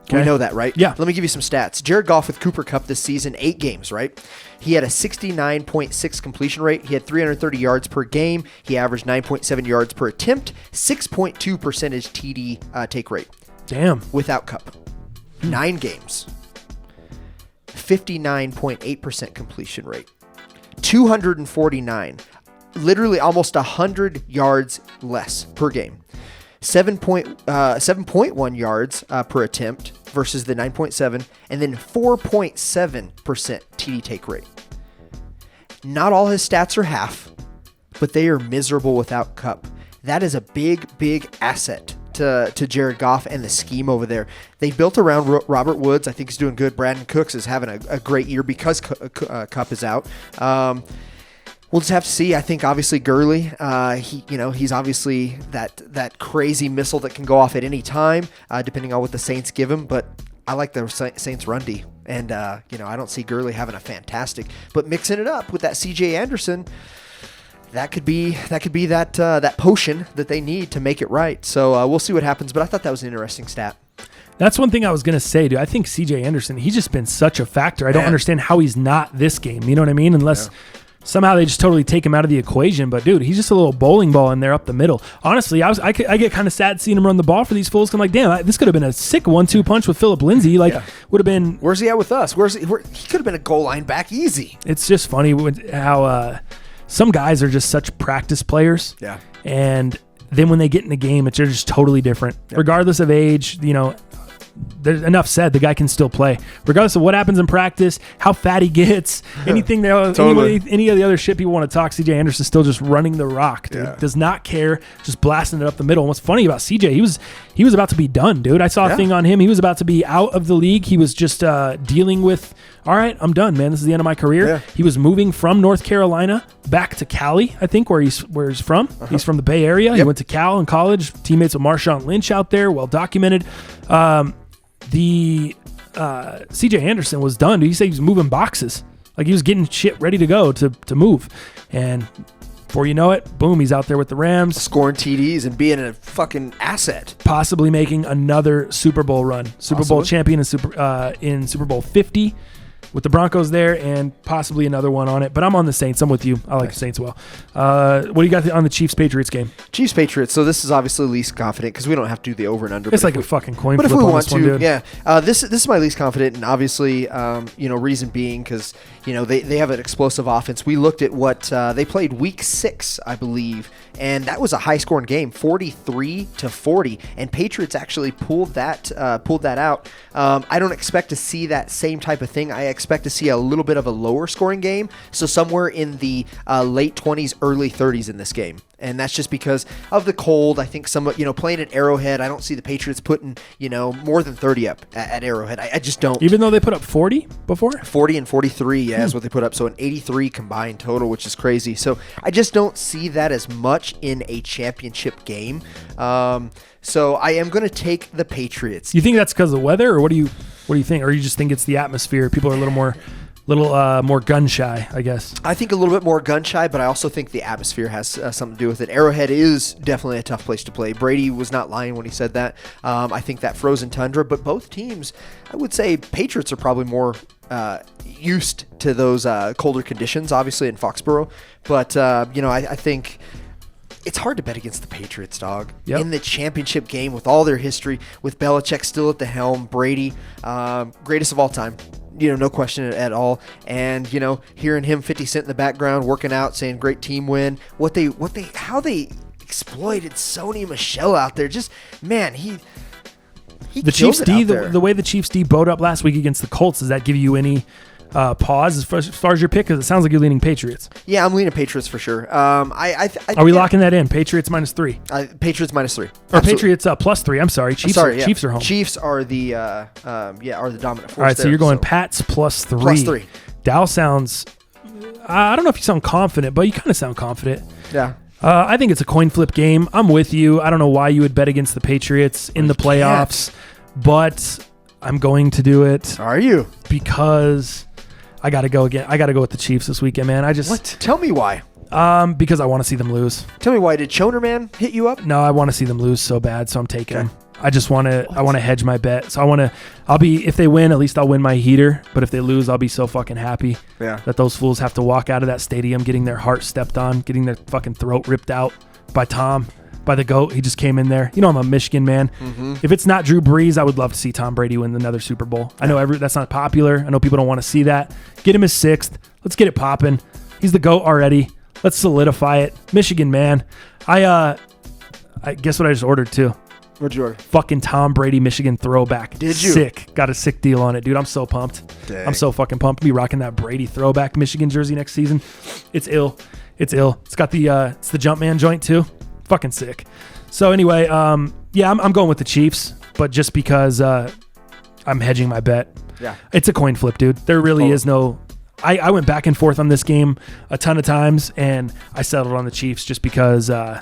Okay. We know that, right? Yeah. Let me give you some stats. Jared Goff with Cooper Kupp this season, 8 games, right? He had a 69.6 completion rate. He had 330 yards per game. He averaged 9.7 yards per attempt, 6.2% TD take rate. Damn. Without Kupp. 9 games. 59.8% completion rate. 249. Literally almost 100 yards less per game. 7.1 yards per attempt versus the 9.7, and then 4.7% TD take rate. Not all his stats are half, but they are miserable without Kupp. That is a big, big asset to Jared Goff and the scheme over there. They built around Robert Woods. I think he's doing good. Brandon Cooks is having a great year because Kupp is out. We'll just have to see. I think obviously Gurley, he's obviously that crazy missile that can go off at any time, depending on what the Saints give him. But I like the Saints run D, and I don't see Gurley having a fantastic. But mixing it up with that C.J. Anderson, that could be that potion that they need to make it right. So we'll see what happens. But I thought that was an interesting stat. That's one thing I was going to say, dude. I think C.J. Anderson, he's just been such a factor. I don't understand how he's not this game. You know what I mean? Unless somehow they just totally take him out of the equation. But, dude, he's just a little bowling ball in there up the middle. Honestly, I get kind of sad seeing him run the ball for these fools. I'm like, damn, this could have been a sick 1-2 punch with Phillip Lindsay. Would have been. Where's he at with us? He could have been a goal line back easy. It's just funny how some guys are just such practice players. Yeah. And then when they get in the game, they're just totally different. Yep. Regardless of age, there's enough said. The guy can still play, regardless of what happens in practice, how fat he gets, anything. Any of the other shit people want to talk. C.J. Anderson's still just running the rock, dude. Yeah. Does not care, just blasting it up the middle. And what's funny about C.J., he was about to be done, dude. I saw a thing on him. He was about to be out of the league. He was just dealing with, all right, I'm done, man. This is the end of my career. Yeah. He was moving from North Carolina back to Cali, I think, where he's from. Uh-huh. He's from the Bay Area. Yep. He went to Cal in college. Teammates with Marshawn Lynch out there, well documented. The C.J. Anderson was done. Dude, he said he was moving boxes. Like he was getting shit ready to go to move. And before you know it, boom, he's out there with the Rams. Scoring TDs and being a fucking asset. Possibly making another Super Bowl run. Super Bowl champion in Super Bowl 50 with the Broncos there, and possibly another one on it. But I'm on the Saints. I'm with you. I like the Saints well. What do you got on the Chiefs-Patriots game? Chiefs-Patriots. So this is obviously least confident because we don't have to do the over and under. It's like a fucking coin flip. But if we on want this one, to, dude. yeah. This is my least confident, and obviously, reason being because they have an explosive offense. We looked at what they played week 6, I believe, and that was a high-scoring game, 43-40, and Patriots actually pulled that out. I don't expect to see that same type of thing. I expect to see a little bit of a lower scoring game, so somewhere in the late 20s, early 30s in this game. And that's just because of the cold. I think playing at Arrowhead, I don't see the Patriots putting, more than 30 up at Arrowhead. I just don't. Even though they put up 40 before? 40 and 43, yeah, is what they put up. So an 83 combined total, which is crazy. So I just don't see that as much in a championship game. So I am going to take the Patriots. You think that's because of the weather, or what do you think? Or you just think it's the atmosphere? People are a little more gun shy, I guess. I think a little bit more gun shy, but I also think the atmosphere has something to do with it. Arrowhead is definitely a tough place to play. Brady was not lying when he said that. I think that frozen tundra, but both teams, I would say Patriots are probably more used to those colder conditions, obviously in Foxborough. But, I think it's hard to bet against the Patriots, dog. Yep. In the championship game with all their history, with Belichick still at the helm, Brady, greatest of all time. No question at all. And, hearing him 50 Cent in the background, working out, saying great team win. How they exploited Sony Michel out there. Just, man, he the Chiefs D, the way the Chiefs D bowed up last week against the Colts, does that give you any pause as far as your pick? Because it sounds like you're leaning Patriots. Yeah, I'm leaning Patriots for sure. Are we locking that in? Patriots -3. Patriots -3. Or Absolutely. Patriots +3. I'm sorry. Chiefs are home. Chiefs are the dominant force. All right, so you're going Pats +3. +3. Dow sounds. I don't know if you sound confident, but you kind of sound confident. Yeah. I think it's a coin flip game. I'm with you. I don't know why you would bet against the Patriots in the playoffs, but I'm going to do it. Are you? Because I got to go again. I got to go with the Chiefs this weekend, man. What? Tell me why. Because I want to see them lose. Tell me why. Did Choner Man hit you up? No, I want to see them lose so bad, so I'm taking them. I just want to. I want to hedge my bet. So if they win, at least I'll win my heater. But if they lose, I'll be so fucking happy that those fools have to walk out of that stadium getting their heart stepped on, getting their fucking throat ripped out by the GOAT. He just came in there. I'm a Michigan man. Mm-hmm. If it's not Drew Brees, I would love to see Tom Brady win another Super Bowl. I know that's not popular. I know people don't want to see that. Get him his 6th. Let's get it popping. He's the GOAT already. Let's solidify it. Michigan man. I guess what I just ordered too. What'd you order? Fucking Tom Brady Michigan throwback. Did you? Sick. Got a sick deal on it, dude. I'm so pumped. Dang. I'm so fucking pumped to be rocking that Brady throwback Michigan jersey next season. It's ill. It's got it's the Jumpman joint too. Fucking sick. So anyway, I'm going with the Chiefs, but just because I'm hedging my bet. Yeah. It's a coin flip, dude. There really is no. I went back and forth on this game a ton of times, and I settled on the Chiefs just because. I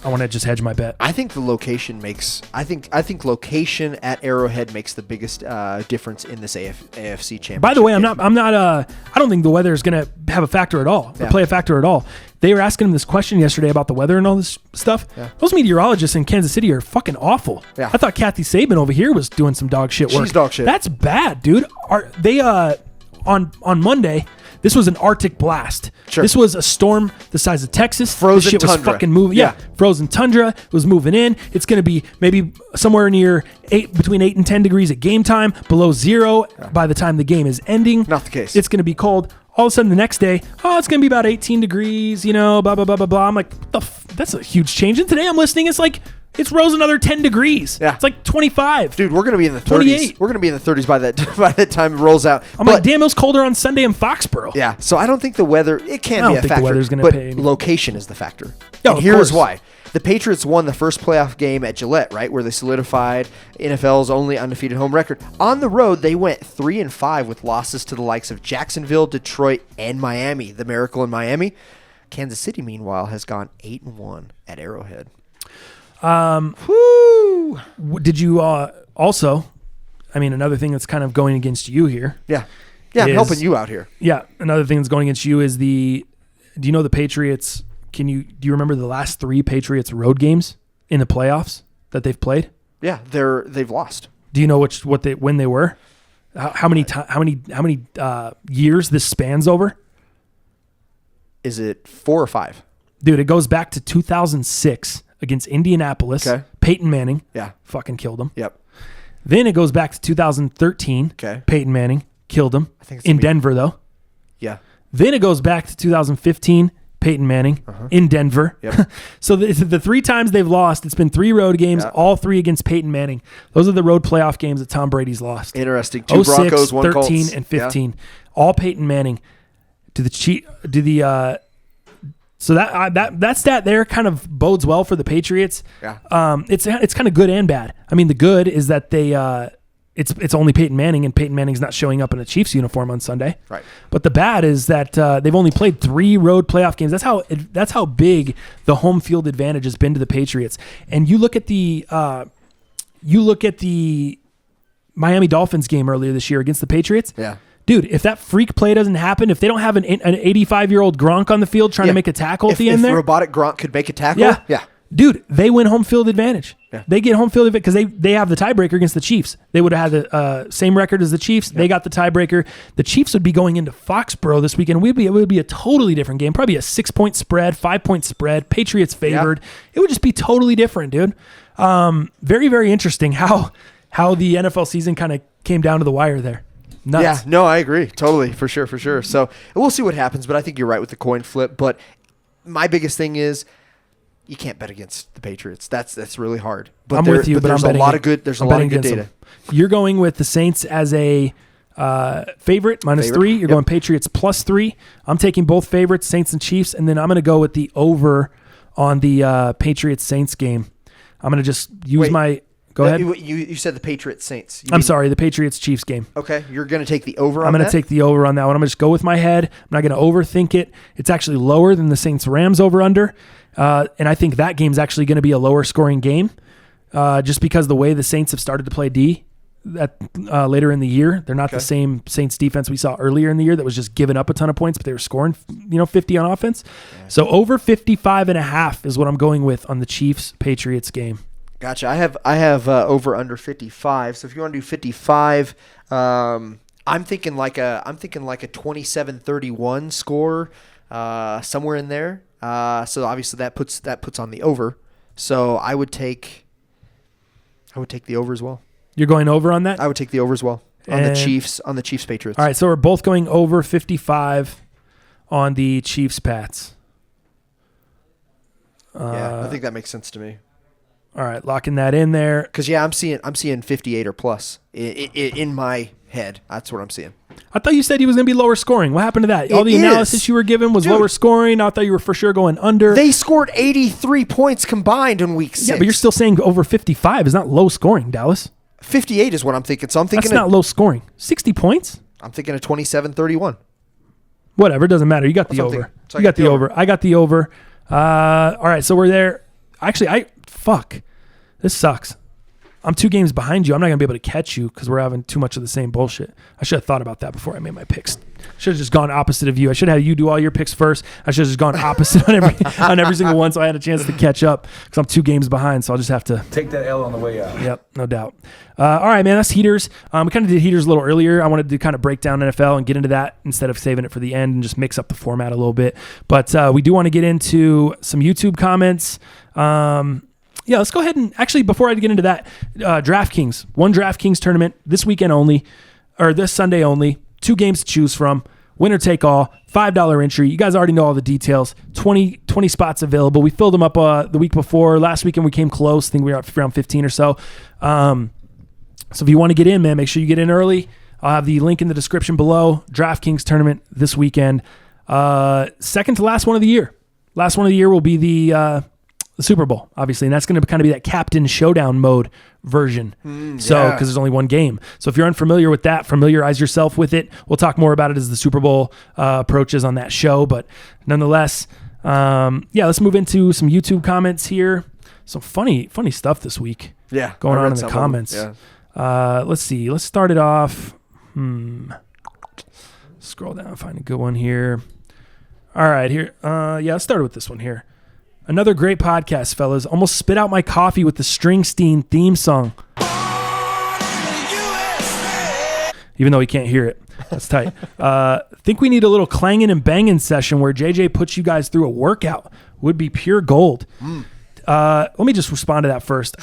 want to just hedge my bet. I think the location makes. I think location at Arrowhead makes the biggest difference in this AFC championship. By the way, I'm not. I don't think the weather is going to have a factor at all. Or play a factor at all. They were asking him this question yesterday about the weather and all this stuff. Yeah. Those meteorologists in Kansas City are fucking awful. Yeah. I thought Kathy Saban over here was doing some dog shit work. She's dog shit. That's bad, dude. Are they on Monday? This was an Arctic blast. Sure. This was a storm the size of Texas. Frozen this shit tundra. was fucking moving. Yeah, frozen tundra was moving in. It's going to be maybe somewhere near between 8 and 10 degrees at game time, below 0 by the time the game is ending. Not the case. It's going to be cold. All of a sudden the next day, it's going to be about 18 degrees, blah, blah, blah, blah, blah. I'm like, that's a huge change. And today I'm listening, it's like, it's rose another 10 degrees. Yeah. It's like 25. Dude, we're going to be in the 30s. 28. We're going to be in the 30s by that time it rolls out. I'm like, damn, it was colder on Sunday in Foxborough. Yeah, so I don't think the weather, it can be a factor. The weather's gonna but pay any. Location is the factor. Oh, and here's why. The Patriots won the first playoff game at Gillette, right, where they solidified NFL's only undefeated home record. On the road, they went 3-5 with losses to the likes of Jacksonville, Detroit, and Miami. The Miracle in Miami. Kansas City, meanwhile, has gone 8-1 at Arrowhead. Did you also, I mean, another thing that's kind of going against you here. Yeah. Yeah, I'm helping you out here. Yeah. Another thing that's going against you is do you know the Patriots, do you remember the last 3 Patriots road games in the playoffs that they've played? Yeah, they've lost. Do you know when they were? How many years this spans over? Is it 4 or 5? Dude, it goes back to 2006 against Indianapolis. Okay. Peyton Manning. Yeah. Fucking killed him. Yep. Then it goes back to 2013. Okay. Peyton Manning killed him. I think it's in Denver, though. Yeah. Then it goes back to 2015. Peyton Manning in Denver. Yep. So the 3 times they've lost, it's been 3 road games, all 3 against Peyton Manning. Those are the road playoff games that Tom Brady's lost. Interesting. 2 Broncos, 1 Colts. 13, and 15. Yeah. All Peyton Manning. So that stat there kind of bodes well for the Patriots. Yeah. It's kind of good and bad. I mean, the good is that it's only Peyton Manning, and Peyton Manning's not showing up in a Chiefs uniform on Sunday. Right. But the bad is that they've only played 3 road playoff games. That's how big the home field advantage has been to the Patriots. And you look at the Miami Dolphins game earlier this year against the Patriots. Yeah. Dude, if that freak play doesn't happen, if they don't have an 85-year-old Gronk on the field trying to make a tackle at the end there. If robotic Gronk could make a tackle. Yeah. Dude, they win home field advantage. Yeah. They get home field advantage because they have the tiebreaker against the Chiefs. They would have had the same record as the Chiefs. Yep. They got the tiebreaker. The Chiefs would be going into Foxborough this weekend. It would be a totally different game. Probably a 6-point spread, 5-point spread. Patriots favored. Yep. It would just be totally different, dude. Very, very interesting how the NFL season kind of came down to the wire there. Nuts. Yeah, no, I agree. Totally, for sure. So we'll see what happens, but I think you're right with the coin flip. But my biggest thing is you can't bet against the Patriots. That's really hard. But I'm with you, but there's a lot of good data. Them. You're going with the Saints as a favorite, -3. You're going Patriots +3. I'm taking both favorites, Saints and Chiefs, and then I'm going to go with the over on the Patriots-Saints game. I'm going to just use my... Go ahead. You said the Patriots-Saints. I'm sorry, the Patriots-Chiefs game. Okay, you're going to take the over on that? I'm going to take the over on that one. I'm going to just go with my head. I'm not going to overthink it. It's actually lower than the Saints-Rams over-under, and I think that game's actually going to be a lower-scoring game just because the way the Saints have started to play D later in the year. They're not the same Saints defense we saw earlier in the year that was just giving up a ton of points, but they were scoring 50 on offense. Yeah. So over 55.5 is what I'm going with on the Chiefs-Patriots game. Gotcha. I have over under 55. So if you want to do 55, I'm thinking like a 27-31 score, somewhere in there. So obviously that puts on the over. So I would take the over as well. You're going over on that? I would take the over as well on the Chiefs Patriots. All right, so we're both going over 55 on the Chiefs Pats. Yeah, I think that makes sense to me. All right, locking that in there. Because I'm seeing 58 or plus in my head. That's what I'm seeing. I thought you said he was going to be lower scoring. What happened to that? All the analysis you were given was lower scoring. I thought you were for sure going under. They scored 83 points combined in week 6. Yeah, but you're still saying over 55 is not low scoring, Dallas. 58 is what I'm thinking. So I'm thinking that's not low scoring. 60 points? I'm thinking a 27-31. Whatever, doesn't matter. You got the over. So you got the over. I got the over. All right, so we're there. Actually, fuck. This sucks. I'm 2 games behind you. I'm not going to be able to catch you because we're having too much of the same bullshit. I should have thought about that before I made my picks. I should have just gone opposite of you. I should have had you do all your picks first. I should have just gone opposite on every single one so I had a chance to catch up because I'm 2 games behind, so I'll just have to... Take that L on the way out. Yep, no doubt. All right, man, that's heaters. We kind of did heaters a little earlier. I wanted to kind of break down NFL and get into that instead of saving it for the end and just mix up the format a little bit. But we do want to get into some YouTube comments. Yeah, let's go ahead and actually, before I get into that, DraftKings, one DraftKings tournament this weekend only, or this Sunday only, 2 games to choose from, winner take all, $5 entry. You guys already know all the details. 20 spots available. We filled them up the week before. Last weekend we came close. I think we were around 15 or so. So if you want to get in, man, make sure you get in early. I'll have the link in the description below. DraftKings tournament this weekend. Second to last one of the year. Last one of the year will be the Super Bowl, obviously, and that's going to kind of be that Captain Showdown mode version. Because there's only one game. So if you're unfamiliar with that, familiarize yourself with it. We'll talk more about it as the Super Bowl approaches on that show, but nonetheless, let's move into some YouTube comments here. Some funny stuff this week. Yeah, going on in the comments. Let's see. Let's start it off. Scroll down, find a good one here. All right, here. Let's start with this one here. Another great podcast, fellas. Almost spit out my coffee with the Springsteen theme song. Even though he can't hear it. That's tight. Think we need a little clanging and banging session where JJ puts you guys through a workout. Would be pure gold. Let me just respond to that first.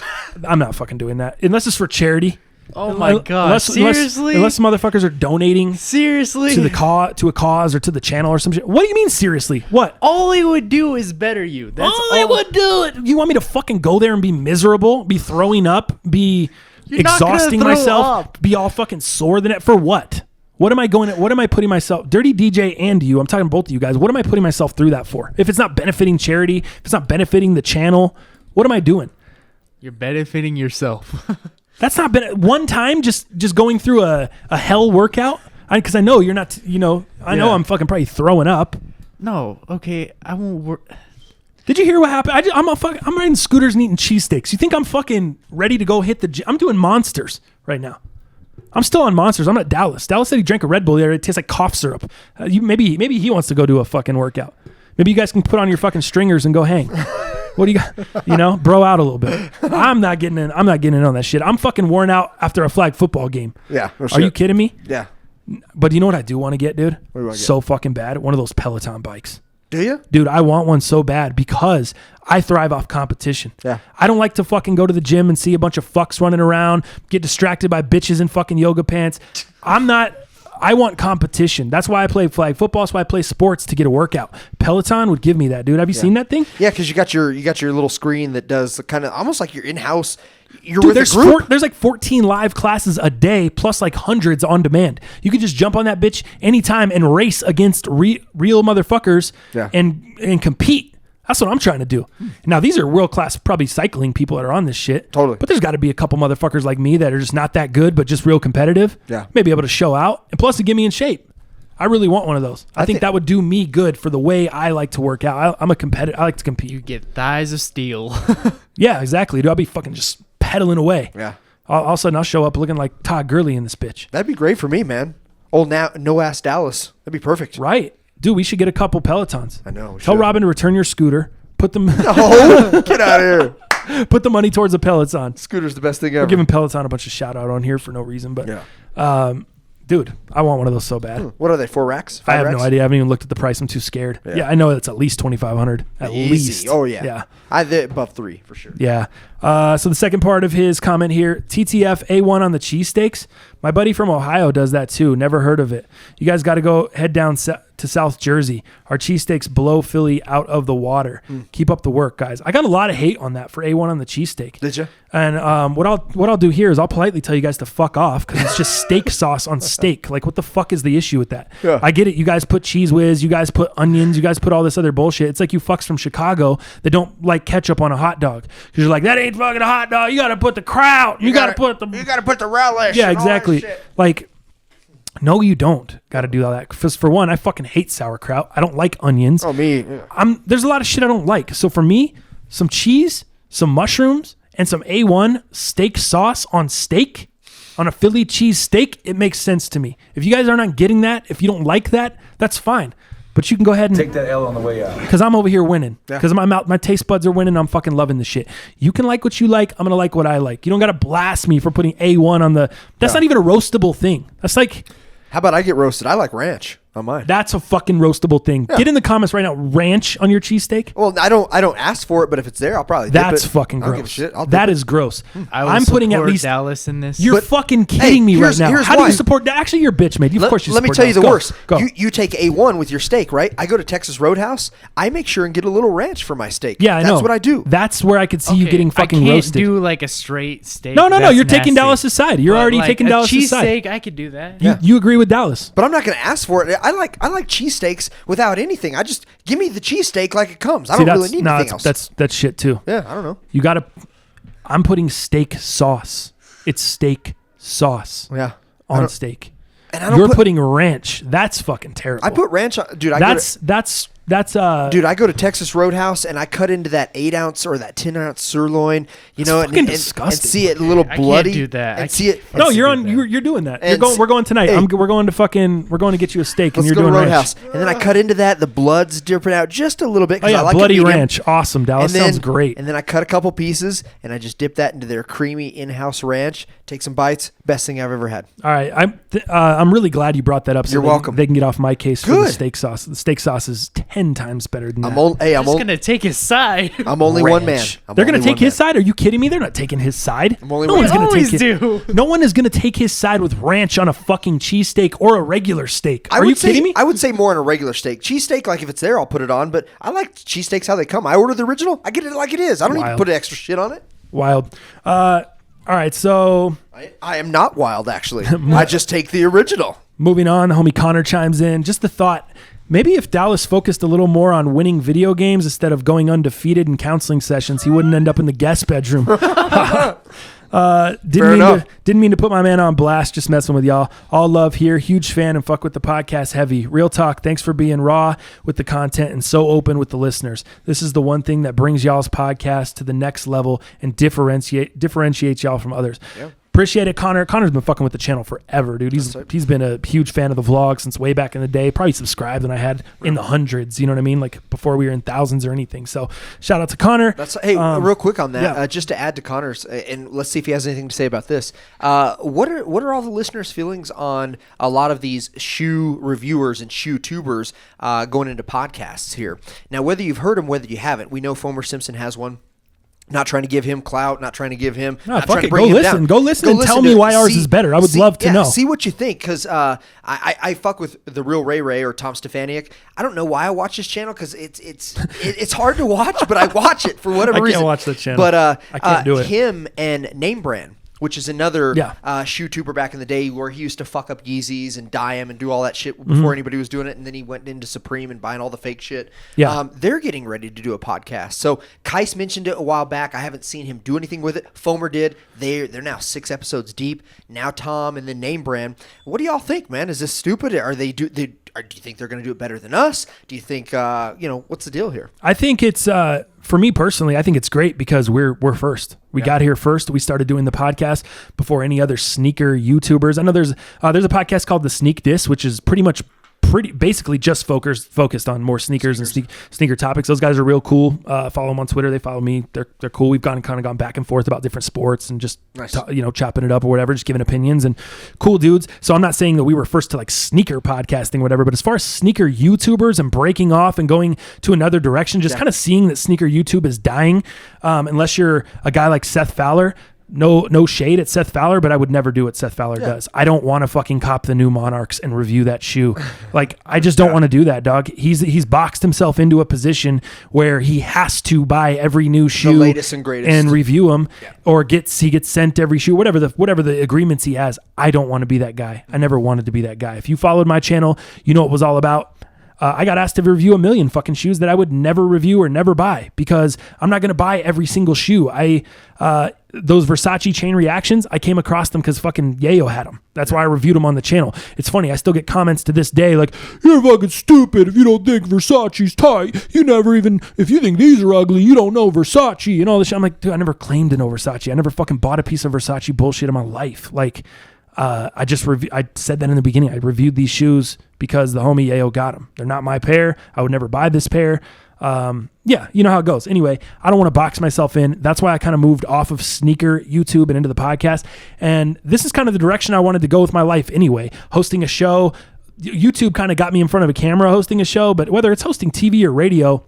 I'm not fucking doing that. Unless it's for charity. Oh my God! Seriously? Unless motherfuckers are donating seriously to a cause or to the channel or some shit. What do you mean seriously? What? All he would do is better you. That's all he would do. It. You want me to fucking go there and be miserable, be throwing up, be exhausting myself, be all fucking sore than it for what? What am I putting myself, Dirty DJ and you, I'm talking to both of you guys, what am I putting myself through that for? If it's not benefiting charity, if it's not benefiting the channel, what am I doing? You're benefiting yourself. That's not been one time just going through a hell workout. Because I know you're not, I know I'm fucking probably throwing up. No, okay, I won't work. Did you hear what happened? I'm riding scooters and eating cheesesteaks. You think I'm fucking ready to go hit the gym? I'm doing monsters right now. I'm still on monsters. I'm not Dallas. Dallas said he drank a Red Bull the other day. It tastes like cough syrup. Maybe he wants to go do a fucking workout. Maybe you guys can put on your fucking stringers and go hang. What do you got? Bro out a little bit. I'm not getting in on that shit. I'm fucking worn out after a flag football game. Yeah. Are you kidding me? Yeah. But you know what I do want to get, dude? What do I get? So fucking bad. One of those Peloton bikes. Do you? Dude, I want one so bad because I thrive off competition. Yeah. I don't like to fucking go to the gym and see a bunch of fucks running around, get distracted by bitches in fucking yoga pants. I want competition. That's why I play flag football. That's why I play sports, to get a workout. Peloton would give me that, dude. Have you seen that thing? Yeah, because you got your little screen that does kind of almost like your in-house. You're Dude, with a group. There's like 14 live classes a day, plus like hundreds on demand. You could just jump on that bitch anytime and race against real motherfuckers and compete. That's what I'm trying to do. Now, these are world-class, probably cycling people that are on this shit. Totally. But there's got to be a couple motherfuckers like me that are just not that good, but just real competitive. Yeah. Maybe able to show out. And plus, to get me in shape. I really want one of those. I think that would do me good for the way I like to work out. I'm a competitor. I like to compete. You get thighs of steel. Yeah, exactly. Dude, I'll be fucking just pedaling away. Yeah. All of a sudden, I'll show up looking like Todd Gurley in this bitch. That'd be great for me, man. Old no-ass Dallas. That'd be perfect. Right. Dude, we should get a couple Pelotons. I know. Tell Robin to return your scooter. Put them. Oh, get out of here. Put the money towards a Peloton. Scooter's the best thing ever. We're giving Peloton a bunch of shout out on here for no reason, but dude, I want one of those so bad. What are they? 4 racks? 5 I have racks? no idea. I haven't even looked at the price. I'm too scared. Yeah, I know it's at least $2,500. At least. Oh yeah. Yeah. Above 3 for sure. Yeah. So the second part of his comment here, TTF A1 on the cheesesteaks. My buddy from Ohio does that too. Never heard of it. You guys got to go head down to South Jersey. Our cheesesteaks blow Philly out of the water. Keep up the work, guys. I got a lot of hate on that for A1 on the cheesesteak. Did you? And what I'll do here is I'll politely tell you guys to fuck off because it's just steak sauce on steak. Like, what the fuck is the issue with that? Yeah. I get it. You guys put Cheese Whiz. You guys put onions. You guys put all this other bullshit. It's like you fucks from Chicago that don't like ketchup on a hot dog because you're like, that ain't fucking a hot dog. You got to put the kraut. You got to put the relish. Yeah, exactly. Like, no, you don't got to do all that. Because for one, I fucking hate sauerkraut. I don't like onions. Oh, me. Yeah. There's a lot of shit I don't like. So for me, some cheese, some mushrooms, and some A1 steak sauce on steak, on a Philly cheese steak, it makes sense to me. If you guys are not getting that, if you don't like that, that's fine. But you can go ahead and take that L on the way out. Because I'm over here winning. Because my taste buds are winning. I'm fucking loving the shit. You can like what you like. I'm going to like what I like. You don't got to blast me for putting A1 on the... That's not even a roastable thing. That's like... How about I get roasted? I like ranch on mine. That's a fucking roastable thing. Yeah. Get in the comments right now. Ranch on your cheesesteak? Well, I don't ask for it, but if it's there, I'll probably dip That's it. fucking I don't gross. give a shit. I'll That dip is gross. I'm putting at least Dallas in this. You're fucking kidding me right now. How do you support that? Actually, you're a bitch, mate. Of course you support Let me tell you the Dallas. worst. Go. You take A1 with your steak, right? I go to Texas Roadhouse. I make sure and get a little ranch for my steak. Yeah, I know. That's what I do. That's where I could see you getting fucking I can't roasted. do like a straight steak. No. That's You're taking nasty. Dallas' side. You're But already like taking a Dallas' side. cheesesteak, I could do that. You agree with Dallas. But I'm not going to ask for it. I like cheesesteaks without anything. I just give me the cheesesteak like it comes. I don't really need anything else. That's shit too. Yeah, I don't know. You got to... I'm putting steak sauce. It's steak sauce. Yeah. On steak. And I don't You're putting ranch. That's fucking terrible. I put ranch on... Dude, that's That's dude, I go to Texas Roadhouse and I cut into that 8 ounce or that 10 ounce sirloin, you know, and see it a little bloody. I can't do that. And see it. No, you're doing that. We're going tonight. Hey, we're going to get you a steak, and let's you're go doing to Roadhouse. ranch. And then I cut into that. The blood's dripping out just a little bit. Oh yeah, I like bloody ranch, awesome, Dallas. Sounds great. And then I cut a couple pieces and I just dip that into their creamy in-house ranch. Take some bites. Best thing I've ever had. All right, I'm really glad you brought that up. So You're welcome. They can get off my case for the steak sauce. The steak sauce is 10 times better than that. I'm just gonna take his side. I'm only one man. They're gonna take his side? Are you kidding me? They're not taking his side. I'm only no one one's man. gonna Always take do. No one is gonna take his side with ranch on a fucking cheesesteak or a regular steak. Are you kidding me? I would say more on a regular steak. Cheesesteak, like if it's there, I'll put it on. But I like cheesesteaks how they come. I order the original. I get it like it is. I don't need to put extra shit on it. Wild. All right, so I am not wild, actually. I just take the original. Moving on, the homie Connor chimes in. Just the thought, maybe if Dallas focused a little more on winning video games instead of going undefeated in counseling sessions, he wouldn't end up in the guest bedroom. Didn't mean to put my man on blast, just messing with y'all. All love here. Huge fan and fuck with the podcast heavy. Real talk, thanks for being raw with the content and so open with the listeners. This is the one thing that brings y'all's podcast to the next level and differentiates y'all from others. Yeah. Appreciate it, Connor. Connor's been fucking with the channel forever, dude. He's been a huge fan of the vlog since way back in the day. Probably subscribed when I had in the hundreds, you know what I mean? Like before we were in thousands or anything. So shout out to Connor. Real quick on that, just to add to Connor's, and let's see if he has anything to say about this. What are all the listeners' feelings on a lot of these shoe reviewers and shoe tubers going into podcasts here? Now, whether you've heard them, whether you haven't, we know Fomer Simpson has one. Not trying to give him clout, not trying to give him. Not trying to bring him down. Go listen and tell me why ours is better. I would love to know. See what you think, because I fuck with the real Ray Ray or Tom Stefaniak. I don't know why I watch this channel, because it's hard to watch, but I watch it for whatever reason. I can't watch that channel. But I can't do it. Him and Name Brand, which is another shoe tuber back in the day where he used to fuck up Yeezys and dye them and do all that shit before anybody was doing it. And then he went into Supreme and buying all the fake shit. Yeah. They're getting ready to do a podcast. So Kais mentioned it a while back. I haven't seen him do anything with it. Fomer did. They're now 6 episodes deep. Now Tom and then Name Brand. What do y'all think, man? Is this stupid? Or do you think they're going to do it better than us? Do you think, what's the deal here? I think it's, for me personally, I think it's great because we're first. We got here first. We started doing the podcast before any other sneaker YouTubers. I know there's a podcast called The Sneak Diss, which is basically just focused on more sneakers and sneaker topics. Those guys are real cool. Follow them on Twitter. They follow me. They're cool. We've kind of gone back and forth about different sports and just chopping it up or whatever, just giving opinions and cool dudes. So I'm not saying that we were first to like sneaker podcasting or whatever, but as far as sneaker YouTubers and breaking off and going to another direction, just kind of seeing that sneaker YouTube is dying, unless you're a guy like Seth Fowler. No shade at Seth Fowler, but I would never do what Seth Fowler does. I don't want to fucking cop the new Monarchs and review that shoe. Like, I just don't want to do that, dog. He's boxed himself into a position where he has to buy every new shoe, the latest and greatest, and review them, or he gets sent every shoe, whatever the agreements he has. I don't want to be that guy. I never wanted to be that guy. If you followed my channel, you know what it was all about. I got asked to review 1 million fucking shoes that I would never review or never buy because I'm not going to buy every single shoe. Those Versace chain reactions, I came across them because fucking Yayo had them. That's why I reviewed them on the channel. It's funny. I still get comments to this day like, you're fucking stupid if you don't think Versace's tight. If you think these are ugly, you don't know Versace and all this shit. I'm like, dude, I never claimed to know Versace. I never fucking bought a piece of Versace bullshit in my life. Like, I said that in the beginning. I reviewed these shoes because the homie Yayo got them. They're not my pair. I would never buy this pair. You know how it goes. Anyway, I don't want to box myself in. That's why I kind of moved off of sneaker YouTube and into the podcast. And this is kind of the direction I wanted to go with my life anyway. Hosting a show. YouTube kind of got me in front of a camera hosting a show, but whether it's hosting TV or radio,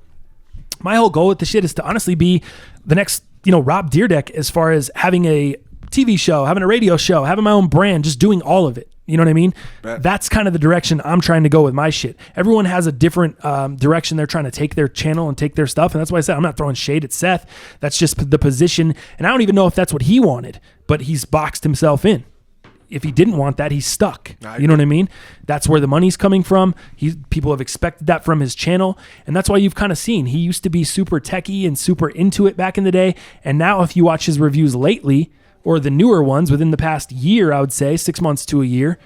my whole goal with the shit is to honestly be the next, Rob Dyrdek as far as having a TV show, having a radio show, having my own brand, just doing all of it. You know what I mean? Right. That's kind of the direction I'm trying to go with my shit. Everyone has a different direction they're trying to take their channel and take their stuff. And that's why I said I'm not throwing shade at Seth. That's just the position. And I don't even know if that's what he wanted, but he's boxed himself in. If he didn't want that, he's stuck. You know what I mean? That's where the money's coming from. People have expected that from his channel. And that's why you've kind of seen he used to be super techie and super into it back in the day. And now if you watch his reviews lately, or the newer ones within the past year, I would say 6 months to a year,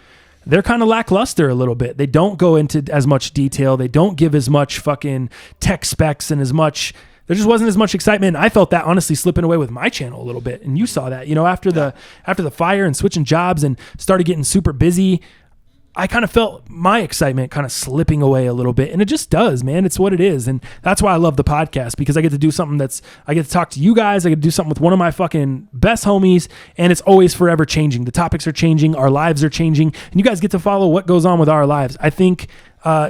they're kind of lackluster a little bit. They don't go into as much detail. They don't give as much fucking tech specs and as much. There just wasn't as much excitement. I felt that honestly slipping away with my channel a little bit, and you saw that. After the fire and switching jobs and started getting super busy, I kind of felt my excitement kind of slipping away a little bit, and it just does, man. It's what it is, and that's why I love the podcast, because I get to do something I get to talk to you guys. I get to do something with one of my fucking best homies, and it's always forever changing. The topics are changing, our lives are changing, and you guys get to follow what goes on with our lives. I think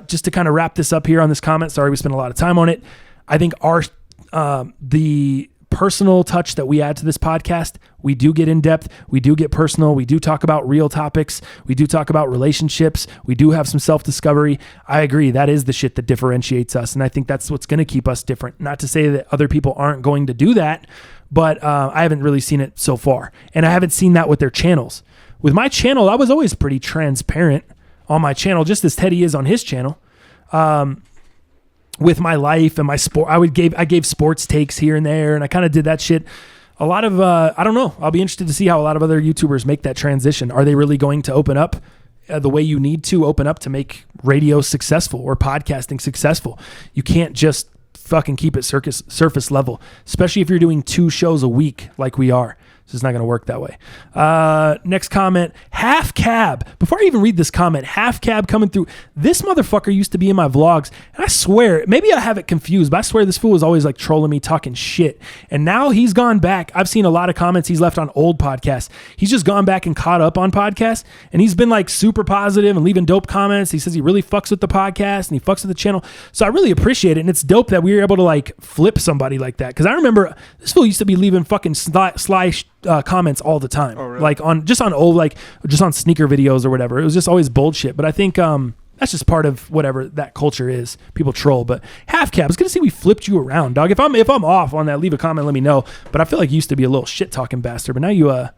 just to kind of wrap this up here on this comment, sorry we spent a lot of time on it. I think the personal touch that we add to this podcast, we do get in depth, we do get personal, we do talk about real topics, we do talk about relationships, we do have some self-discovery. I agree, that is the shit that differentiates us, and I think that's what's going to keep us different. Not to say that other people aren't going to do that, but I haven't really seen it so far, and I haven't seen that with their channels. With my channel, I was always pretty transparent on my channel, just as Teddy is on his channel. With my life and my sport, I gave sports takes here and there, and I kind of did that shit. A lot of I don't know. I'll be interested to see how a lot of other YouTubers make that transition. Are they really going to open up the way you need to open up to make radio successful or podcasting successful? You can't just fucking keep it surface level, especially if you're doing 2 shows a week like we are. It's just not going to work that way. Next comment, Half Cab. Before I even read this comment, Half Cab coming through. This motherfucker used to be in my vlogs, and I swear, maybe I have it confused, but I swear this fool was always like trolling me, talking shit. And now he's gone back. I've seen a lot of comments he's left on old podcasts. He's just gone back and caught up on podcasts, and he's been like super positive and leaving dope comments. He says he really fucks with the podcast and he fucks with the channel. So I really appreciate it, and it's dope that we were able to like flip somebody like that. Because I remember this fool used to be leaving fucking sly comments all the time. Oh, really? Like just on sneaker videos or whatever. It was just always bullshit. But I think that's just part of whatever that culture is. People troll. But Half Cab, it's good to see we flipped you around, dog. If I'm off on that, leave a comment, let me know. But I feel like you used to be a little shit talking bastard, but now you're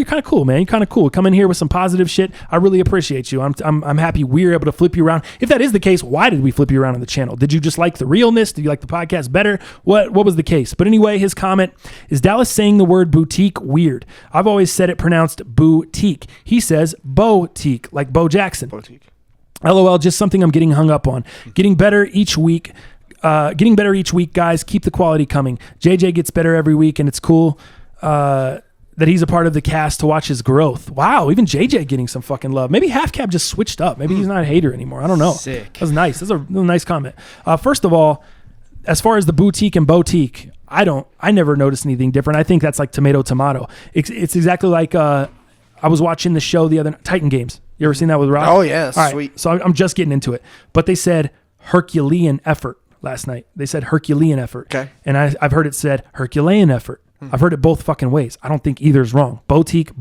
kind of cool, man. You're kind of cool. Come in here with some positive shit. I really appreciate you. I'm happy we were able to flip you around. If that is the case, why did we flip you around on the channel? Did you just like the realness? Did you like the podcast better? What was the case? But anyway, his comment is Dallas saying the word boutique weird. I've always said it pronounced boutique. He says boutique, like Bo Jackson. Boutique. LOL, just something I'm getting hung up on. Getting better each week. Guys. Keep the quality coming. JJ gets better every week, and it's cool. That he's a part of the cast to watch his growth. Wow, even JJ getting some fucking love. Maybe Half Cab just switched up. Maybe he's not a hater anymore. I don't know. Sick. That was nice. That's a really nice comment. First of all, as far as the boutique and boutique, I never noticed anything different. I think that's like tomato. It's exactly like I was watching the show the other Titan Games. You ever seen that with Rob? Oh yeah, all sweet. Right, so I'm just getting into it. But they said Herculean effort last night. They said Herculean effort. Okay. And I've heard it said Herculean effort. I've heard it both fucking ways. I don't think either's wrong. Boutique,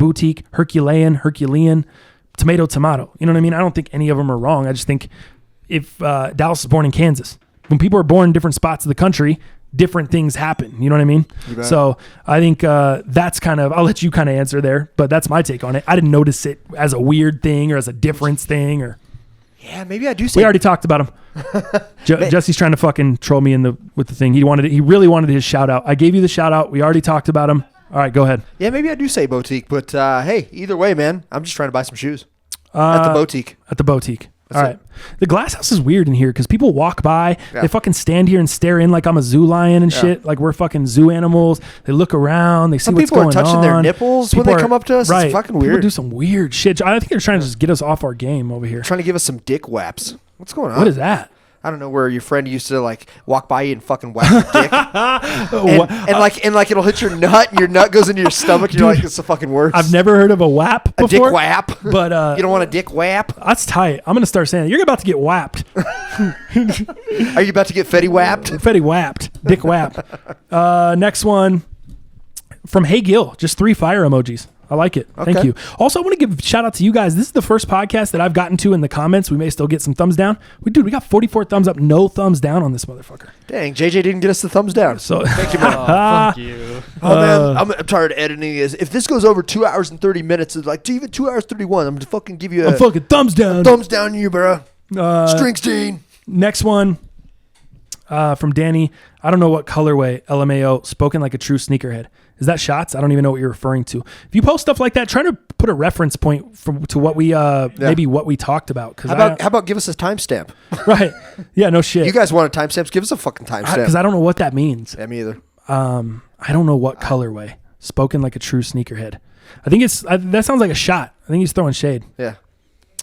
Herculean, tomato. You know what I mean? I don't think any of them are wrong. I just think if Dallas was born in Kansas, when people are born in different spots of the country, different things happen. You know what I mean? So I think that's kind of, I'll let you kind of answer there, but that's my take on it. I didn't notice it as a weird thing or as a difference thing or. Yeah, maybe I do say. We already talked about him. Jesse's trying to fucking troll me with the thing. He really wanted his shout out. I gave you the shout out. We already talked about him. All right, go ahead. Yeah, maybe I do say boutique, but hey, either way, man, I'm just trying to buy some shoes at the boutique. At the boutique. All right. The glass house is weird in here because people walk by, they fucking stand here and stare in like I'm a zoo lion and shit, like we're fucking zoo animals. They look around, they see what's going on. Some people are touching their nipples when they come up to us. Right. It's fucking weird. People do some weird shit. I think they're trying to just get us off our game over here. Trying to give us some dick whaps. What's going on? What is that? I don't know, where your friend used to like walk by you and fucking whack your dick, and like it'll hit your nut, and your nut goes into your stomach. And you're like, it's the fucking worst. I've never heard of a whap before. A dick whap, but you don't want a dick whap. That's tight. I'm gonna start saying that. You're about to get whapped. Are you about to get Fetty whapped? Fetty whapped. Dick whap. Next one from Hey Gil. Just 3 fire emojis. I like it. Okay. Thank you. Also, I want to give a shout out to you guys. This is the first podcast that I've gotten to in the comments. We may still get some thumbs down. We got 44 thumbs up, no thumbs down on this motherfucker. Dang, JJ didn't get us the thumbs down. So thank you, man. Fuck you. Oh man, I'm tired of editing this. If this goes over 2 hours and 30 minutes, it's like even 2 hours 31. I'm gonna fucking give you a fucking thumbs down. Thumbs down, you bro. Springsteen. Next one. From Danny, I don't know what colorway, LMAO, spoken like a true sneakerhead. Is that shots? I don't even know what you're referring to. If you post stuff like that, try to put a reference point to what we maybe what we talked about. How about give us a timestamp? Right. Yeah, no shit. You guys want a timestamp? Give us a fucking timestamp. Because I don't know what that means. Yeah, me either. I don't know what colorway, spoken like a true sneakerhead. I think that sounds like a shot. I think he's throwing shade. Yeah.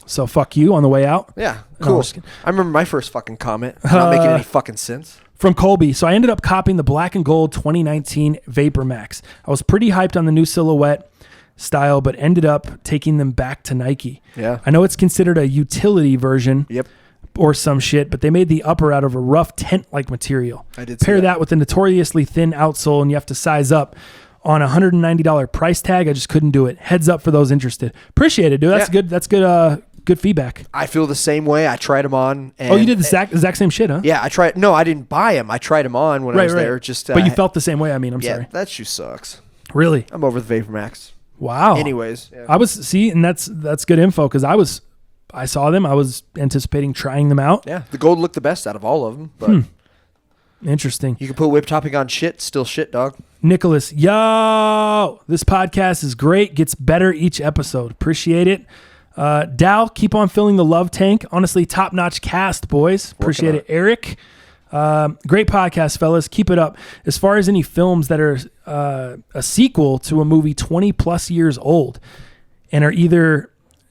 So fuck you on the way out. Yeah, No, cool. I'm just kidding. I remember my first fucking comment. Not making any fucking sense. From Colby. So I ended up copying the black and gold 2019 Vapor Max. I was pretty hyped on the new silhouette style, but ended up taking them back to Nike. Yeah. I know it's considered a utility version. Yep. Or some shit, but they made the upper out of a rough tent-like material. I did see Pair that. that with a notoriously thin outsole, and you have to size up. On a $190 price tag, I just couldn't do it. Heads up for those interested. Appreciate it, dude. That's good. That's good. Good feedback. I feel the same way. I tried them on. And, you did the exact same shit, huh? Yeah, I tried. No, I didn't buy them. I tried them on when I was there. Just, but you felt the same way. I mean, I'm sorry. That shoe sucks. Really? I'm over the Vapor Max. Wow. Anyways, I was and that's good info because I saw them. I was anticipating trying them out. Yeah, the gold looked the best out of all of them. But Interesting. You can put whip topping on shit. Still shit, dog. Nicholas, yo, this podcast is great. Gets better each episode. Appreciate it. Dal, keep on filling the love tank. Honestly, top-notch cast, boys. Appreciate it. Eric, great podcast, fellas. Keep it up. As far as any films that are a sequel to a movie 20-plus years old and are either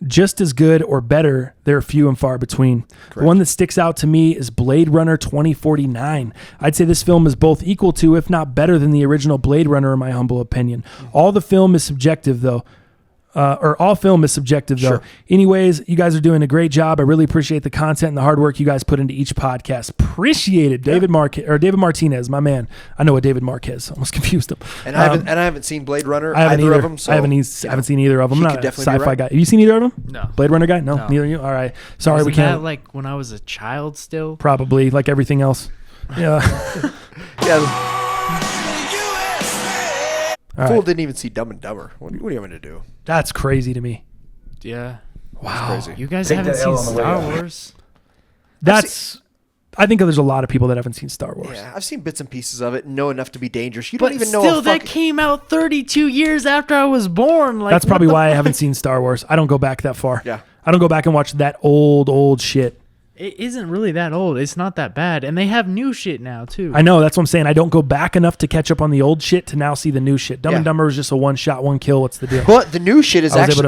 just as good or better, they're few and far between. Correct. The one that sticks out to me is Blade Runner 2049. I'd say this film is both equal to, if not better than the original Blade Runner, in my humble opinion. All film is subjective, though. Sure. Anyways, you guys are doing a great job. I really appreciate the content and the hard work you guys put into each podcast. Appreciate it. David Martinez, my man. I know what David Marquez. Almost confused him. And I haven't seen Blade Runner. I haven't either either of them. So, I haven't seen either of them. I'm not a definitely sci-fi right. guy. Have you seen either of them? No. Blade Runner guy? No. Neither of you? All right. Sorry, Wasn't we can't. that like when I was a child still? Probably, like everything else. Yeah. Yeah. All Fool right. didn't even see Dumb and Dumber. What are you going to do? That's crazy to me. Yeah. Wow. That's crazy. You guys haven't seen Star Wars? I think there's a lot of people that haven't seen Star Wars. Yeah, I've seen bits and pieces of it and know enough to be dangerous. You don't But even know. still, that came out 32 years after I was born. Like, That's probably why I haven't seen Star Wars. I don't go back that far. Yeah. I don't go back and watch that old shit. It isn't really that old. It's not that bad. And they have new shit now, too. I know. That's what I'm saying. I don't go back enough to catch up on the old shit to now see the new shit. Dumb and Dumber is just a one shot, one kill. What's the deal? But the new shit is actually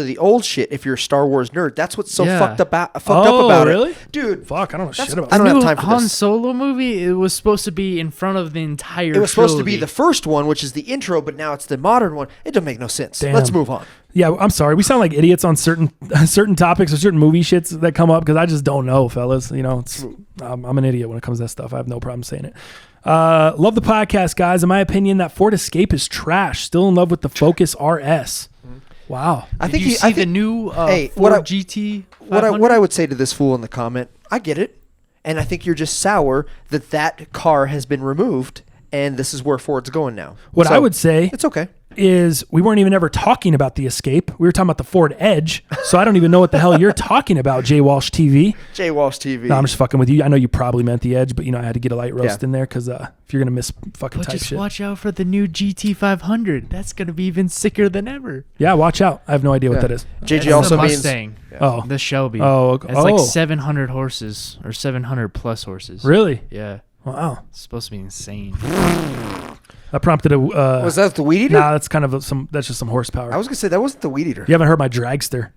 the old shit. If you're a Star Wars nerd, that's what's so fucked up about really? it, dude. Fuck, I don't know shit about I don't that. have time for Han this. Solo movie, it was supposed to be in front of the entire It was supposed to be trilogy. the first one, which is the intro, but now it's the modern one. It doesn't make no sense. Damn. Let's move on. Yeah, I'm sorry. We sound like idiots on certain topics or certain movie shits that come up because I just don't know, fellas. You know, I'm an idiot when it comes to that stuff. I have no problem saying it. Love the podcast, guys. In my opinion, that Ford Escape is trash. Still in love with the Focus RS. Wow. Did you see the new Ford GT 500? What I would say to this fool in the comment, I get it, and I think you're just sour that car has been removed, and this is where Ford's going now. What So, I would say it's okay. is we weren't even ever talking about the Escape. We were talking about the Ford Edge. So I don't even know what the hell you're talking about, Jay Walsh TV. Jay Walsh TV. No, I'm just fucking with you. I know you probably meant the Edge, but I had to get a light roast Yeah. in there because if you're gonna miss fucking But type just shit, watch out for the new GT 500. That's going to be even sicker than ever. yeah, watch out. I have no idea what that is. JJ That's also the means Mustang. Oh, The Shelby. Oh, It's oh. like 700 horses or 700 plus horses. really? Yeah. Wow. It's supposed to be insane. That prompted a. Was that the Weed Eater? Nah, that's kind of that's just some horsepower. I was gonna say that wasn't the Weed Eater. You haven't heard my dragster.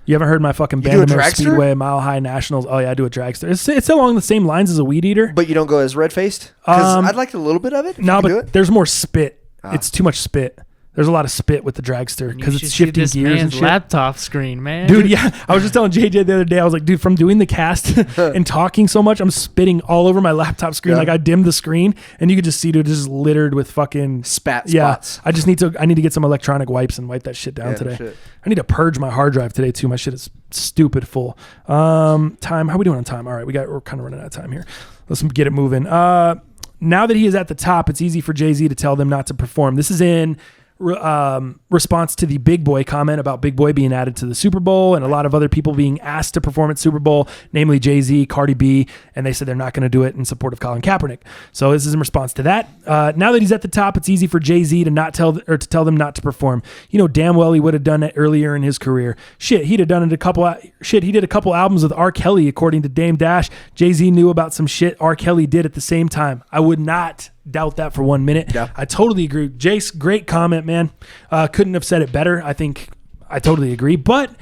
You haven't heard my fucking You do a Bandimere dragster? Speedway Mile High Nationals. Oh yeah, I do a dragster. It's along the same lines as a Weed Eater. But you don't go as red faced? Because I'd like a little bit of it. No, you can do but it. there's more spit. It's too much spit. There's a lot of spit with the dragster because You it's should see shifting this gears and man's shit. laptop screen, man. Dude, yeah. I was just telling JJ the other day, I was like, dude, from doing the cast and talking so much, I'm spitting all over my laptop screen. Yeah. Like I dimmed the screen and you could just see, dude, it's just littered with fucking Spat yeah. spots. I need to get some electronic wipes and wipe that shit down Yeah, today. shit. I need to purge my hard drive today too. My shit is stupid full. Time. How we doing on time? All right. We're kind of running out of time here. Let's get it moving. Now that he is at the top, it's easy for Jay-Z to tell them not to perform. This is in response to the Big Boy comment about Big Boy being added to the Super Bowl and a lot of other people being asked to perform at Super Bowl, namely Jay-Z, Cardi B, and they said they're not going to do it in support of Colin Kaepernick. So this is in response to that. Now that he's at the top, it's easy for Jay-Z to tell them not to perform. You know damn well he would have done it earlier in his career. Shit, he'd have done it he did a couple albums with R. Kelly, according to Dame Dash. Jay-Z knew about some shit R. Kelly did at the same time. I would not doubt that for 1 minute. Yeah. I totally agree. Jace, great comment, man. Couldn't have said it better. I think I totally agree. But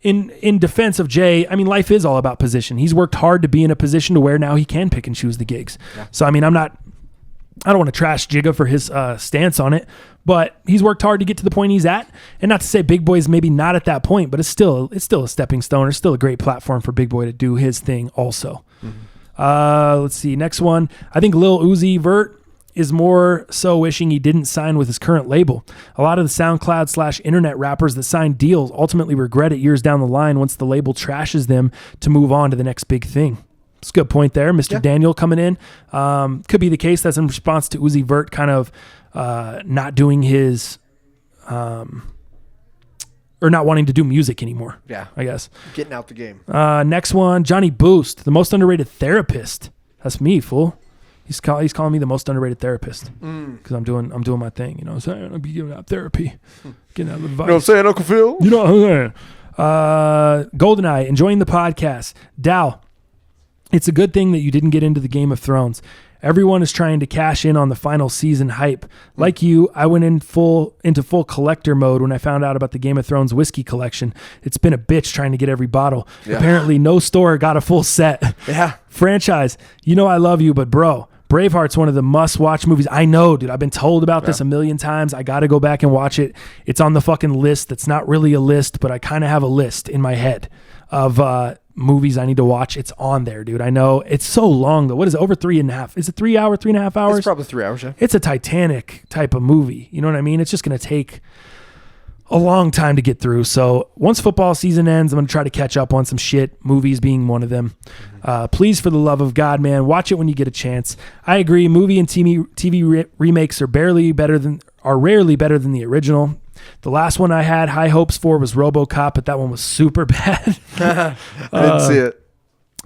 in defense of Jay, I mean, life is all about position. He's worked hard to be in a position to where now he can pick and choose the gigs. Yeah. So, I mean, I don't want to trash Jigga for his stance on it, but he's worked hard to get to the point he's at. And not to say Big Boy's maybe not at that point, but it's still a stepping stone. It's still a great platform for Big Boy to do his thing also. Mm-hmm. Let's see. Next one. I think Lil Uzi Vert is more so wishing he didn't sign with his current label. A lot of the SoundCloud/internet rappers that sign deals ultimately regret it years down the line once the label trashes them to move on to the next big thing. It's a good point there. Mr. Daniel coming in. Could be the case. That's in response to Uzi Vert kind of not doing his or not wanting to do music anymore. Yeah, I guess. Getting out the game. Next one, Johnny Boost, the most underrated therapist. That's me, fool. He's calling me the most underrated therapist because I'm doing my thing. You know what I'm saying? I'll be giving out therapy, getting out advice. You know what I'm saying, Uncle Phil? You know what I'm saying? GoldenEye, enjoying the podcast. Dal, it's a good thing that you didn't get into the Game of Thrones. Everyone is trying to cash in on the final season hype. Like you, I went into full collector mode when I found out about the Game of Thrones whiskey collection. It's been a bitch trying to get every bottle. Yeah. Apparently, no store got a full set. Yeah. Franchise, you know I love you, but bro, Braveheart's one of the must-watch movies. I know, dude. I've been told about this a million times. I got to go back and watch it. It's on the fucking list. That's not really a list, but I kind of have a list in my head of movies I need to watch. It's on there, dude. I know. It's so long, though. What is it? Over 3.5? Is it 3 hour, 3.5 hours? It's probably 3 hours, yeah. It's a Titanic type of movie. You know what I mean? It's just going to take a long time to get through. So once football season ends, I'm going to try to catch up on some shit, movies being one of them. Please, for the love of God, man, watch it when you get a chance. I agree. Movie and TV remakes are rarely better than the original. The last one I had high hopes for was RoboCop, but that one was super bad. I didn't see it.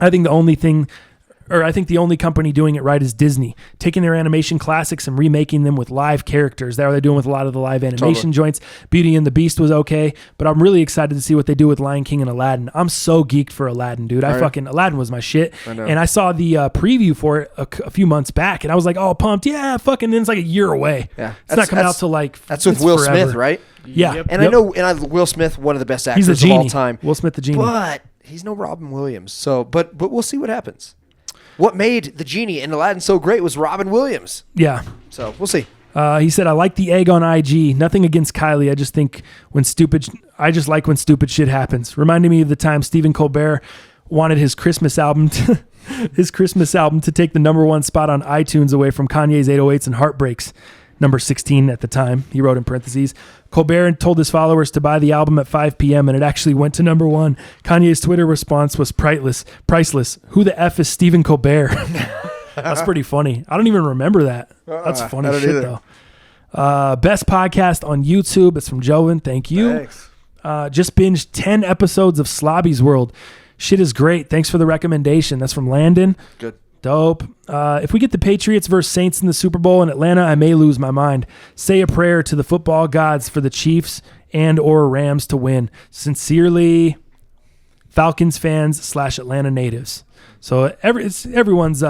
I think the only company doing it right is Disney, taking their animation classics and remaking them with live characters. That what they're doing with a lot of the live animation joints. Beauty and the Beast was okay, but I'm really excited to see what they do with Lion King and Aladdin. I'm so geeked for Aladdin, dude. Aladdin was my shit. And I saw the preview for it a few months back, and I was like, oh, pumped. Yeah, fucking, then it's like a year away. Yeah. It's not coming out till like, that's with Will Smith, right? Yeah. And I know, Will Smith, one of the best actors of all time. Will Smith, the genie. But he's no Robin Williams. So, but we'll see what happens. What made the genie in Aladdin so great was Robin Williams. Yeah. So we'll see. He said, I like the egg on IG. Nothing against Kylie. I just like when stupid shit happens. Reminded me of the time Stephen Colbert wanted his Christmas album to take the #1 spot on iTunes away from Kanye's 808s and Heartbreaks. Number 16 at the time, he wrote in parentheses. Colbert told his followers to buy the album at 5 p.m. and it actually went to #1. Kanye's Twitter response was priceless. Who the F is Stephen Colbert? That's pretty funny. I don't even remember that. That's funny shit, though. Best podcast on YouTube. It's from Jovan. Thank you. Thanks. Just binged 10 episodes of Slobby's World. Shit is great. Thanks for the recommendation. That's from Landon. Good. Dope. If we get the Patriots versus Saints in the Super Bowl in Atlanta, I may lose my mind. Say a prayer to the football gods for the Chiefs and or Rams to win. Sincerely, Falcons fans / Atlanta natives. So everyone's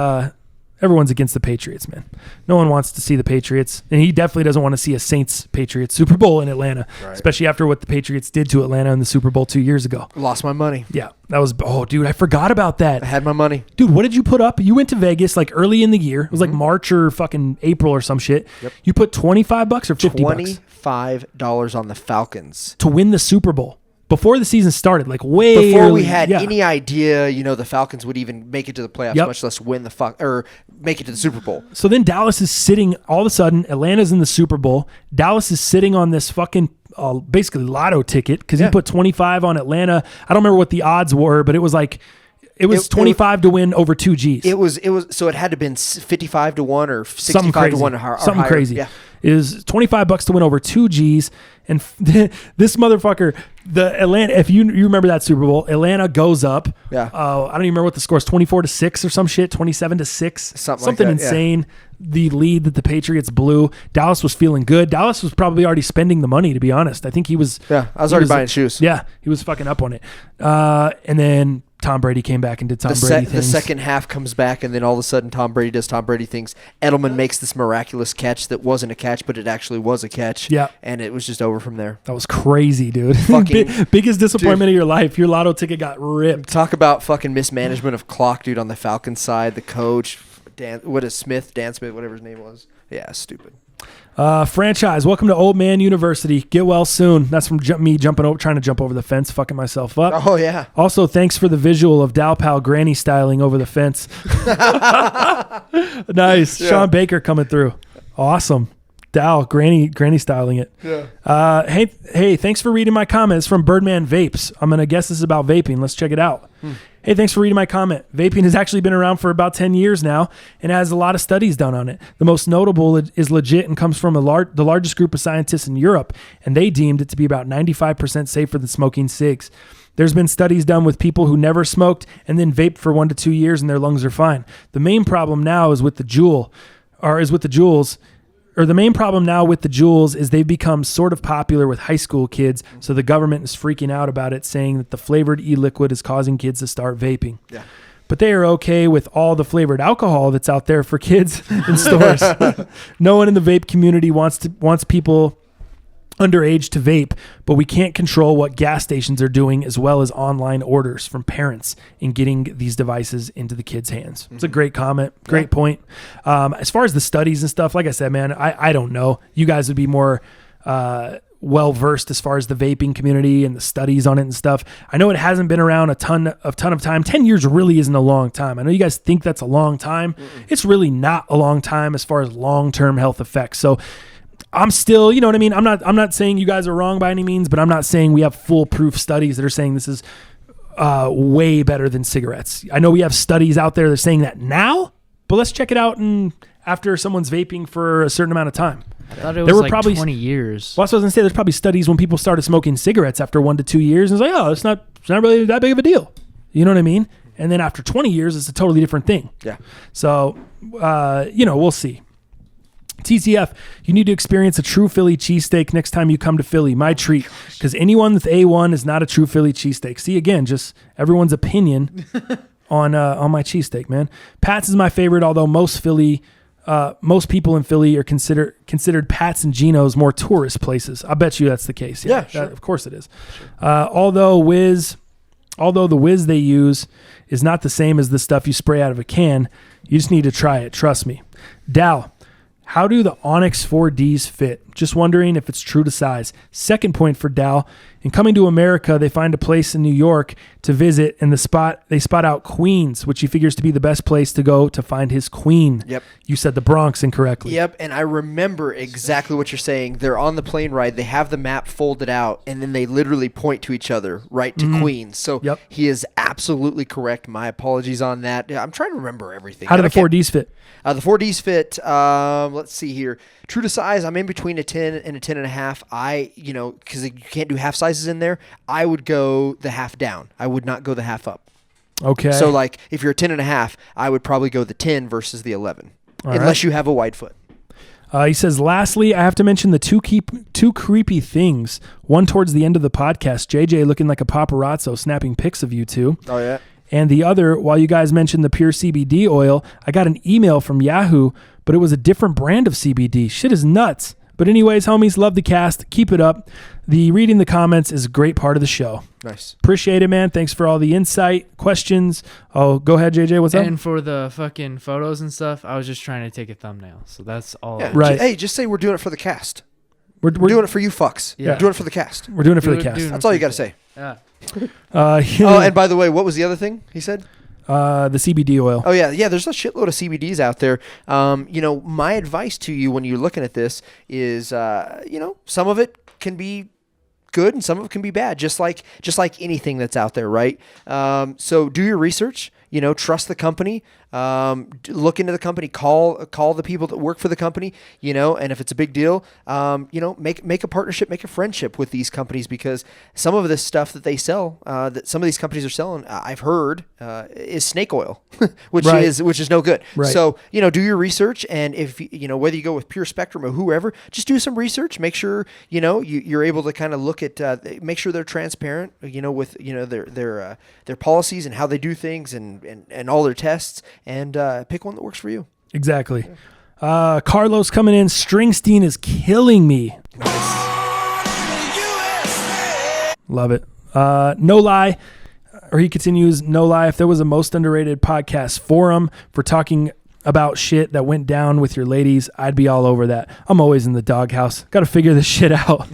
against the Patriots, man. No one wants to see the Patriots, and he definitely doesn't want to see a Saints-Patriots Super Bowl in Atlanta, especially after what the Patriots did to Atlanta in the Super Bowl 2 years ago. Lost my money. Yeah, that was, dude, I forgot about that. I had my money. Dude, what did you put up? You went to Vegas like early in the year. It was like March or fucking April or some shit. Yep. You put $25 or $50? $25 on the Falcons. To win the Super Bowl. Before the season started, like way before early, we had any idea, the Falcons would even make it to the playoffs, much less win or make it to the Super Bowl. So then Dallas is sitting. All of a sudden, Atlanta's in the Super Bowl. Dallas is sitting on this fucking basically lotto ticket because he put 25 on Atlanta. I don't remember what the odds were, but it was like it was 25 to win over 2 Gs. It was so it had to have been 55 to 1 or 65 to 1 or something higher. crazy. Yeah. is $25 to win over 2 Gs. And this motherfucker, the Atlanta, if you remember that Super Bowl, Atlanta goes up. Yeah. I don't even remember what the score is, 24-6 or some shit, 27-6. Something like that, insane. Yeah. The lead that the Patriots blew. Dallas was feeling good. Dallas was probably already spending the money, to be honest. I think he was. Yeah, I was already buying shoes. Yeah, he was fucking up on it. And then Tom Brady came back and did Tom Brady things. The second half comes back, and then all of a sudden Tom Brady does Tom Brady things. Edelman makes this miraculous catch that wasn't a catch, but it actually was a catch. Yeah. And it was just over from there. That was crazy, dude. Fucking biggest disappointment of your life. Your lotto ticket got ripped. Talk about fucking mismanagement of clock, dude, on the Falcons side. The coach, Dan Smith, whatever his name was. Yeah, stupid. Franchise, welcome to Old Man University. Get well soon. That's from me trying to jump over the fence, fucking myself up. Oh, yeah. Also, thanks for the visual of Dal Pal granny styling over the fence. Nice. Yeah. Sean Baker coming through. Awesome. Dal, granny styling it. Yeah. Hey, thanks for reading my comments from Birdman Vapes. I'm going to guess this is about vaping. Let's check it out. Hey, thanks for reading my comment. Vaping has actually been around for about 10 years now and has a lot of studies done on it. The most notable is legit and comes from the largest group of scientists in Europe, and they deemed it to be about 95% safer than smoking cigs. There's been studies done with people who never smoked and then vaped for 1 to 2 years and their lungs are fine. The main problem now is with the Juuls. The main problem now with the Juuls is they've become sort of popular with high school kids, so the government is freaking out about it, saying that the flavored e-liquid is causing kids to start vaping. Yeah. But they are okay with all the flavored alcohol that's out there for kids in stores. No one in the vape community wants people underage to vape, but we can't control what gas stations are doing, as well as online orders from parents in getting these devices into the kids' hands. It's a great comment. Great point. As far as the studies and stuff, like I said, man, I don't know. You guys would be more well-versed as far as the vaping community and the studies on it and stuff. I know it hasn't been around a ton of time. 10 years really isn't a long time. I know you guys think that's a long time. It's really not a long time as far as long-term health effects. So I'm still, you know what I mean? I'm not saying you guys are wrong by any means, but I'm not saying we have foolproof studies that are saying this is way better than cigarettes. I know we have studies out there that are saying that now, but let's check it out after someone's vaping for a certain amount of time. I thought it was probably 20 years. Well, that's what I was going to say. There's probably studies when people started smoking cigarettes after 1 to 2 years, and it's like, oh, it's not really that big of a deal. You know what I mean? And then after 20 years, it's a totally different thing. Yeah. So, we'll see. TTF, you need to experience a true Philly cheesesteak next time you come to Philly. My treat, because anyone with A1 is not a true Philly cheesesteak. See, again, just everyone's opinion on my cheesesteak, man. Pat's is my favorite, although most people in Philly are considered Pat's and Geno's more tourist places. I bet you that's the case. Yeah, sure. Of course it is. Although the whiz they use is not the same as the stuff you spray out of a can, you just need to try it. Trust me. Dal, how do the Onyx 4Ds fit? Just wondering if it's true to size. Second point for Dal. In coming to America, they find a place in New York to visit, and they spot out Queens, which he figures to be the best place to go to find his queen. Yep. You said the Bronx incorrectly. Yep, and I remember exactly what you're saying. They're on the plane ride. They have the map folded out, and then they literally point to each other right to Queens. So He is absolutely correct. My apologies on that. I'm trying to remember everything. How do the 4Ds fit? The 4Ds fit, let's see here. True to size, I'm in between a 10 and a 10.5. Because you can't do half sizes in there, I would go the half down. I would not go the half up. Okay. So, like, if you're a 10.5, I would probably go the 10 versus the 11, unless you have a wide foot. He says, lastly, I have to mention the two creepy things. One towards the end of the podcast, JJ looking like a paparazzo snapping pics of you two. Oh, yeah. And the other, while you guys mentioned the pure CBD oil, I got an email from Yahoo, but it was a different brand of CBD. Shit is nuts. But anyways, homies, love the cast. Keep it up. The reading the comments is a great part of the show. Nice. Appreciate it, man. Thanks for all the insight, questions. Oh, go ahead, JJ. What's up? And for the fucking photos and stuff, I was just trying to take a thumbnail. So that's all. Yeah. Right. Hey, just say we're doing it for the cast. We're doing it for you fucks. Yeah. We're doing it for the cast. We're doing it for the cast. That's all you got to say. Yeah. And by the way, what was the other thing he said? The CBD oil. Oh, yeah. Yeah, there's a shitload of CBDs out there. My advice to you when you're looking at this is, some of it can be good and some of it can be bad, just like anything that's out there, right? So do your research. Trust the company. look into the company, call the people that work for the company, and if it's a big deal, make a partnership, make a friendship with these companies, because some of this stuff that they sell, that some of these companies are selling, I've heard, is snake oil, which is no good. Right. So, do your research, and if, whether you go with Pure Spectrum or whoever, just do some research, make sure, you're able to kind of look at, make sure they're transparent, with, their policies and how they do things and all their tests, and pick one that works for you. Exactly. Carlos coming in. Stringstein is killing me. Love it. No lie. Or he continues, no lie. If there was a most underrated podcast forum for talking about shit that went down with your ladies, I'd be all over that. I'm always in the doghouse. Got to figure this shit out.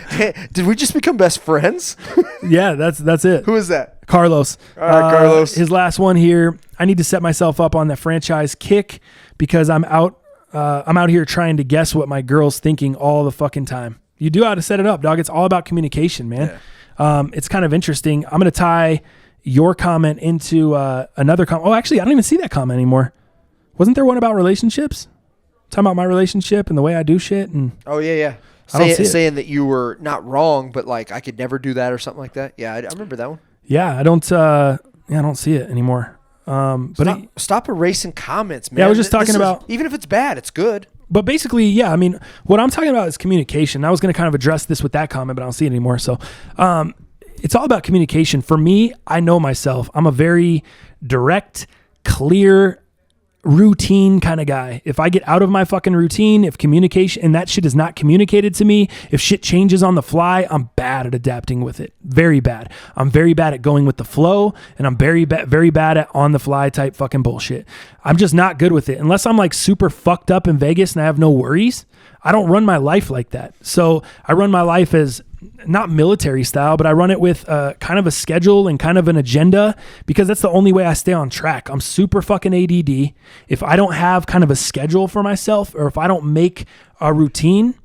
Hey, did we just become best friends? Yeah, that's it. Who is that? Carlos. All right, Carlos. His last one here. I need to set myself up on that franchise kick because I'm out here trying to guess what my girl's thinking all the fucking time. You do how to set it up, dog. It's all about communication, man. Yeah. It's kind of interesting. I'm going to tie your comment into another comment. Oh, actually, I don't even see that comment anymore. Wasn't there one about relationships? Talking about my relationship and the way I do shit? And oh, yeah. Saying that you were not wrong, but like I could never do that or something like that. Yeah, I remember that one. Yeah, I don't see it anymore. But stop erasing comments, man. Yeah, I was just talking about, even if it's bad, it's good. But basically, yeah, I mean, what I'm talking about is communication. I was going to kind of address this with that comment, but I don't see it anymore. So it's all about communication. For me, I know myself. I'm a very direct, clear, routine kind of guy. If I get out of my fucking routine, if communication and that shit is not communicated to me, if shit changes on the fly, I'm bad at adapting with it. Very bad. I'm very bad at going with the flow, and I'm very bad at on the fly type fucking bullshit. I'm just not good with it. Unless I'm like super fucked up in Vegas and I have no worries, I don't run my life like that. So I run my life as not military style, but I run it with kind of a schedule and kind of an agenda, because that's the only way I stay on track. I'm super fucking ADD. If I don't have kind of a schedule for myself, or if I don't make a routine,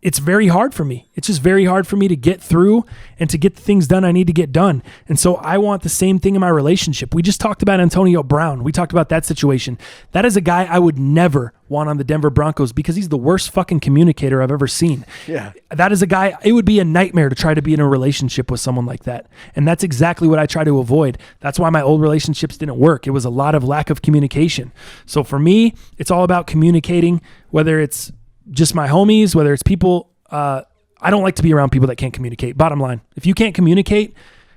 it's very hard for me. It's just very hard for me to get through and to get the things done I need to get done. And so I want the same thing in my relationship. We just talked about Antonio Brown. We talked about that situation. That is a guy I would never want on the Denver Broncos because he's the worst fucking communicator I've ever seen. Yeah. That is a guy, it would be a nightmare to try to be in a relationship with someone like that. And that's exactly what I try to avoid. That's why my old relationships didn't work. It was a lot of lack of communication. So for me, it's all about communicating, whether it's just my homies, whether it's people. I don't like to be around people that can't communicate. Bottom line, if you can't communicate,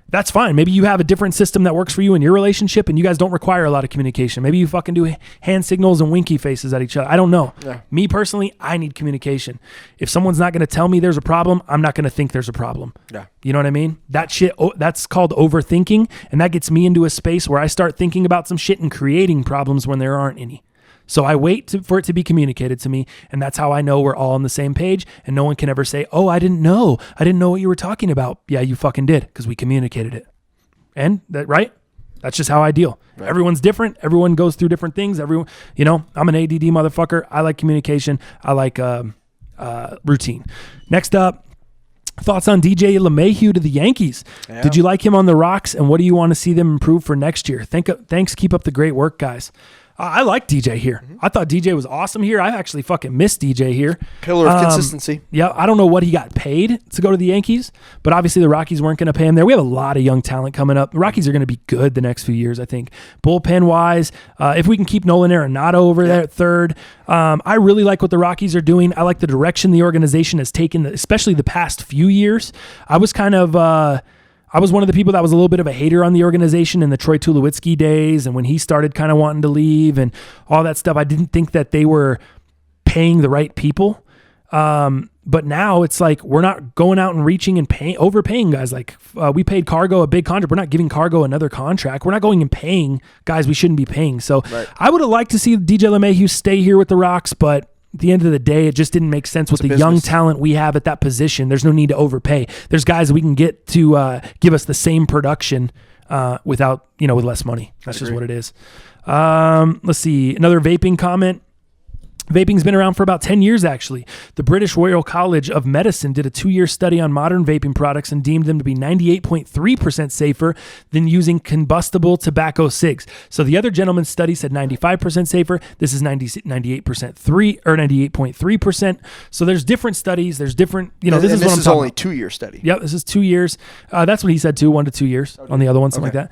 that's fine. Maybe you have a different system that works for you in your relationship and you guys don't require a lot of communication. Maybe you fucking do hand signals and winky faces at each other. I don't know. Yeah. Me personally, I need communication. If someone's not going to tell me there's a problem, I'm not going to think there's a problem. Yeah. You know what I mean? That shit, that's called overthinking. And that gets me into a space where I start thinking about some shit and creating problems when there aren't any. So I wait for it to be communicated to me, and that's how I know we're all on the same page, and no one can ever say, oh, I didn't know what you were talking about. Yeah, you fucking did, because we communicated it. And that, right? That's just how I deal. Right. Everyone's different. Everyone goes through different things. I'm an ADD motherfucker. I like communication. I like routine. Next up, thoughts on DJ LeMahieu to the Yankees. Yeah. Did you like him on the Rocks, and what do you want to see them improve for next year? Thanks. Keep up the great work, guys. I like DJ here. Mm-hmm. I thought DJ was awesome here. I actually fucking miss DJ here. Pillar of consistency. Yeah, I don't know what he got paid to go to the Yankees, but obviously the Rockies weren't going to pay him there. We have a lot of young talent coming up. The Rockies are going to be good the next few years, I think. Bullpen-wise, if we can keep Nolan Arenado over there at third, I really like what the Rockies are doing. I like the direction the organization has taken, especially the past few years. I was one of the people that was a little bit of a hater on the organization in the Troy Tulowitzki days, and when he started kind of wanting to leave and all that stuff, I didn't think that they were paying the right people. But now it's like we're not going out and reaching and overpaying guys. Like we paid Cargo a big contract. We're not giving Cargo another contract. We're not going and paying guys we shouldn't be paying. So right. I would have liked to see DJ LeMahieu stay here with the Rocks, but at the end of the day, it just didn't make sense with the young talent we have at that position. There's no need to overpay. There's guys that we can get to give us the same production with less money. That's just what it is. Let's see. Another vaping comment. Vaping's been around for about 10 years, actually. The British Royal College of Medicine did a 2-year study on modern vaping products and deemed them to be 98.3% safer than using combustible tobacco cigs. So the other gentleman's study said 95% safer. This is 98.3%. So there's different studies. There's different, this is what I'm talking only about. 2-year study. Yep, this is 2 years. That's what he said too, 1 to 2 years on the other one, something like that.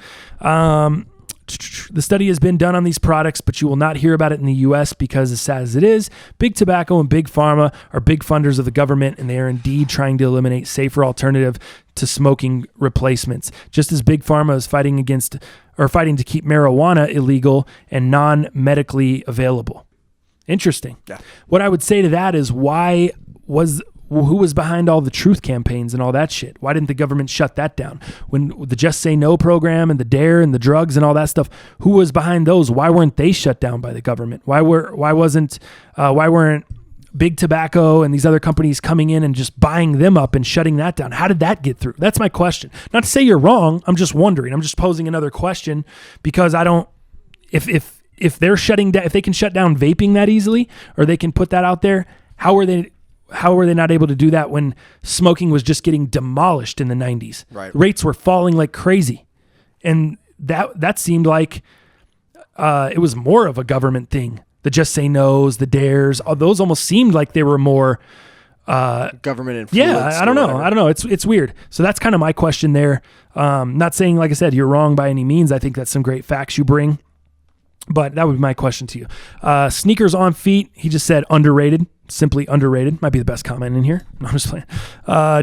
The study has been done on these products, but you will not hear about it in the U.S. because, as sad as it is, big tobacco and big pharma are big funders of the government, and they are indeed trying to eliminate safer alternative to smoking replacements. Just as big pharma is fighting to keep marijuana illegal and non-medically available. Interesting. Yeah. What I would say to that is, who was behind all the truth campaigns and all that shit? Why didn't the government shut that down? When the Just Say No program and the DARE and the drugs and all that stuff, who was behind those? Why weren't they shut down by the government? Why weren't big tobacco and these other companies coming in and just buying them up and shutting that down? How did that get through? That's my question. Not to say you're wrong. I'm just wondering. I'm just posing another question because if they're shutting down, if they can shut down vaping that easily, or they can put that out there, how were they not able to do that when smoking was just getting demolished in the 90s? Right. Rates were falling like crazy. And that seemed like it was more of a government thing. The Just Say No's, the DAREs, those almost seemed like they were more government influence. Yeah, I don't know. It's weird. So that's kind of my question there. Not saying, like I said, you're wrong by any means. I think that's some great facts you bring. But that would be my question to you. Sneakers on feet, he just said underrated. Simply underrated. Might be the best comment in here. No, I'm just playing.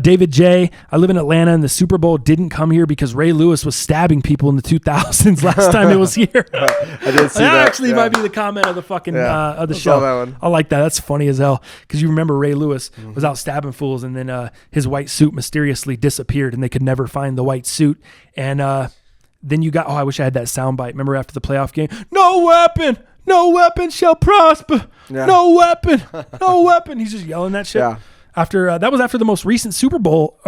David J. I live in Atlanta, and the Super Bowl didn't come here because Ray Lewis was stabbing people in the 2000s last time it was here. I did see that that. Actually might be the comment of the fucking of the show. That one. I like that. That's funny as hell because you remember Ray Lewis was out stabbing fools, and then his white suit mysteriously disappeared, and they could never find the white suit. And then you got, I wish I had that soundbite. Remember after the playoff game? No weapon shall prosper. Yeah. No weapon. He's just yelling that shit. Yeah. After that was after the most recent Super Bowl.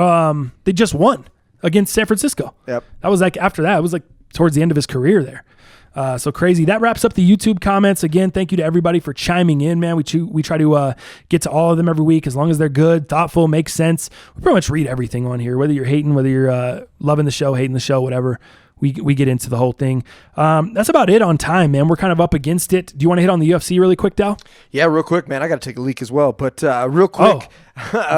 They just won against San Francisco. Yep. That was like after that. It was like towards the end of his career there. So crazy. That wraps up the YouTube comments. Again, thank you to everybody for chiming in, man. We try to get to all of them every week as long as they're good, thoughtful, make sense. We pretty much read everything on here, whether you're hating, whether you're loving the show, hating the show, whatever. We get into the whole thing. That's about it on time, man. We're kind of up against it. Do you want to hit on the UFC really quick, Dal? Yeah, real quick, man. I got to take a leak as well. But real quick.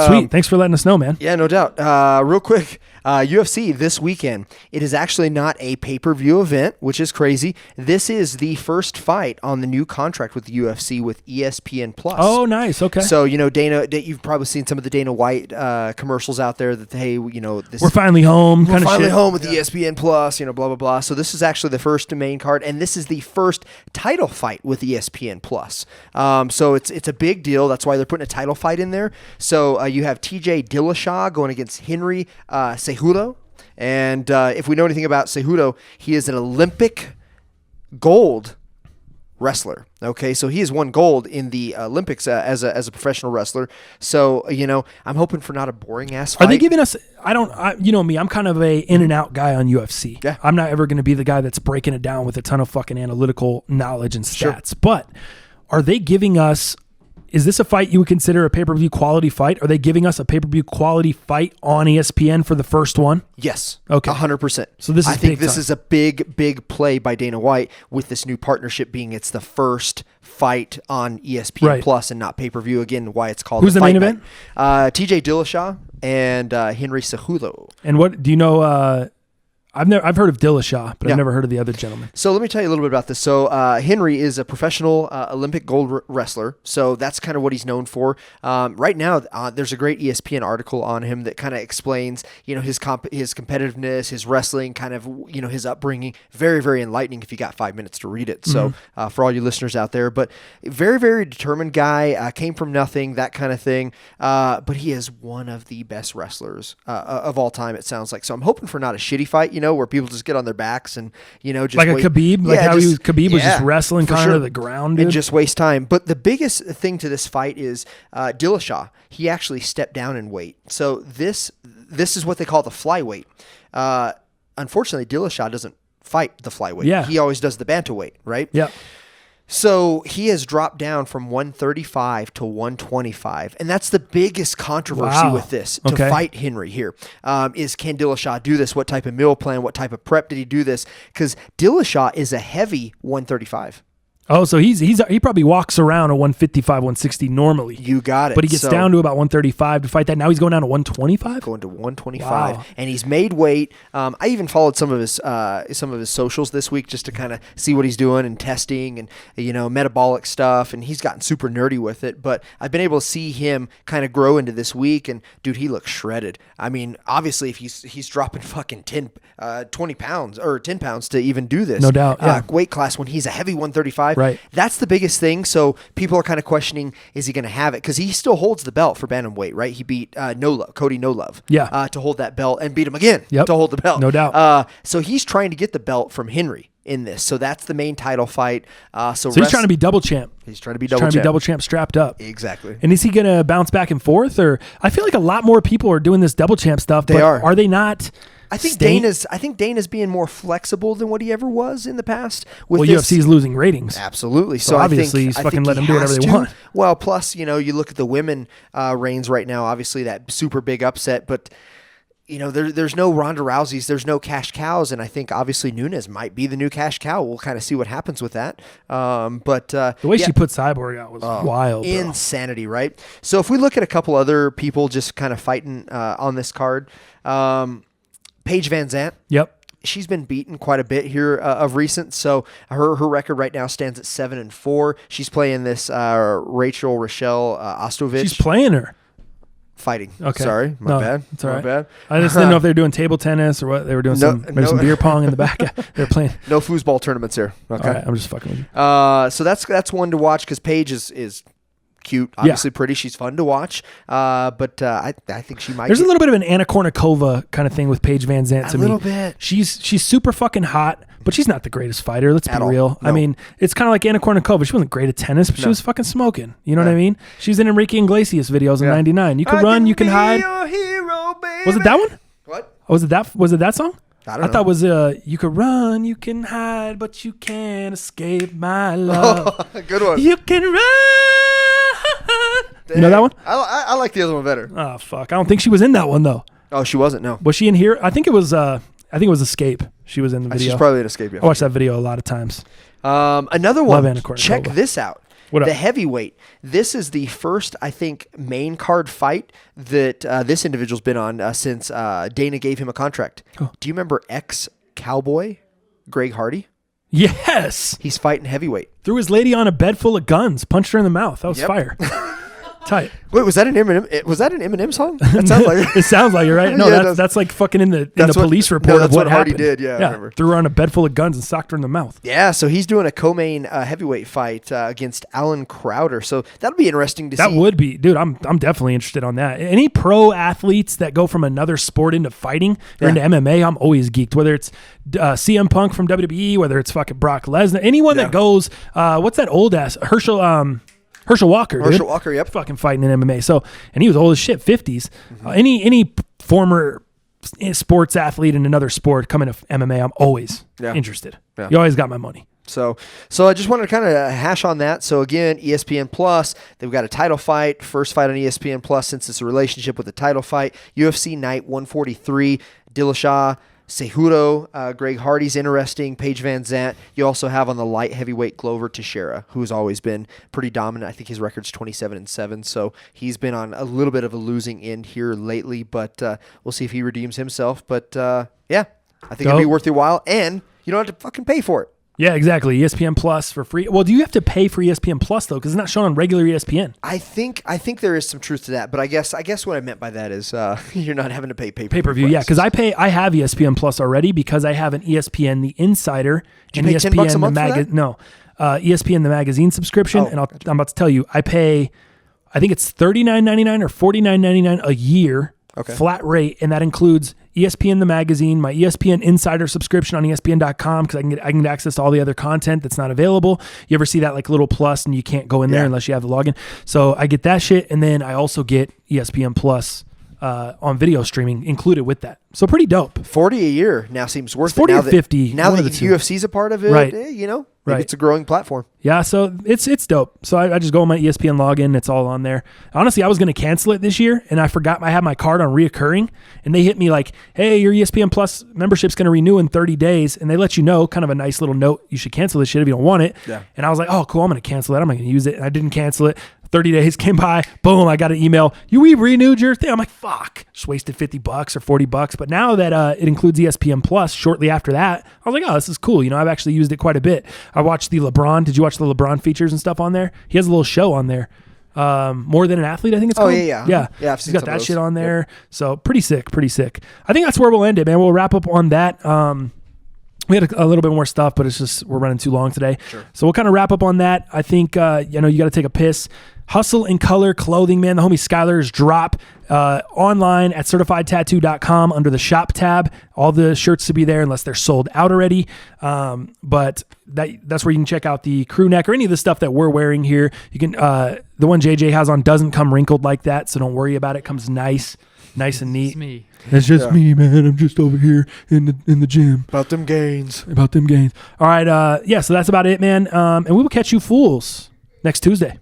Sweet. Thanks for letting us know, man. Yeah, no doubt. Real quick, UFC this weekend. It is actually not a pay-per-view event, which is crazy. This is the first fight on the new contract with the UFC with ESPN Plus. Oh, nice. Okay. So, Dana, you've probably seen some of the Dana White commercials out there that, hey, we're finally home. We're finally home with ESPN Plus, blah, blah, blah. So this is actually the first main card, and this is the first title fight with ESPN Plus. So it's a big deal. That's why they're putting a title fight in there. So you have TJ Dillashaw going against Henry Cejudo. And if we know anything about Cejudo, he is an Olympic gold wrestler. Okay, so he has won gold in the Olympics as a professional wrestler. So, I'm hoping for not a boring ass fight. Are they giving us, you know me, I'm kind of a in and out guy on UFC. Yeah. I'm not ever going to be the guy that's breaking it down with a ton of fucking analytical knowledge and stats. Sure. But are they giving us, is this a fight you would consider a pay-per-view quality fight? Are they giving us a pay-per-view quality fight on ESPN for the first one? Yes. Okay. 100%. So I think this is a big play by Dana White with this new partnership being it's the first fight on ESPN Plus and not pay-per-view. Again, why it's called Who's the main event? TJ Dillashaw and Henry Cejudo. And what do you know? I've heard of Dillashaw, but I've never heard of the other gentleman. So let me tell you a little bit about this. So Henry is a professional Olympic gold wrestler. So that's kind of what he's known for. Right now, there's a great ESPN article on him that kind of explains, his competitiveness, his wrestling, kind of, his upbringing. Very, very enlightening if you got 5 minutes to read it. So for all you listeners out there, but very, very determined guy, came from nothing, that kind of thing. But he is one of the best wrestlers of all time, it sounds like. So I'm hoping for not a shitty fight, where people just get on their backs and, just like a Khabib, Khabib was just wrestling kind of the ground, dude. And just waste time. But the biggest thing to this fight is Dillashaw. He actually stepped down in weight. So this is what they call the flyweight. Unfortunately, Dillashaw doesn't fight the flyweight. Yeah. He always does the bantamweight, right? Yeah. So he has dropped down from 135 to 125, and that's the biggest controversy with this to fight Henry here. Is can Dillashaw do this? What type of meal plan? What type of prep did he do this? Because Dillashaw is a heavy 135. Oh, so he probably walks around a 155, 160 normally. You got it. But he gets down to about 135 to fight that. Now he's going down to 125? Going to 125. Wow. And he's made weight. I even followed some of his socials this week just to kind of see what he's doing and testing and, metabolic stuff. And he's gotten super nerdy with it. But I've been able to see him kind of grow into this week. And, dude, he looks shredded. I mean, obviously, if he's dropping fucking 20 pounds or 10 pounds to even do this. No doubt. Weight class when he's a heavy 135. Right. That's the biggest thing. So people are kind of questioning, is he going to have it? Because he still holds the belt for bantamweight, right? He beat Cody No Love to hold that belt and beat him again to hold the belt. No doubt. So he's trying to get the belt from Henry in this. So that's the main title fight. So he's trying to be double champ. He's trying to be double champ strapped up. Exactly. And is he going to bounce back and forth? Or I feel like a lot more people are doing this double champ stuff. They are. Are they not? I think Dana's being more flexible than what he ever was in the past. UFC's losing ratings. Absolutely. So obviously he's fucking letting them do whatever they want. Well, plus, you look at the women reigns right now, obviously that super big upset, but there's no Ronda Rouseys, there's no cash cows, and I think obviously Nunes might be the new cash cow. We'll kind of see what happens with that. But the way she put Cyborg out was wild, bro. Insanity, right? So if we look at a couple other people just kind of fighting on this card, Paige Van Zandt. Yep. She's been beaten quite a bit here of recent, so her record right now stands at 7-4. She's playing this Rochelle Ostovich. She's playing her. Fighting. Okay. Sorry, my bad. It's all right. My bad. I just didn't know if they were doing table tennis or what. They were doing some beer pong in the back. They're playing. No foosball tournaments here. Okay. All right, I'm just fucking with you. So that's one to watch because Paige is cute, obviously pretty. She's fun to watch, but I think she might. There's a little bit of an Anna Kournikova kind of thing with Paige Van Zandt to me. A little bit. She's super fucking hot, but she's not the greatest fighter. Let's be real. No. I mean, it's kind of like Anna Kournikova. She wasn't great at tennis, but she was fucking smoking. You know what I mean? She's in Enrique Iglesias videos in '99. You can run, you can hide. Your hero, baby. Was it that one? What? Was it that song? I don't know. Thought it was you could run, you can hide, but you can't escape my love. Good one. You can run. You know that one? I like the other one better. Oh fuck! I don't think she was in that one though. Oh, she wasn't. No. Was she in here? I think it was. Escape. She was in the video. She's probably in Escape. Yeah. I watched that video a lot of times. Another one. Check this out. What up? The heavyweight. This is the first, I think, main card fight that this individual's been on since Dana gave him a contract. Oh. Do you remember ex-cowboy Greg Hardy? Yes. He's fighting heavyweight. Threw his lady on a bed full of guns, punched her in the mouth. That was fire. Tight. Wait, was that an Eminem? Was that an Eminem song? That sounds like it sounds like it, right? No, that's like fucking in the police report of what Hardy happened. did. Yeah, I remember. Threw her on a bed full of guns and socked her in the mouth. Yeah, so he's doing a co-main heavyweight fight against Alan Crowder. So that'll be interesting to see. That would be, dude. I'm definitely interested on that. Any pro athletes that go from another sport into fighting or into MMA, I'm always geeked. Whether it's CM Punk from WWE, whether it's fucking Brock Lesnar, anyone that goes. What's that old ass Herschel Walker, dude. Herschel Walker, yep. Fucking fighting in MMA. So, and he was old as shit, 50s. Any former sports athlete in another sport coming to MMA, I'm always interested. Yeah. You always got my money. So I just wanted to kind of hash on that. So again, ESPN Plus, they've got a title fight, first fight on ESPN Plus since it's a relationship with the title fight. UFC Night 143, Dillashaw, Cejudo, Greg Hardy's interesting, Paige Van Zandt. You also have on the light heavyweight Glover Teixeira, who's always been pretty dominant. I think his record's 27-7, so he's been on a little bit of a losing end here lately, but we'll see if he redeems himself. But yeah, I think it'll be worth your while, and you don't have to fucking pay for it. Yeah, exactly. ESPN Plus for free. Well, do you have to pay for ESPN Plus though? Because it's not shown on regular ESPN. I think there is some truth to that, but I guess what I meant by that is you're not having to pay pay-per-view. Yeah, because I have ESPN Plus already because I have an ESPN The Insider and pay $10 ESPN a month for that? No, ESPN The Magazine subscription, and I'm about to tell you, I pay. I think it's $39.99 or $49.99 a year, flat rate, and that includes ESPN The Magazine, my ESPN Insider subscription on ESPN.com because I can get access to all the other content that's not available. You ever see that like little plus and you can't go in there unless you have the login? So I get that shit, and then I also get ESPN Plus on video streaming included with that. So pretty dope. 40 a year now seems worth it's 40 it. or 50. Now that UFC's a part of it, right. Maybe it's a growing platform. Yeah, so it's dope. So I just go on my ESPN login. It's all on there. Honestly, I was going to cancel it this year, and I forgot I had my card on reoccurring, and they hit me like, hey, your ESPN Plus membership's going to renew in 30 days, and they let you know, kind of a nice little note, you should cancel this shit if you don't want it. Yeah. And I was like, oh, cool, I'm going to cancel it. I'm not going to use it. And I didn't cancel it. 30 days came by, boom, I got an email. We renewed your thing. I'm like, fuck, just wasted $50 or $40. But now that it includes ESPN Plus, shortly after that, I was like, oh, this is cool. I've actually used it quite a bit. I watched the LeBron. Did you watch the LeBron features and stuff on there? He has a little show on there. More Than an Athlete, I think it's called. Oh, yeah. Yeah, I've seen got that shit on there. Yep. So pretty sick. I think that's where we'll end it, man. We'll wrap up on that. We had a little bit more stuff, but it's just we're running too long today. Sure. So we'll kind of wrap up on that. I think, you got to take a piss. Hustle and Color Clothing, man. The homie Skylar's drop online at certifiedtattoo.com under the shop tab. All the shirts to be there unless they're sold out already. But that's where you can check out the crew neck or any of the stuff that we're wearing here. You can the one JJ has on doesn't come wrinkled like that, so don't worry about it. It comes nice and neat. It's me. It's just me, man. I'm just over here in the gym. About them gains. All right. So that's about it, man. And we will catch you fools next Tuesday.